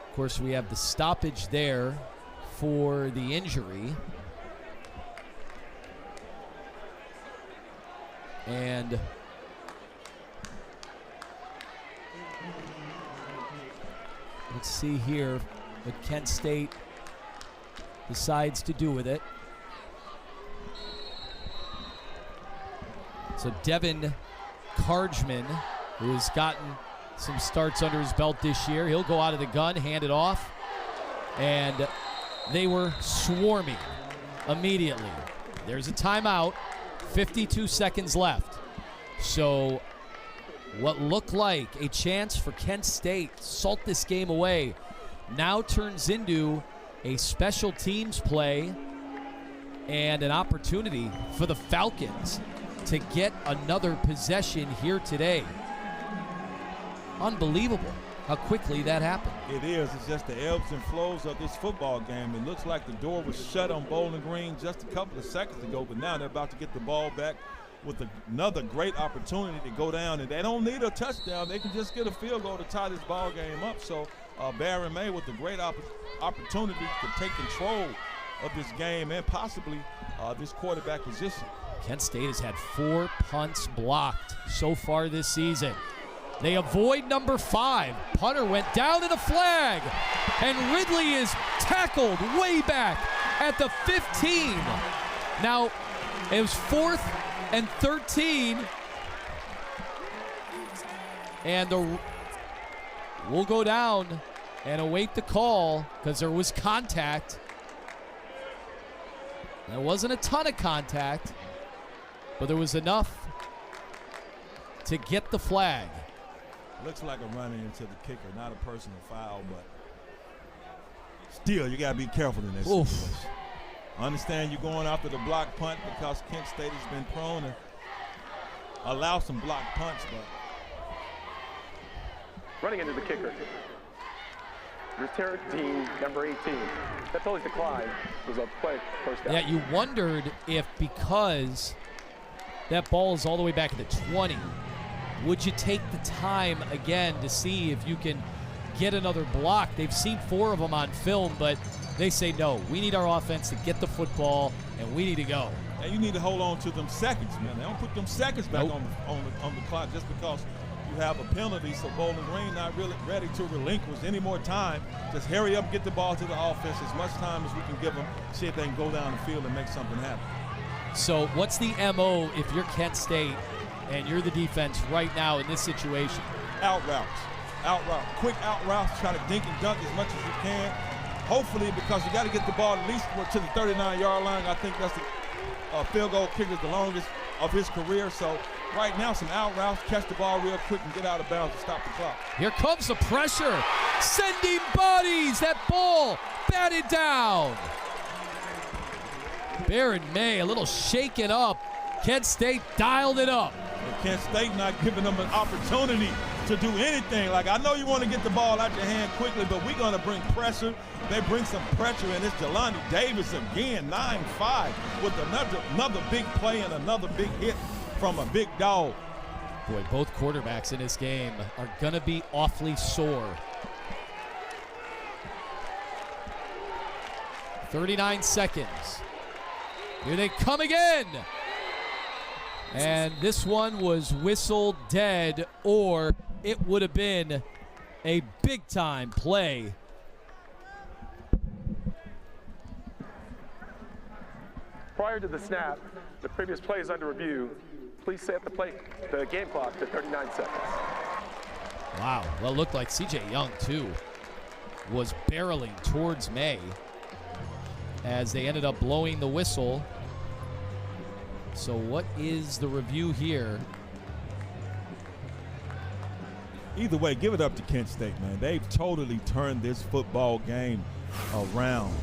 Of course, we have the stoppage there for the injury. And let's see here what Kent State decides to do with it. So Devin Cargman, who has gotten some starts under his belt this year. He'll go out of the gun, hand it off, and they were swarming immediately. There's a timeout, 52 seconds left. So what looked like a chance for Kent State to salt this game away now turns into a special teams play and an opportunity for the Falcons to get another possession here today. Unbelievable how quickly that happened. It is. It's just the ebbs and flows of this football game. It looks like the door was shut on Bowling Green just a couple of seconds ago, but now they're about to get the ball back with another great opportunity to go down, and they don't need a touchdown. They can just get a field goal to tie this ball game up. So Baron May with a great opportunity to take control of this game and possibly this quarterback position. Kent State has had 4 punts blocked so far this season. They avoid number 5. Punter went down in a flag, and Ridley is tackled way back at the 15. Now, it was 4th and 13, and we'll go down and await the call because there was contact. There wasn't a ton of contact, but there was enough to get the flag. Looks like a running into the kicker, not a personal foul, but still, you got to be careful in this situation. I understand you're going after the block punt because Kent State has been prone to allow some block punts, but Running into the kicker. Return team number 18. That's always decline. Was a play first down. Yeah, you wondered if because that ball is all the way back at the 20, would you take the time again to see if you can get another block? They've seen 4 of them on film, but they say no. We need our offense to get the football, and we need to go. And you need to hold on to them seconds, man. They don't put them seconds back on the clock just because you have a penalty. So Bowling Green not really ready to relinquish any more time. Just hurry up, get the ball to the offense as much time as we can give them. See if they can go down the field and make something happen. So what's the MO if you're Kent State and you're the defense right now in this situation? Out routes. Quick out routes. Try to dink and dunk as much as you can. Hopefully, because you got to get the ball at least to the 39-yard line. I think that's the field goal kicker, the longest of his career. So right now, some out routes, catch the ball real quick and get out of bounds and stop the clock. Here comes the pressure. Sending bodies. That ball batted down. Baron May a little shaken up. Kent State dialed it up. And Kent State not giving them an opportunity to do anything. Like, I know you want to get the ball out your hand quickly, but we're going to bring pressure. They bring some pressure, and it's Jelani Davis again, 9-5, with another big play and another big hit from a big dog. Boy, both quarterbacks in this game are going to be awfully sore. 39 seconds. Here they come again. And this one was whistled dead, or it would have been a big-time play. Prior to the snap, the previous play is under review. Please set the game clock to 39 seconds. Wow. Well, it looked like C.J. Young, too, was barreling towards May as they ended up blowing the whistle. So what is the review here? Either way, give it up to Kent State, man. They've totally turned this football game around.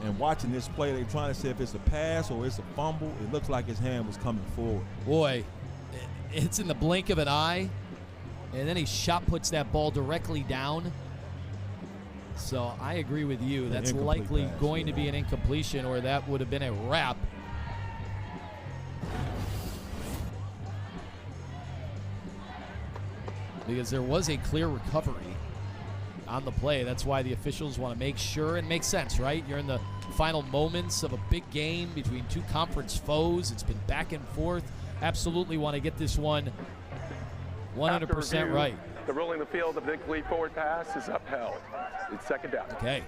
And watching this play, they're trying to see if it's a pass or it's a fumble. It looks like his hand was coming forward. Boy, it's in the blink of an eye. And then he shot puts that ball directly down. So I agree with you. That's likely going to be an incompletion, or that would have been a wrap. Because there was a clear recovery on the play. That's why the officials want to make sure, and makes sense, right? You're in the final moments of a big game between two conference foes. It's been back and forth. Absolutely want to get this one 100% right. The ruling the field of the incomplete forward pass is upheld. It's second down. Okay.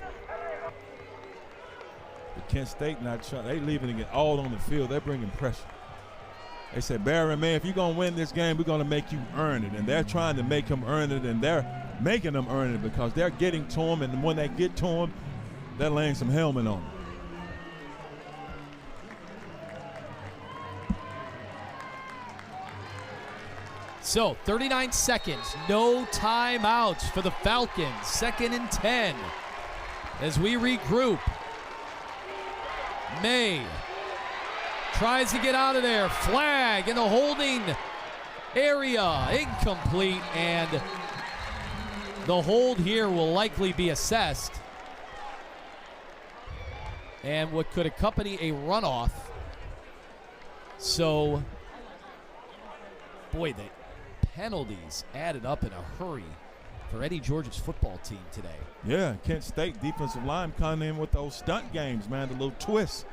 But Kent State not trying. They leaving it all on the field. They're bringing pressure. They said, Barry, man, if you're going to win this game, we're going to make you earn it. And they're trying to make him earn it, and they're making him earn it because they're getting to him, and when they get to him, they're laying some helmet on him. So 39 seconds, no timeouts for the Falcons. 2nd and 10 as we regroup. May tries to get out of there. Flag in the holding area. Incomplete, and the hold here will likely be assessed. And what could accompany a runoff. So, boy, the penalties added up in a hurry for Eddie George's football team today. Yeah, Kent State defensive line coming in with those stunt games, man, the little twists.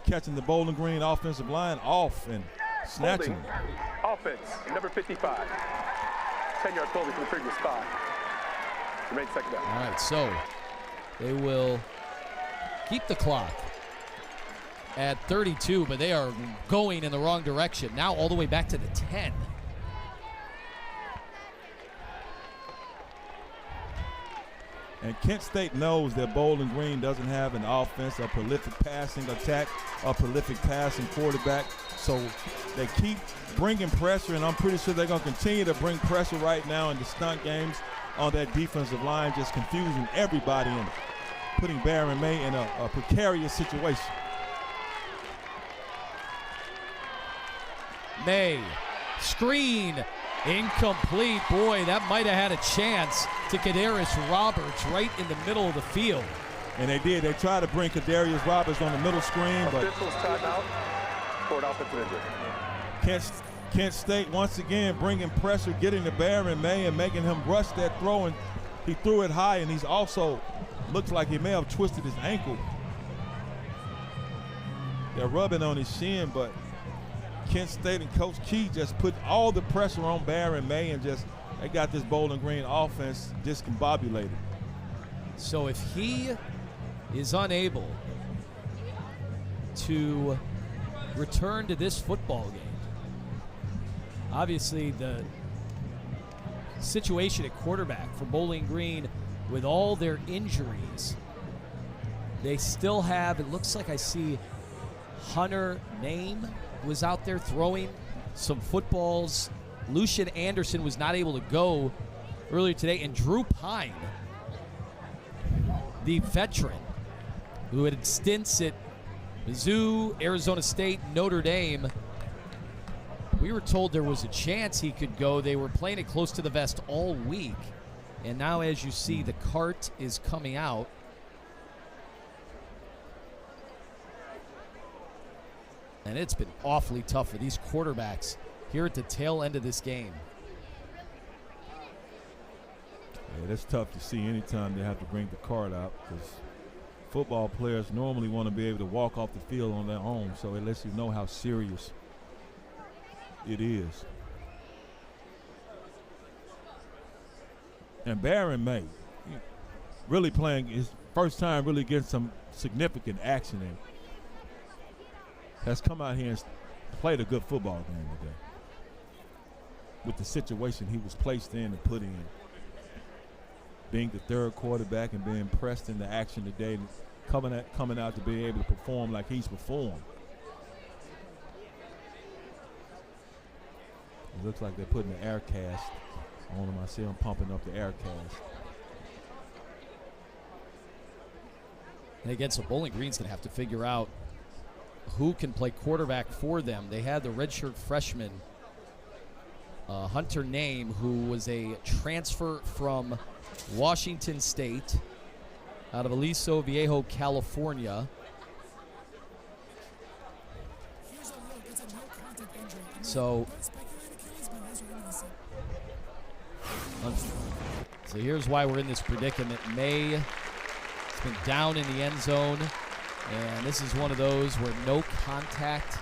Catching the Bowling Green offensive line off and snatching Holding. it. Offense, number 55. 10-yard penalty from the previous spot. Remain second down. All right, so they will keep the clock at 32, but they are going in the wrong direction. Now all the way back to the 10. And Kent State knows that Bowling Green doesn't have an offense, a prolific passing attack, a prolific passing quarterback. So they keep bringing pressure, and I'm pretty sure they're going to continue to bring pressure right now in the stunt games on that defensive line, just confusing everybody and putting Barron May in a precarious situation. May, screen, incomplete. Boy, that might have had a chance to Kadarius Roberts right in the middle of the field. And they did. They tried to bring Kadarius Roberts on the middle screen, but Officials timeout for an offensive injury. Kent State once again bringing pressure, getting to Barron May and making him rush that throw, and he threw it high, and he's also looks like he may have twisted his ankle. They're rubbing on his shin, but Kent State and Coach Key just put all the pressure on Barron May, and just they got this Bowling Green offense discombobulated. So if he is unable to return to this football game, obviously the situation at quarterback for Bowling Green with all their injuries, they still have, it looks like I see Hunter Name was out there throwing some footballs. Lucian Anderson was not able to go earlier today, and Drew Pine, the veteran who had stints at Mizzou, Arizona State, Notre Dame, we were told there was a chance he could go. They were playing it close to the vest all week, and now as you see, the cart is coming out. And it's been awfully tough for these quarterbacks here at the tail end of this game. Yeah, that's tough to see anytime they have to bring the card out, because football players normally want to be able to walk off the field on their own, so it lets you know how serious it is. And Barron May really playing his first time really getting some significant action in. Has come out here and played a good football game today with the situation he was placed in and put in. Being the third quarterback and being pressed into action today, coming out to be able to perform like he's performed. It looks like they're putting the air cast on him. I see him pumping up the air cast. And again, so Bowling Green's going to have to figure out who can play quarterback for them. They had the redshirt freshman, Hunter Name, who was a transfer from Washington State out of Aliso Viejo, California. So here's why we're in this predicament. May has been down in the end zone, and this is one of those where no contact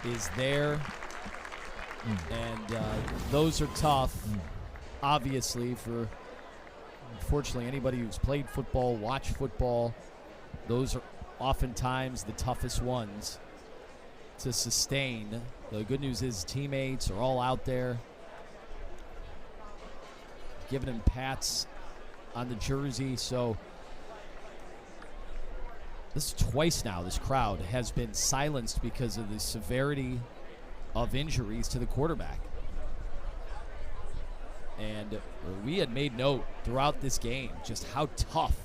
is there. And those are tough, obviously, for, unfortunately, anybody who's played football, watched football. Those are oftentimes the toughest ones. to sustain. The good news is teammates are all out there giving him pats on the jersey. So this is twice now this crowd has been silenced because of the severity of injuries to the quarterback. And we had made note throughout this game just how tough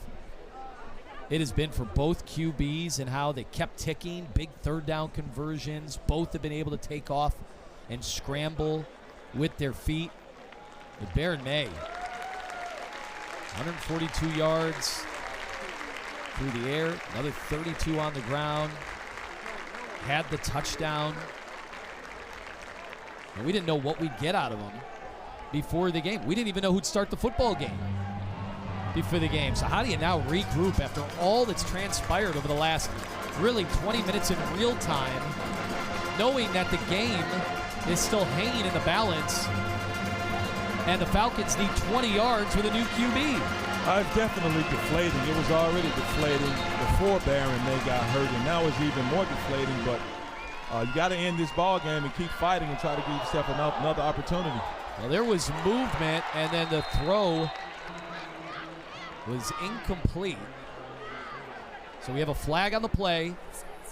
it has been for both QBs and how they kept ticking. Big third down conversions. Both have been able to take off and scramble with their feet. But Baron May, 142 yards through the air, another 32 on the ground. Had the touchdown. And we didn't know what we'd get out of him before the game. We didn't even know who'd start the football game before the game. So how do you now regroup after all that's transpired over the last really 20 minutes in real time, knowing that the game is still hanging in the balance and the Falcons need 20 yards with a new QB? It's definitely deflating. It was already deflating before Baron May got hurt, and now it's even more deflating. But you got to end this ball game and keep fighting and try to give yourself another opportunity. Well, there was movement, and then the throw was incomplete. So we have a flag on the play,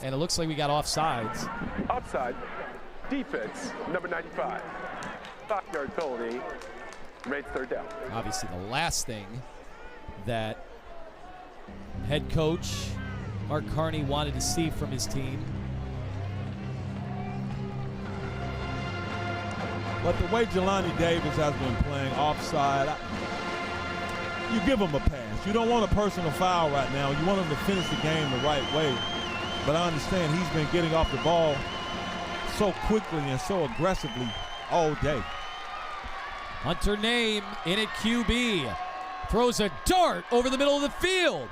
and it looks like we got offsides. Offside. Defense, number 95. 5-yard penalty. Rates third down. Obviously, the last thing that head coach Mark Carney wanted to see from his team. But the way Jelani Davis has been playing offside, you give him a pass. You don't want a personal foul right now. You want him to finish the game the right way. But I understand he's been getting off the ball so quickly and so aggressively all day. Hunter Name in at QB. Throws a dart over the middle of the field.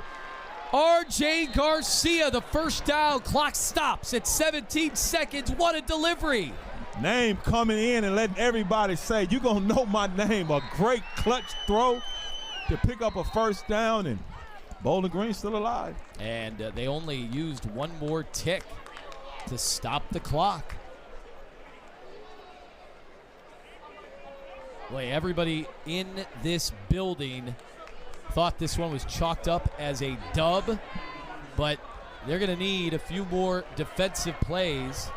R.J. Garcia, the first down. Clock stops at 17 seconds. What a delivery. Name coming in and letting everybody say, you're going to know my name. A great clutch throw to pick up a first down, and Bowling Green still alive. And they only used one more tick to stop the clock. Boy, everybody in this building thought this one was chalked up as a dub, but they're going to need a few more defensive plays.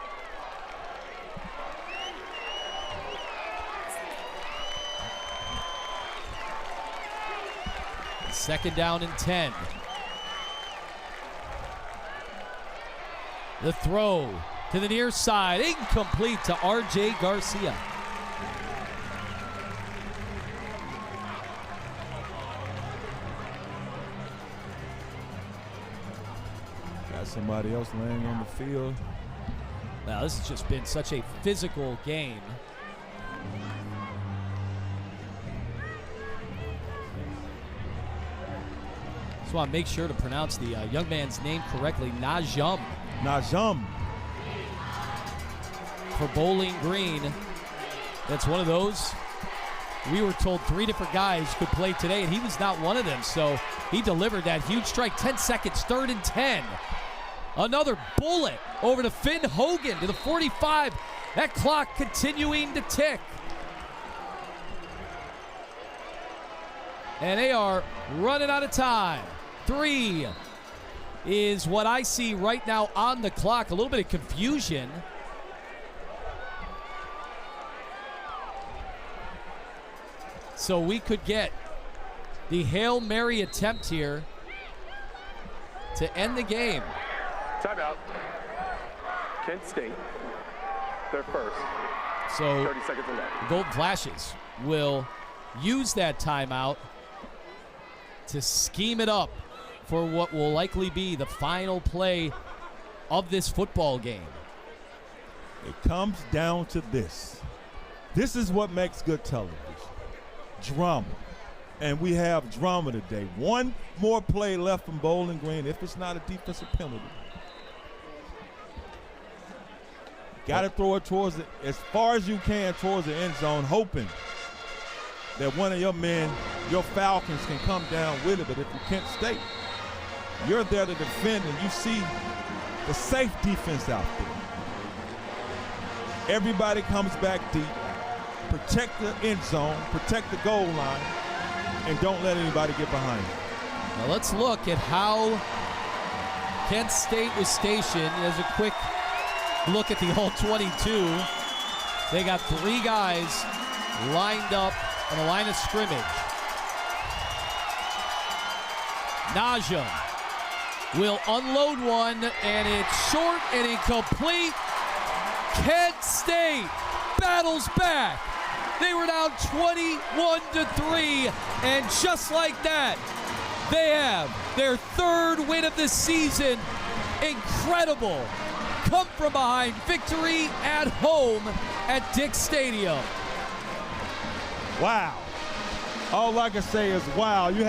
Second down and 10. The throw to the near side, incomplete to R.J. Garcia. Got somebody else laying on the field. Now, this has just been such a physical game. Just want to make sure to pronounce the young man's name correctly. Najum. For Bowling Green. That's one of those. We were told 3 different guys could play today, and he was not one of them. So he delivered that huge strike. 10 seconds, 3rd and 10. Another bullet over to Finn Hogan to the 45. That clock continuing to tick. And they are running out of time. 3 is what I see right now on the clock. A little bit of confusion. So we could get the Hail Mary attempt here to end the game. Timeout. Kent State. Their first. So 30 seconds left. Golden Flashes will use that timeout to scheme it up for what will likely be the final play of this football game. It comes down to this. This is what makes good television. Drama. And we have drama today. One more play left from Bowling Green if it's not a defensive penalty. Got to throw it towards it as far as you can towards the end zone, hoping that one of your men, your Falcons, can come down with it. But if you Kent State, you're there to defend, and you see the safe defense out there. Everybody comes back deep. Protect the end zone, protect the goal line, and don't let anybody get behind you. Now let's look at how Kent State was stationed. As a quick look at the All-22. They got 3 guys lined up on the line of scrimmage. Najee will unload one, and it's short and incomplete. Kent State battles back. They were down 21-3, and just like that, they have their 3rd win of the season. Incredible. Come from behind victory at home at Dick Stadium. Wow. All I can say is wow. You have